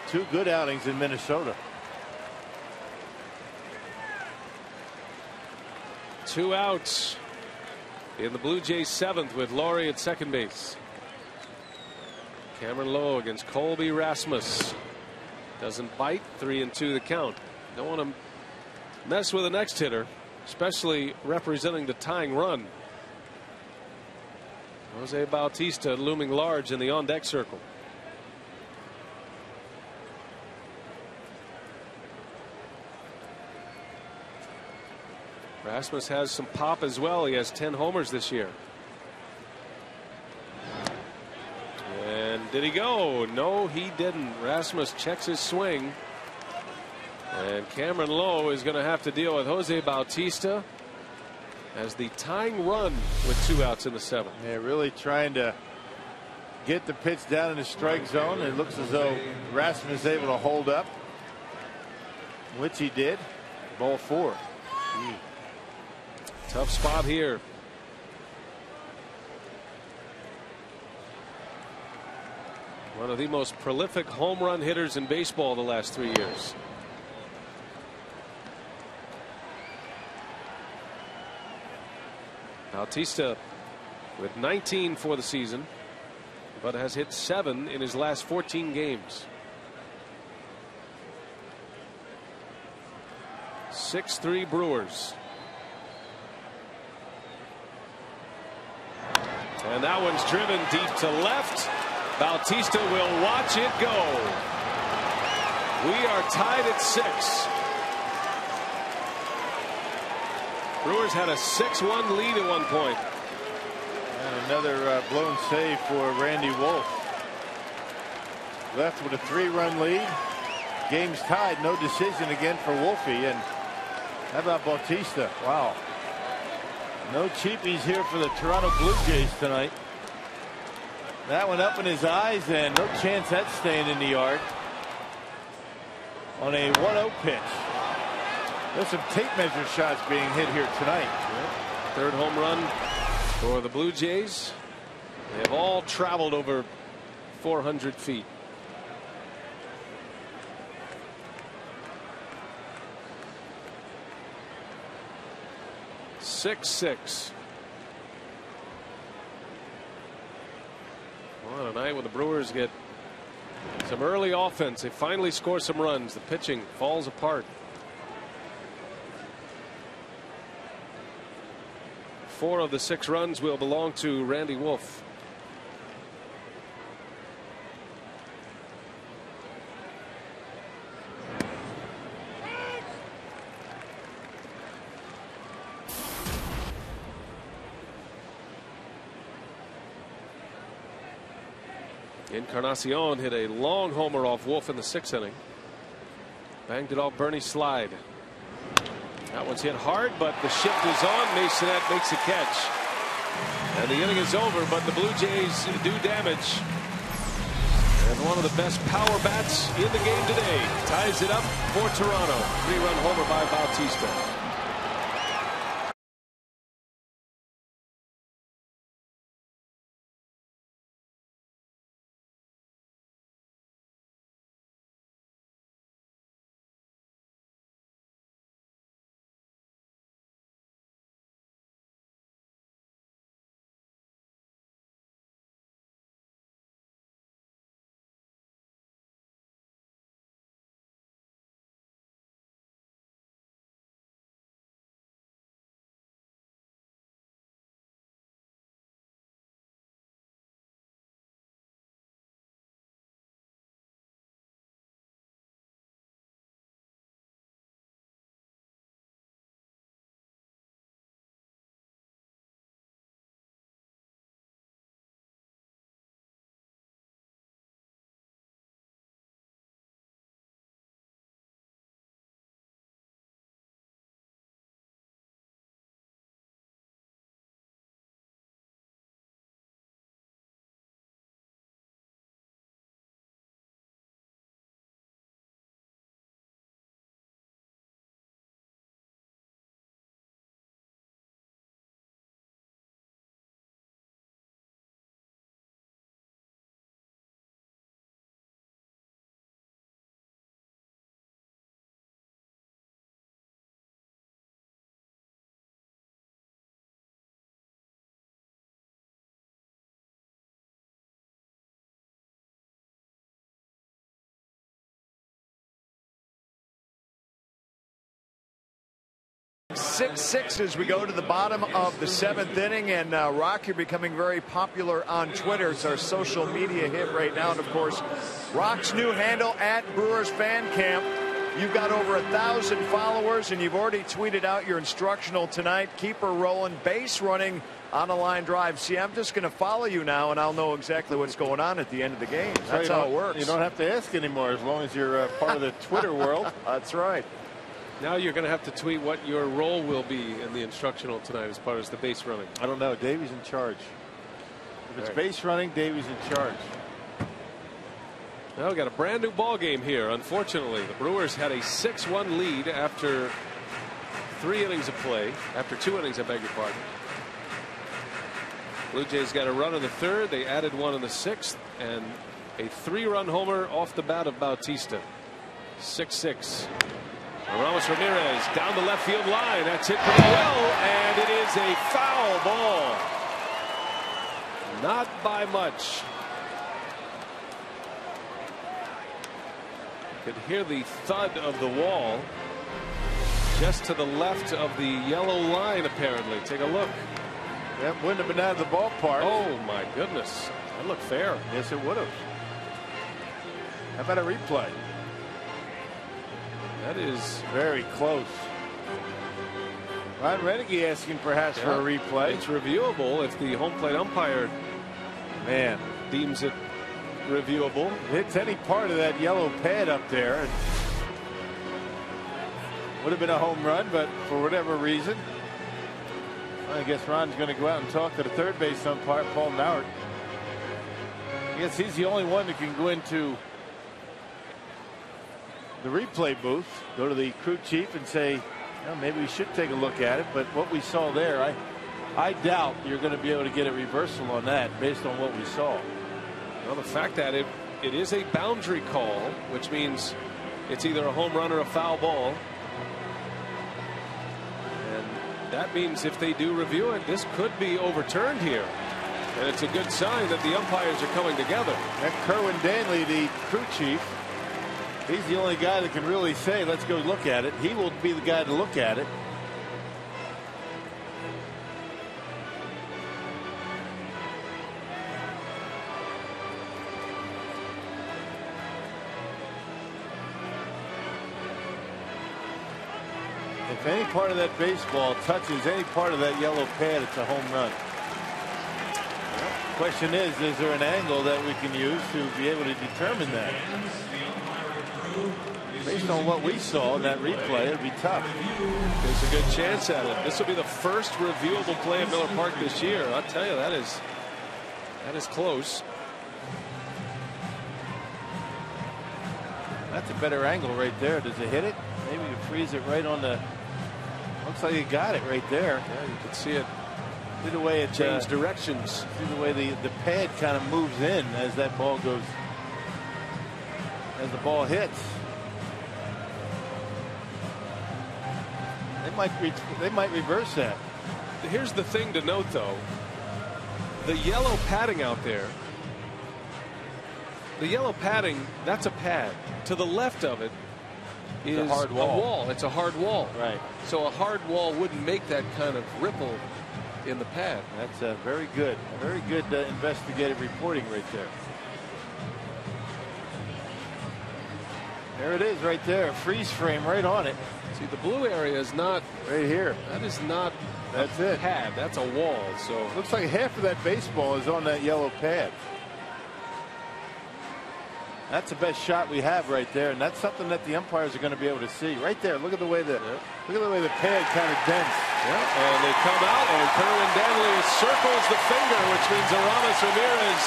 2 good outings in Minnesota. 2 outs in the Blue Jays 7th with Lawrie at second base. Cameron Lowe against Colby Rasmus. Doesn't bite. 3-2 the count. Don't want to mess with the next hitter, especially representing the tying run. Jose Bautista looming large in the on-deck circle. Rasmus has some pop as well. He has 10 homers this year. And did he go? No, he didn't. Rasmus checks his swing. And Cameron Lowe is going to have to deal with Jose Bautista as the tying run with 2 outs in the 7th. Yeah, really trying to get the pitch down in the strike zone. It looks as though Rasmus is able to hold up, which he did. Ball 4. Tough spot here. One of the most prolific home run hitters in baseball the last 3 years. Bautista with 19 for the season, but has hit 7 in his last 14 games. 6-3 Brewers. And that one's driven deep to left. Bautista will watch it go. We are tied at 6. Brewers had a 6-1 lead at one point. And another blown save for Randy Wolf. Left with a 3-run lead. Game's tied. No decision again for Wolfie. And how about Bautista? Wow. No cheapies here for the Toronto Blue Jays tonight. That one up in his eyes, and no chance that's staying in the yard. On a 1-0 pitch. There's some tape measure shots being hit here tonight. Third home run for the Blue Jays. They have all traveled over 400 feet. Six. Well, tonight when the Brewers get some early offense, they finally score some runs. The pitching falls apart. 4 of the 6 runs will belong to Randy Wolf. Encarnacion hit a long homer off Wolf in the 6th inning. Banged it off Bernie Slide. That one's hit hard, but the shift is on. Masonette makes a catch. And the inning is over, but the Blue Jays do damage. And one of the best power bats in the game today ties it up for Toronto. 3-run homer by Bautista. Six as we go to the bottom of the 7th inning, and Rock, you're becoming very popular on Twitter. It's our social media hit right now, and of course Rock's new handle at Brewers Fan Camp. You've got over 1,000 followers, and you've already tweeted out your instructional tonight. Keep her rolling, base running on a line drive. See, I'm just going to follow you now, and I'll know exactly what's going on at the end of the game. That's how it works. You don't have to ask anymore as long as you're part of the Twitter world. That's right. Now you're going to have to tweet what your role will be in the instructional tonight as far as the base running. I don't know. Davey's in charge. If it's base running, Davey's in charge. Now we got a brand new ball game here. Unfortunately, the Brewers had a 6-1 lead after 3 innings of play. After 2 innings, I beg your pardon. Blue Jays got a run in the 3rd. They added 1 in the 6th, and a 3-run homer off the bat of Bautista. 6-6. Ramos Ramirez down the left field line. That's hit pretty well, and it is a foul ball. Not by much. You could hear the thud of the wall just to the left of the yellow line, apparently. Take a look. That wouldn't have been out of the ballpark. Oh, my goodness. That looked fair. Yes, it would have. How about a replay? That is very close. Ron Renege asking perhaps for a replay. It's reviewable if the home plate umpire deems it reviewable. Hits any part of that yellow pad up there. And would have been a home run, but for whatever reason, I guess Ron's going to go out and talk to the third base umpire, Paul Nauert. I guess he's the only one that can go into the replay booth, go to the crew chief and say, well, maybe we should take a look at it. But what we saw there, I doubt you're going to be able to get a reversal on that based on what we saw. Well, the fact that it is a boundary call, which means it's either a home run or a foul ball. And that means if they do review it, this could be overturned here. And it's a good sign that the umpires are coming together. And Kerwin Danley, the crew chief, he's the only guy that can really say, let's go look at it. He will be the guy to look at it. If any part of that baseball touches any part of that yellow pad, it's a home run. Question is there an angle that we can use to be able to determine that? Based on what we saw in that replay, it'd be tough. There's a good chance at it. This will be the first reviewable play at Miller Park this year. I'll tell you, that is close. That's a better angle right there. Does it hit it? Maybe you freeze it right on the. Looks like you got it right there. Yeah, you can see it. See the way it changed directions. See the way the pad kind of moves in as that ball goes, as the ball hits. They might reverse that. Here's the thing to note, though. The yellow padding out there. The yellow padding, that's a pad. To the left of it is a hard wall. A wall. It's a hard wall. Right. So a hard wall wouldn't make that kind of ripple in the pad. That's a very good investigative reporting right there. There it is right there. A freeze frame right on it. See, the blue area is not right here. That is not that's a it. pad. That's a wall. So looks like half of that baseball is on that yellow pad. That's the best shot we have right there, and that's something that the umpires are going to be able to see right there. Look at the way the pad kind of dents. Yeah. And they come out, and Kerwin Danley circles the finger, which means Aramis Ramirez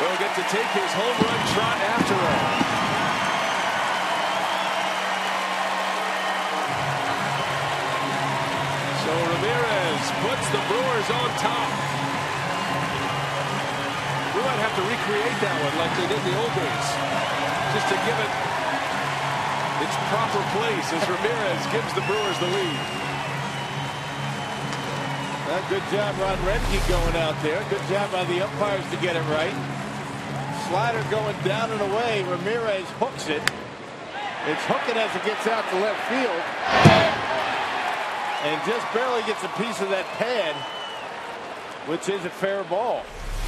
will get to take his home run trot after all. So Ramirez puts the Brewers on top. We might have to recreate that one like they did in the old days, just to give it its proper place as Ramirez gives the Brewers the lead. Good job, Ron Remke going out there. Good job by the umpires to get it right. Slider going down and away. Ramirez hooks it. It's hooking as it gets out to left field. And just barely gets a piece of that pad, which is a fair ball.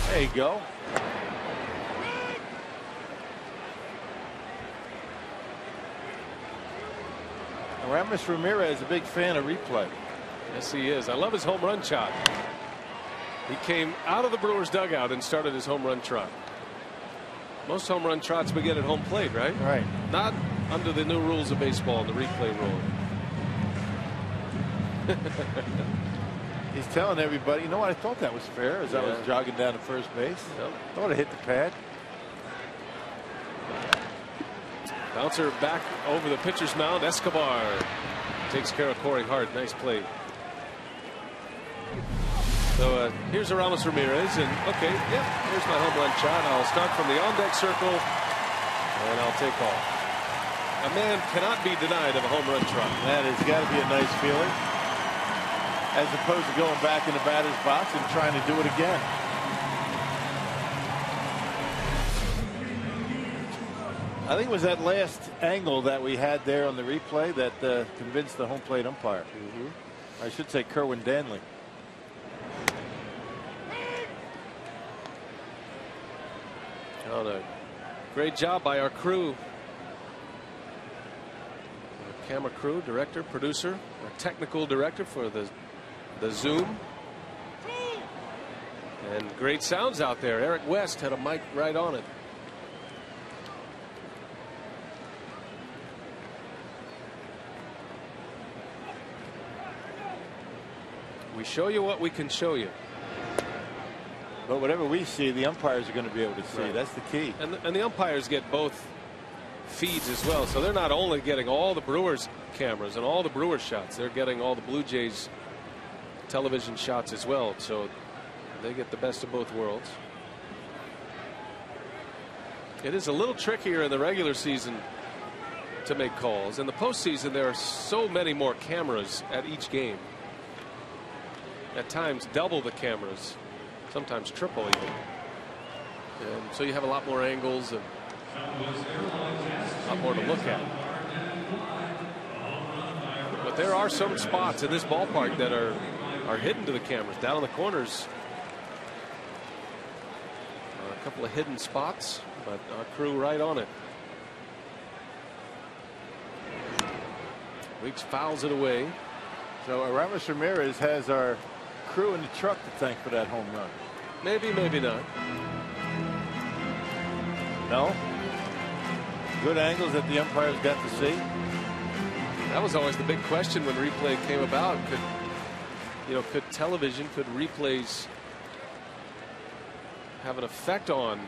There you go. Aramis Ramirez, a big fan of replay. Yes, he is. I love his home run shot. He came out of the Brewers dugout and started his home run trot. Most home run trots begin at home plate, right? Right. Not under the new rules of baseball, the replay rule. He's telling everybody, you know what, I thought that was fair as I was jogging down to first base. Yep. Thought I hit the pad. Bouncer back over the pitcher's mound. Escobar takes care of Corey Hart. Nice play. So here's Aramis Ramirez, and okay, yep, here's my home run shot. I'll start from the on-deck circle, and I'll take off. A man cannot be denied of a home run trot. That has got to be a nice feeling, as opposed to going back in the batter's box and trying to do it again. I think it was that last angle that we had there on the replay that convinced the home plate umpire. I should say Kerwin Danley. Oh, no. Great job by our crew. Our camera crew, director, producer, our technical director for the Zoom. And great sounds out there. Eric West had a mic right on it. We show you what we can show you. But whatever we see, the umpires are going to be able to see. Right. That's the key. And the umpires get both feeds as well. So they're not only getting all the Brewers cameras and all the Brewers shots, they're getting all the Blue Jays television shots as well. So they get the best of both worlds. It is a little trickier in the regular season to make calls. In the postseason, there are so many more cameras at each game. At times double the cameras, sometimes triple even. And so you have a lot more angles and a lot more to look at. But there are some spots in this ballpark that are hidden to the cameras. Down in the corners, a couple of hidden spots, but our crew right on it. Weeks fouls it away. So Aramis Ramirez has our crew in the truck to thank for that home run. Maybe, maybe not. No? Good angles that the umpires got to see. That was always the big question when replay came about. Could television, could replays have an effect on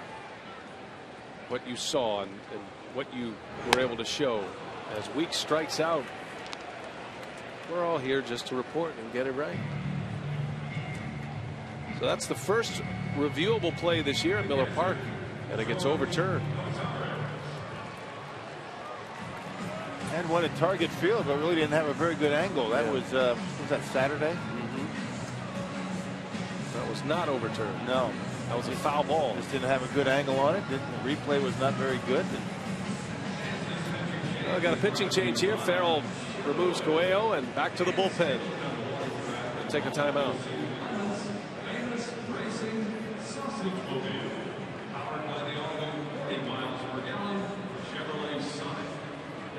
what you saw and what you were able to show? As Weeks strikes out, we're all here just to report and get it right. So that's the first reviewable play this year at Miller Park, and it gets overturned. And one at Target Field, but really didn't have a very good angle. That was that Saturday? That was not overturned. No. That was a foul ball. Just didn't have a good angle on it. The replay was not very good. Well, got a pitching change here. Farrell removes Coelho and back to the bullpen. And take a timeout.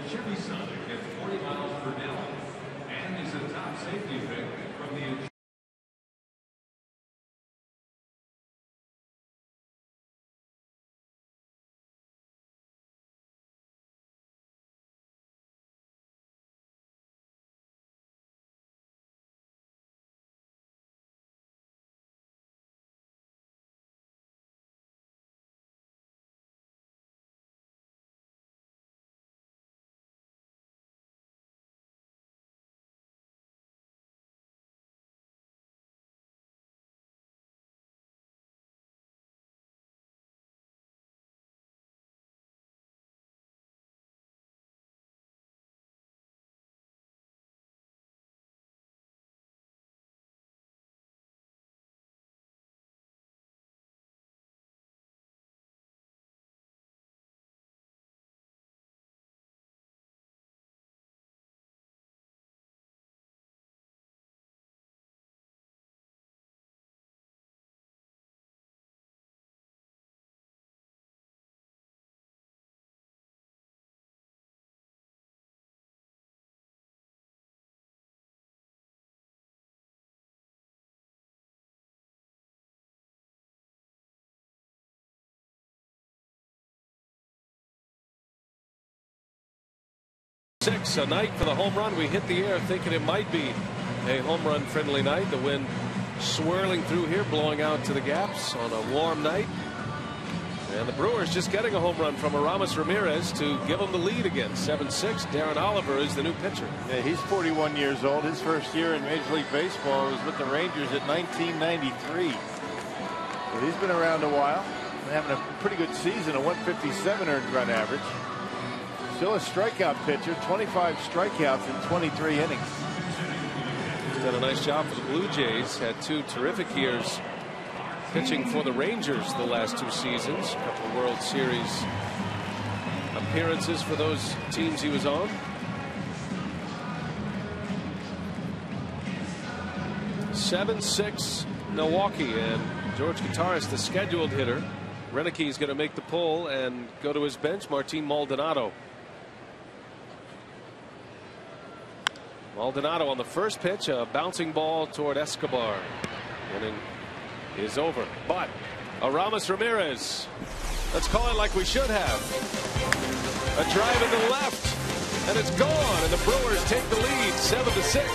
Chevy Sonic at 40 miles per gallon and is a top safety pick from the Six a night for the home run. We hit the air thinking it might be a home run friendly night. The wind swirling through here, blowing out to the gaps on a warm night. And the Brewers just getting a home run from Aramis Ramirez to give them the lead again. 7-6. Darren Oliver is the new pitcher. Yeah, he's 41 years old. His first year in Major League Baseball was with the Rangers at 1993. So he's been around a while, having a pretty good season, a 157 earned run average. Still a strikeout pitcher, 25 strikeouts in 23 innings. He's done a nice job for the Blue Jays. Had two terrific years pitching for the Rangers the last two seasons. A couple of World Series appearances for those teams he was on. 7-6 Milwaukee, and George Gutaris, the scheduled hitter. Renicky is going to make the pull and go to his bench. Martin Maldonado. Maldonado on the first pitch, a bouncing ball toward Escobar. Inning is over, but Aramis Ramirez, let's call it like we should have. A drive in the left, and it's gone, and the Brewers take the lead 7-6.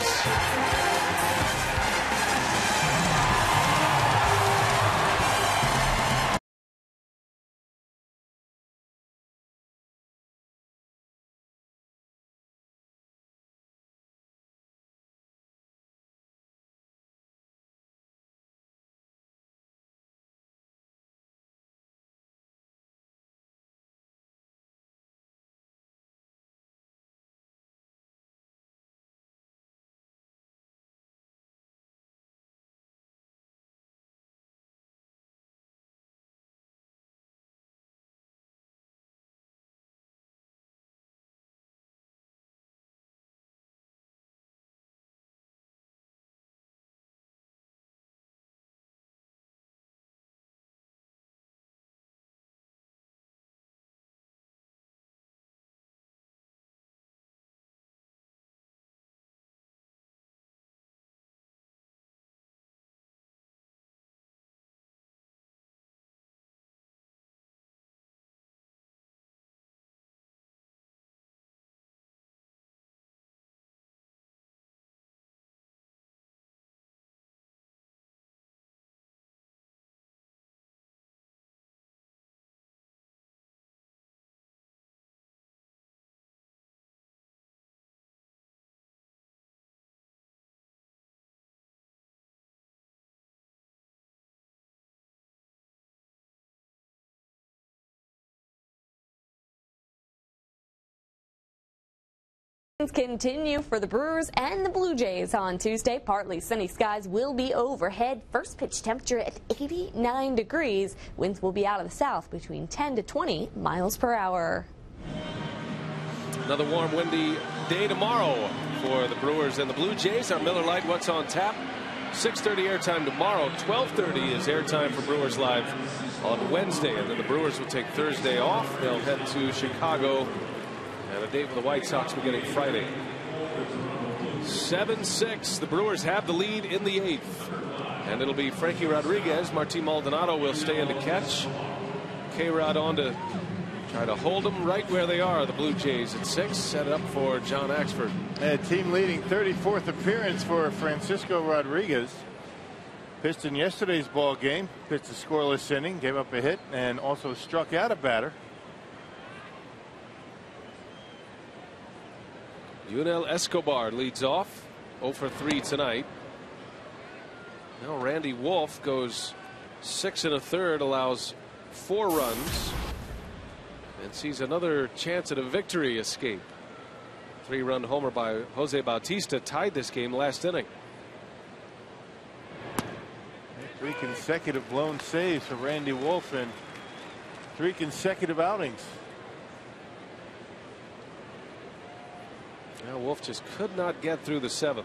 Continue for the Brewers and the Blue Jays on Tuesday. Partly sunny skies will be overhead. First pitch temperature at 89 degrees. Winds will be out of the south between 10 to 20 miles per hour. Another warm, windy day tomorrow for the Brewers and the Blue Jays. Our Miller Lite, what's on tap? 6:30 airtime tomorrow. 12:30 is airtime for Brewers Live on Wednesday. And then the Brewers will take Thursday off. They'll head to Chicago. And a date with the White Sox beginning Friday. 7-6. The Brewers have the lead in the 8th. And it'll be Frankie Rodriguez. Martin Maldonado will stay in to catch. K-Rod on to try to hold them right where they are. The Blue Jays at 6. Set it up for John Axford. A team leading 34th appearance for Francisco Rodriguez. Pitched in yesterday's ball game. Pitched a scoreless inning. Gave up a hit and also struck out a batter. Yunel Escobar leads off, 0 for 3 tonight. Now Randy Wolf goes 6 1/3, allows 4 runs, and sees another chance at a victory escape. 3-run homer by Jose Bautista tied this game last inning. 3 consecutive blown saves for Randy Wolf in 3 consecutive outings. Now Wolf just could not get through the 7th.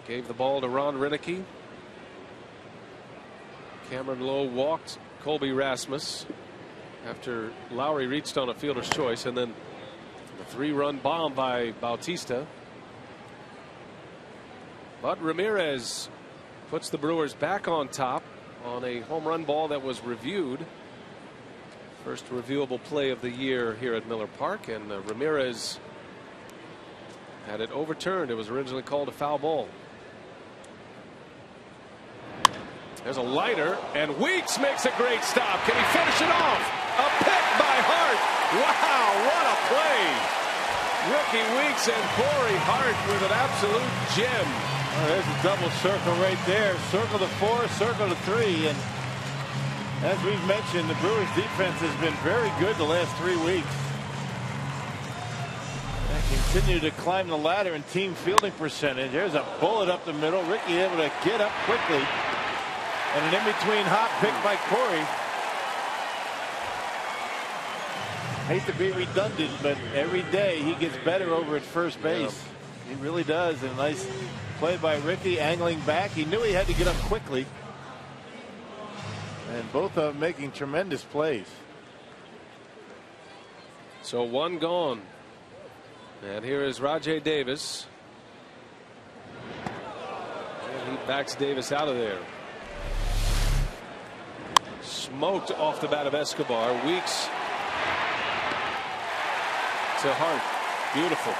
Gave the ball to Ron Rinicky. Cameron Lowe walked Colby Rasmus after Lowry reached on a fielder's choice, and then a 3-run bomb by Bautista. But Ramirez puts the Brewers back on top on a home run ball that was reviewed. First reviewable play of the year here at Miller Park, and Ramirez had it overturned. It was originally called a foul ball. There's a liner, and Weeks makes a great stop. Can he finish it off? A pick by Hart. Wow, what a play. Rookie Weeks and Corey Hart with an absolute gem. Oh, there's a double circle right there. Circle to 4, circle to 3, and as we've mentioned, the Brewers defense has been very good the last 3 weeks. They continue to climb the ladder in team fielding percentage. There's a bullet up the middle. Ricky able to get up quickly. And an in-between hop pick by Corey. Hate to be redundant, but every day he gets better over at first base. He really does. And a nice play by Ricky, angling back. He knew he had to get up quickly. And both of them making tremendous plays. So 1 gone. And here is Rajai Davis. And he backs Davis out of there. Smoked off the bat of Escobar. Weeks to Hart. Beautiful.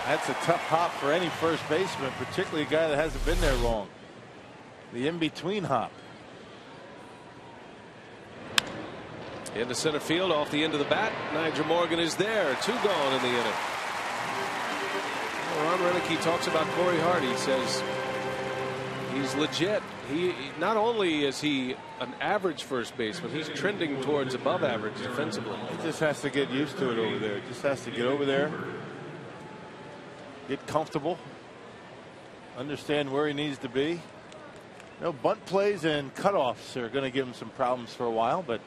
That's a tough hop for any first baseman, particularly a guy that hasn't been there long. The in-between hop. Into center field off the end of the bat. Nigel Morgan is there. 2 gone in the inning. Ron Renicky talks about Corey Hart. He says he's legit. He not only is he an average first baseman, he's trending towards above average defensively. He just has to get used to it over there. Just has to get over there, get comfortable, understand where he needs to be. Bunt plays and cutoffs are going to give him some problems for a while, but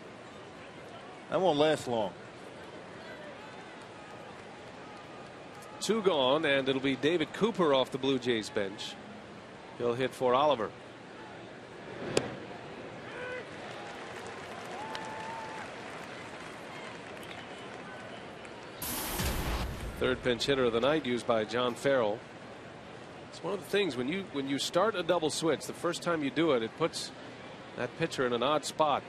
that won't last long. 2 gone, and it'll be David Cooper off the Blue Jays bench. He'll hit for Oliver. Third pinch hitter of the night, used by John Farrell. It's one of the things when you start a double switch, the first time you do it, it puts that pitcher in an odd spot.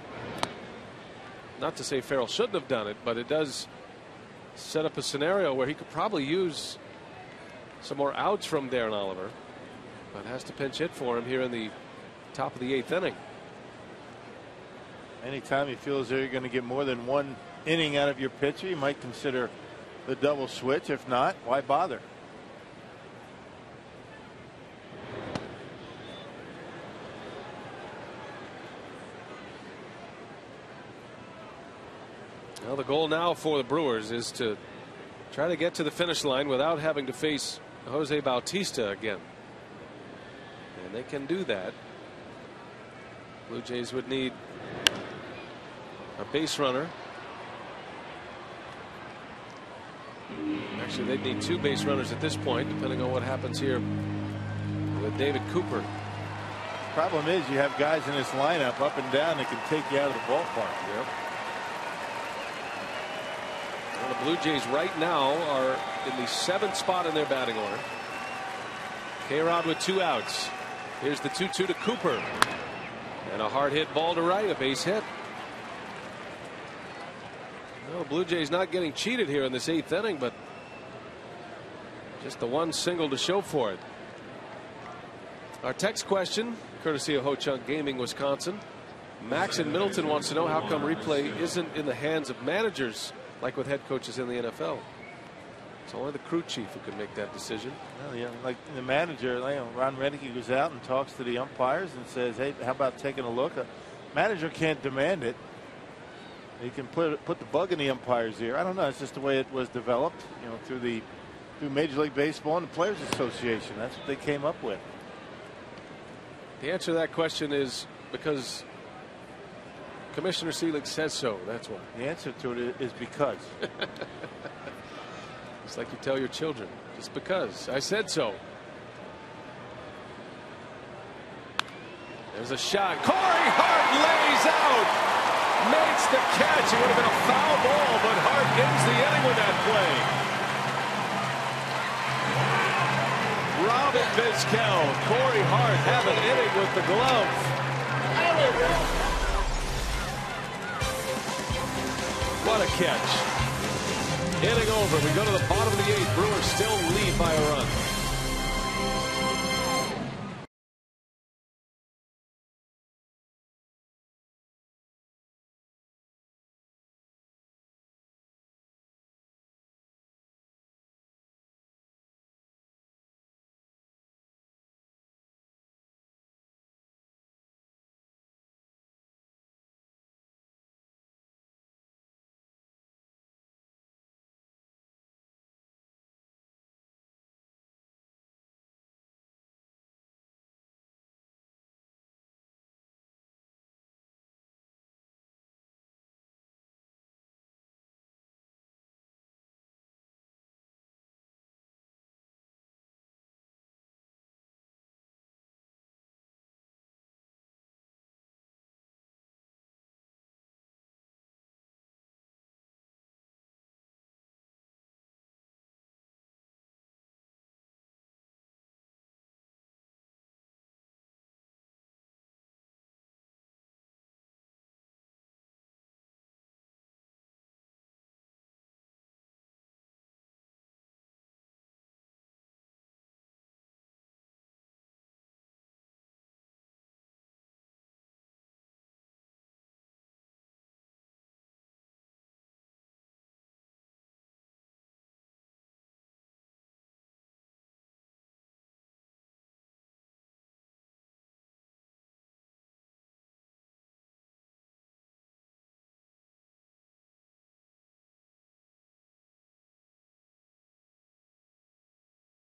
Not to say Farrell shouldn't have done it, but it does set up a scenario where he could probably use some more outs from Darren Oliver, but has to pinch hit for him here in the top of the 8th inning. Anytime he feels you're going to get more than 1 inning out of your pitcher, you might consider the double switch. If not, why bother? Well, the goal now for the Brewers is to try to get to the finish line without having to face Jose Bautista again. And they can do that. Blue Jays would need a base runner. Actually, they'd need 2 base runners at this point, depending on what happens here with David Cooper. Problem is, you have guys in this lineup up and down that can take you out of the ballpark. Yep. Well, the Blue Jays right now are in the 7th spot in their batting order. K-Rod with 2 outs. Here's the 2-2 to Cooper. And a hard hit ball to right, a base hit. Well, Blue Jays not getting cheated here in this 8th inning, but just the 1 single to show for it. Our text question, courtesy of Ho Chunk Gaming, Wisconsin. Max in Middleton wants to know how come replay isn't in the hands of managers like with head coaches in the NFL. It's only the crew chief who can make that decision. Well, yeah, like the manager, Ron Renneke goes out and talks to the umpires and says, "Hey, how about taking a look?" A manager can't demand it. He can put the bug in the umpire's ear. I don't know. It's just the way it was developed, through Major League Baseball and the Players Association. That's what they came up with. The answer to that question is because Commissioner Selig says so. That's why. The answer to it is because. It's like you tell your children, just because I said so. There's a shot. Corey Hart lays out, makes the catch. It would have been a foul ball, but Hart ends the inning with that play. Robin Vizquel, Corey Hart have an inning with the glove. What a catch. Inning over. We go to the bottom of the 8th. Brewers still lead by a run.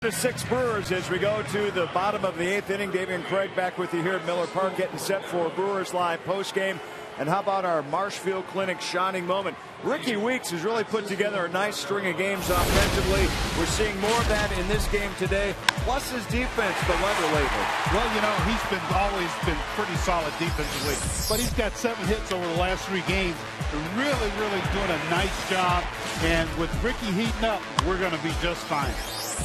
The 6 Brewers as we go to the bottom of the 8th inning. Davey and Craig back with you here at Miller Park, getting set for Brewers Live postgame. And how about our Marshfield Clinic shining moment? Ricky Weeks has really put together a nice string of games offensively. We're seeing more of that in this game today, plus his defense, the lever lately. Well, he's always been pretty solid defensively, but he's got 7 hits over the last 3 games. Really, really doing a nice job. And with Ricky heating up, we're going to be just fine.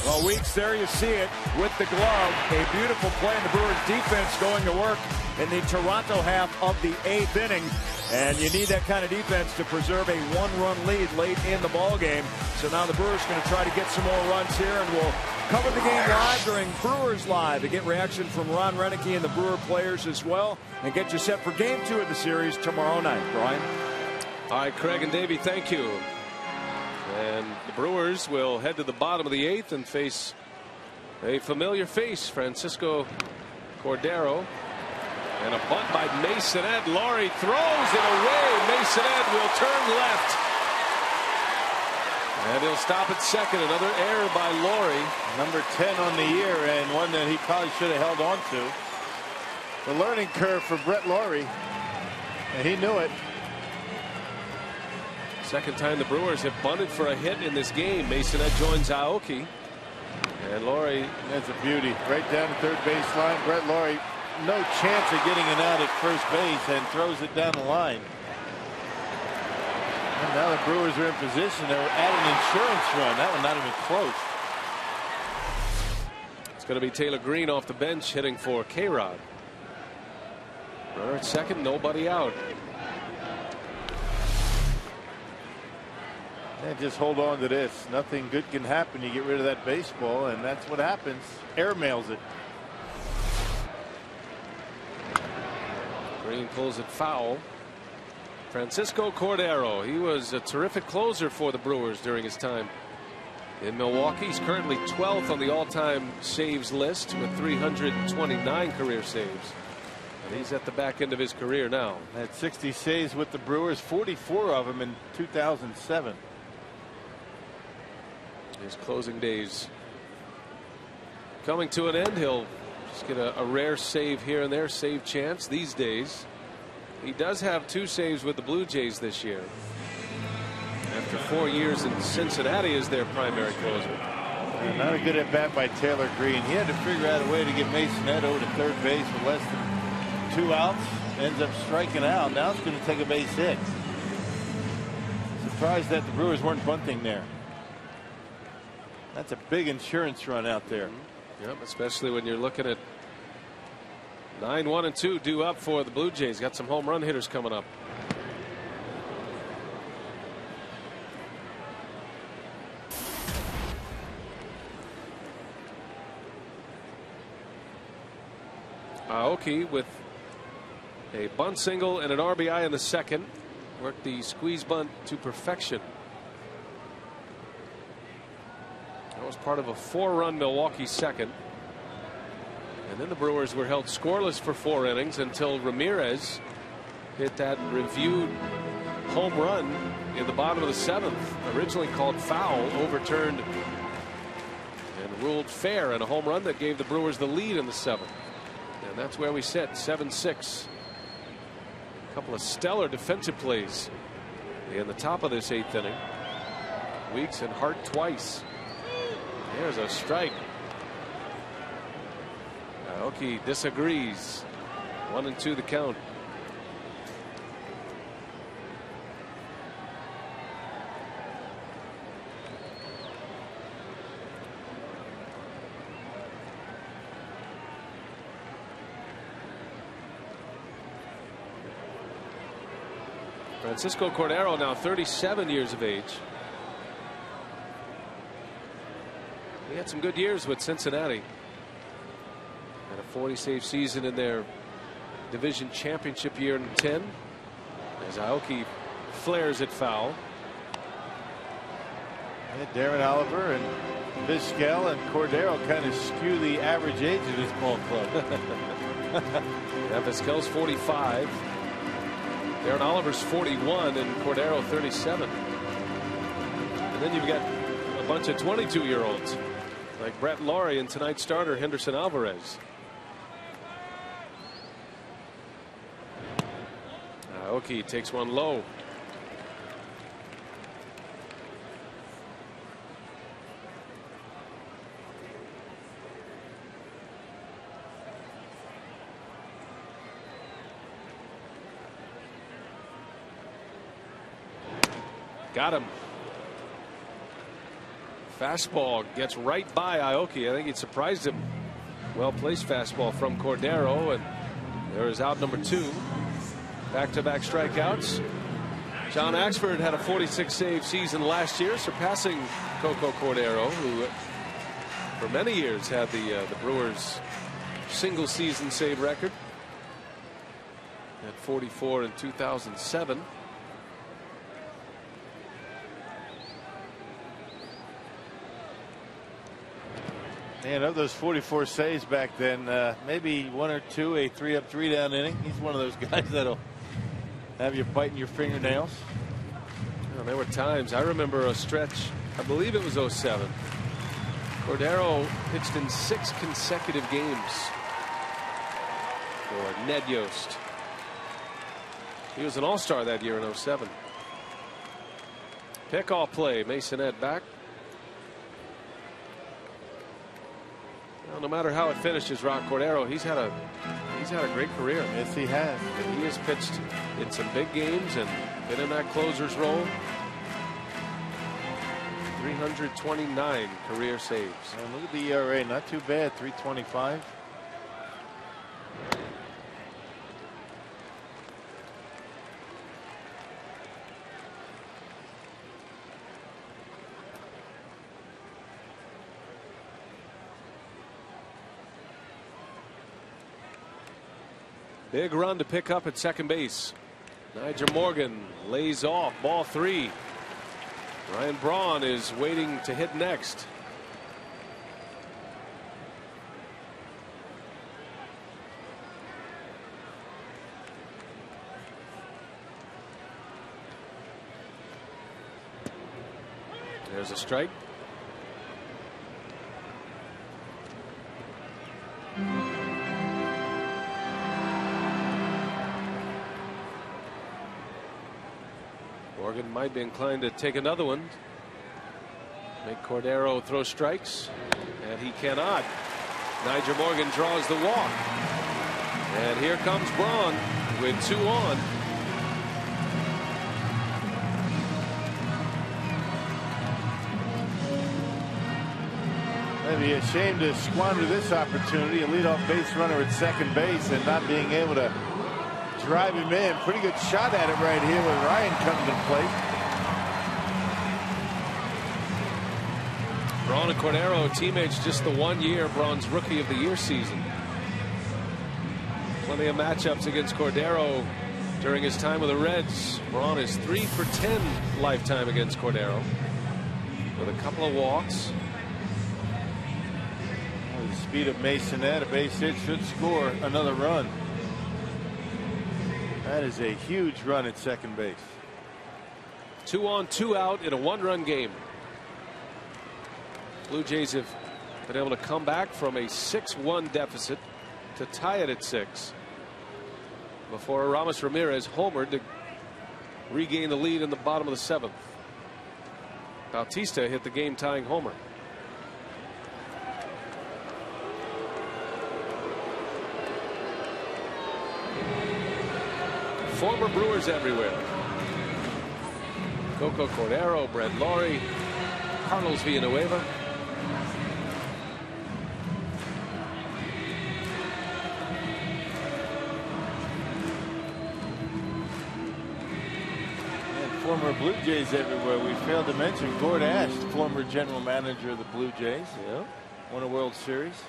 Well, Weeks, there you see it with the glove. A beautiful play in the Brewers defense going to work in the Toronto half of the 8th inning. And you need that kind of defense to preserve a 1-run lead late in the ball game. So now the Brewers are going to try to get some more runs here, and we'll cover the game live during Brewers Live to get reaction from Ron Renneke and the Brewer players as well, and get you set for Game 2 of the series tomorrow night. Brian? All right, Craig and Davey, thank you. And the Brewers will head to the bottom of the 8th and face a familiar face, Francisco Cordero. And a bunt by Masonette. Laurie throws it away. Masonette will turn left And he'll stop at second. Another error by Laurie. Number 10 on the year, and one that he probably should have held on to. The learning curve for Brett Laurie, and he knew it. Second time the Brewers have bunted for a hit in this game. Masonette joins Aoki. And Laurie. That's a beauty. Right down the third baseline. Brett Laurie, no chance of getting it out at first base, and throws it down the line. And now the Brewers are in position. They're at an insurance run. That one not even close. It's going to be Taylor Green off the bench hitting for K-Rod. Runner at second, nobody out. And just hold on to this. Nothing good can happen. You get rid of that baseball, and that's what happens. Airmails it. Green pulls it foul. Francisco Cordero. He was a terrific closer for the Brewers during his time in Milwaukee. He's currently 12th on the all-time saves list with 329 career saves. And he's at the back end of his career now. Had 60 saves with the Brewers, 44 of them in 2007. His closing days coming to an end. He'll just get a rare save here and there, save chance these days. He does have 2 saves with the Blue Jays this year. After 4 years in Cincinnati as their primary closer. Not a good at bat by Taylor Green. He had to figure out a way to get Masonette over to third base with less than 2 outs. Ends up striking out. Now it's going to take a base hit. Surprised that the Brewers weren't bunting there. That's a big insurance run out there. Yep, especially when you're looking at 9-1-2 due up for the Blue Jays. Got some home run hitters coming up. Aoki with a bunt single and an RBI in the second. Worked the squeeze bunt to perfection. That was part of a 4-run Milwaukee second. And then the Brewers were held scoreless for 4 innings until Ramirez hit that reviewed home run in the bottom of the 7th. Originally called foul, overturned and ruled fair, and a home run that gave the Brewers the lead in the 7th. And that's where we sit, 7-6. A couple of stellar defensive plays in the top of this 8th inning. Weeks and Hart twice. There's a strike. Aoki disagrees. 1-2 the count. Francisco Cordero now 37 years of age. He had some good years with Cincinnati. Had a 40 save season in their division championship year in 10. As Aoki flares it foul. And Darren Oliver and Vizquel and Cordero kind of skew the average age of this ball club. Yeah, Vizquel's 45. Darren Oliver's 41 and Cordero 37. And then you've got a bunch of 22-year-olds like Brett Laurie and tonight's starter Henderson Alvarez. Aoki takes one low. Got him. Fastball gets right by Aoki. I think it surprised him. Well placed fastball from Cordero, and there is out number 2. Back-to-back strikeouts. John Axford had a 46 save season last year, surpassing Coco Cordero, who for many years had the Brewers single season save record at 44 in 2007. And of those 44 saves back then, maybe 1 or 2 a 3-up 3-down inning. He's one of those guys that'll have you biting your fingernails. Well, there were times, I remember a stretch I believe it was 07. Cordero pitched in 6 consecutive games for Ned Yost. He was an all-star that year in 07. Pickoff play. Masonette back. Well, no matter how it finishes, Rock Cordero, he's had a great career. Yes, he has. And he has pitched in some big games and been in that closer's role. 329 career saves. And look at the ERA, not too bad, 3.25. Big run to pick up at second base. Nigel Morgan lays off, ball 3. Ryan Braun is waiting to hit next. There's a strike. Morgan might be inclined to take another one. Make Cordero throw strikes, and he cannot. Nigel Morgan draws the walk. And here comes Braun with 2 on. Maybe ashamed to squander this opportunity. A leadoff base runner at second base and not being able to drive him in. Pretty good shot at it right here with Ryan coming to plate. Braun and Cordero teammates just the 1 year Braun's Rookie of the Year season. Plenty of matchups against Cordero during his time with the Reds. Braun is 3 for 10 lifetime against Cordero with a couple of walks. Well, the speed of Masonette, a base hit, should score another run. That is a huge run at second base. 2 on 2 out in a 1-run game. Blue Jays have been able to come back from a 6-1 deficit to tie it at 6 before Ramos Ramirez homered to regain the lead in the bottom of the 7th. Bautista hit the game tying homer. Former Brewers everywhere. Coco Cordero, Brett Laurie, Carlos Villanueva. Former Blue Jays everywhere. We failed to mention Gord Ash, former general manager of the Blue Jays. Yeah. Won a World Series.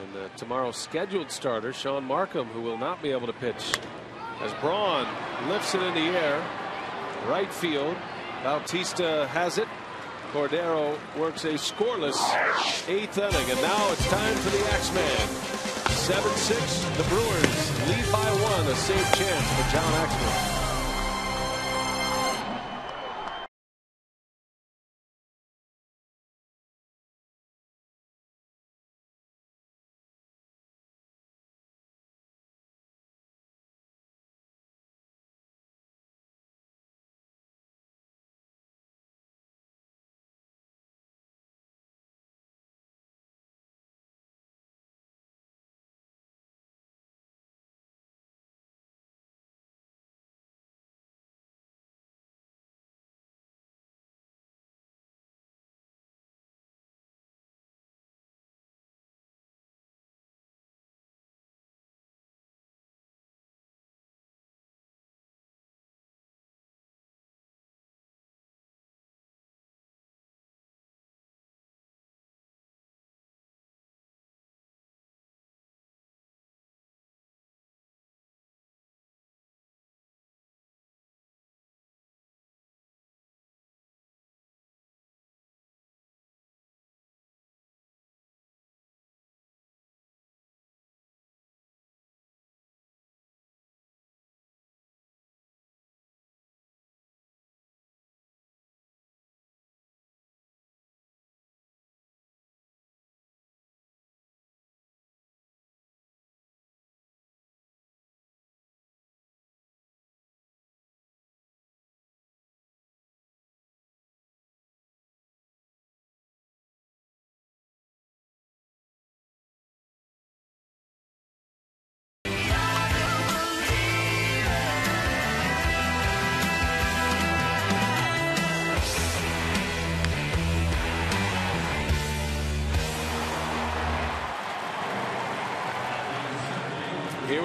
And tomorrow's scheduled starter, Sean Markham, who will not be able to pitch, as Braun lifts it in the air. Right field. Bautista has it. Cordero works a scoreless 8th inning. And now it's time for the Axeman. 7-6. The Brewers lead by 1. A safe chance for John Axeman.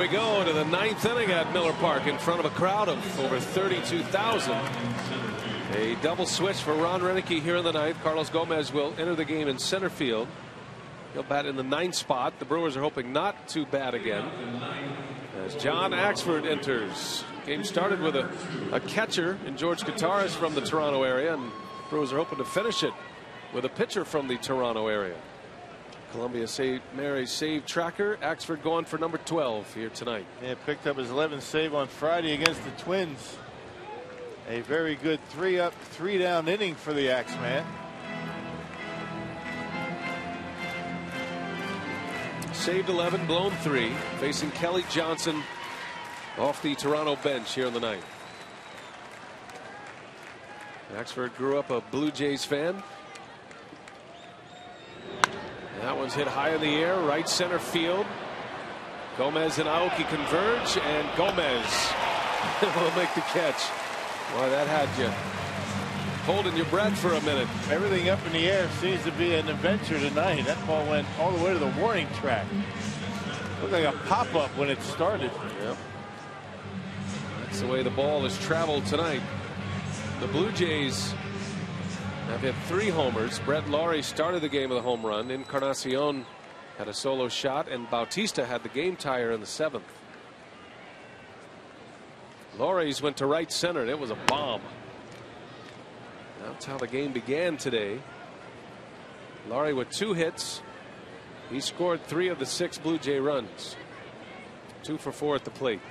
we go to the 9th inning at Miller Park in front of a crowd of over 32,000. A double switch for Ron Renicky here in the 9th. Carlos Gomez will enter the game in center field. He'll bat in the 9th spot. The Brewers are hoping not to bat again as John Axford enters. Game started with a catcher in George Kataris from the Toronto area, and Brewers are hoping to finish it with a pitcher from the Toronto area. Columbia St. Mary's save tracker. Axford going for number 12 here tonight. Yeah, picked up his 11th save on Friday against the Twins. A very good 3-up, 3-down inning for the Axeman. Saved 11, blown 3. Facing Kelly Johnson off the Toronto bench here in the 9th. Axford grew up a Blue Jays fan. That one's hit high in the air, right center field. Gomez and Aoki converge, and Gomez will make the catch. Boy, that had you holding your breath for a minute. Everything up in the air seems to be an adventure tonight. That ball went all the way to the warning track. Looked like a pop-up when it started. Yep. That's the way the ball has traveled tonight. The Blue Jays have hit 3 homers. Brett Laurie started the game with a home run. Encarnacion had a solo shot, and Bautista had the game tire in the 7th. Laurie's went to right center, and it was a bomb. That's how the game began today. Laurie with 2 hits. He scored 3 of the 6 Blue Jay runs. 2 for 4 at the plate.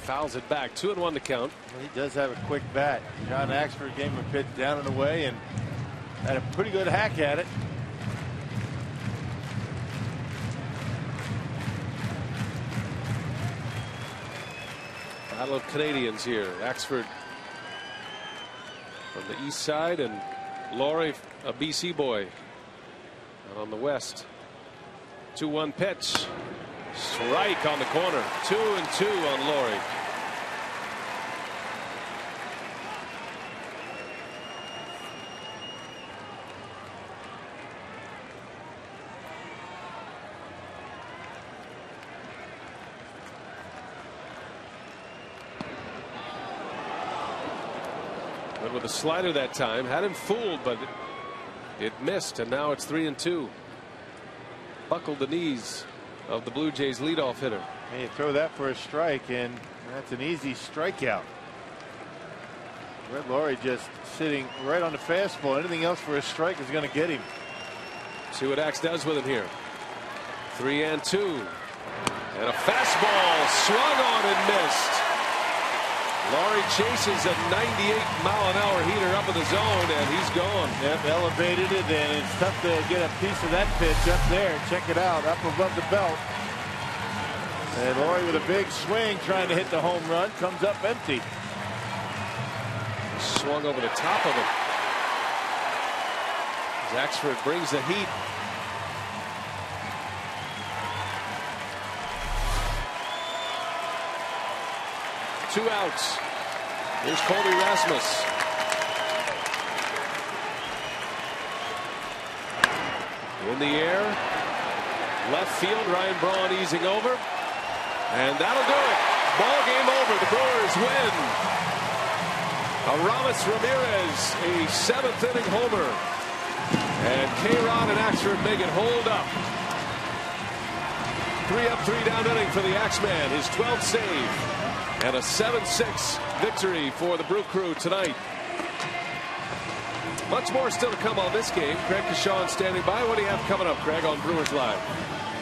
Fouls it back. 2-1 to count. He does have a quick bat. John Axford gave him a pitch down and away and had a pretty good hack at it. Battle of Canadians here. Axford from the east side, and Laurie, a BC boy, out on the west. 2-1 pitch. Strike on the corner. 2-2 on Laurie. But with a slider that time, had him fooled, but it missed, and now it's 3-2. Buckled the knees of the Blue Jays leadoff hitter. And you throw that for a strike, and that's an easy strikeout. Brett Laurie just sitting right on the fastball. Anything else for a strike is going to get him. See what Axe does with him here. 3-2. And a fastball swung on and missed. Laurie chases a 98-mile-an-hour heater up in the zone, and he's gone. Yep, elevated it, and it's tough to get a piece of that pitch up there. Check it out, up above the belt. And Laurie with a big swing trying to hit the home run, comes up empty. Swung over the top of it. Axford brings the heat. Two outs. Here's Colby Rasmus. In the air. Left field. Ryan Braun easing over. And that'll do it. Ball game over. The Brewers win. Aramis Ramirez, a 7th inning homer. And K-Rod and Axford make it hold up. 3 up, 3 down inning for the Axeman. His 12th save. And a 7-6 victory for the Brew Crew tonight. Much more still to come on this game. Craig Kashawn standing by. What do you have coming up, Craig, on Brewers Live?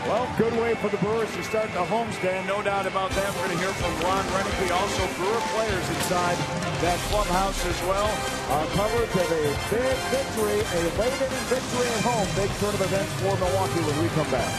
Well, good way for the Brewers to start the homestand. No doubt about that. We're going to hear from Ron Renicky, also Brewer players inside that clubhouse as well. Our coverage of a big victory, a late inning victory at home. Big turn of events for Milwaukee when we come back.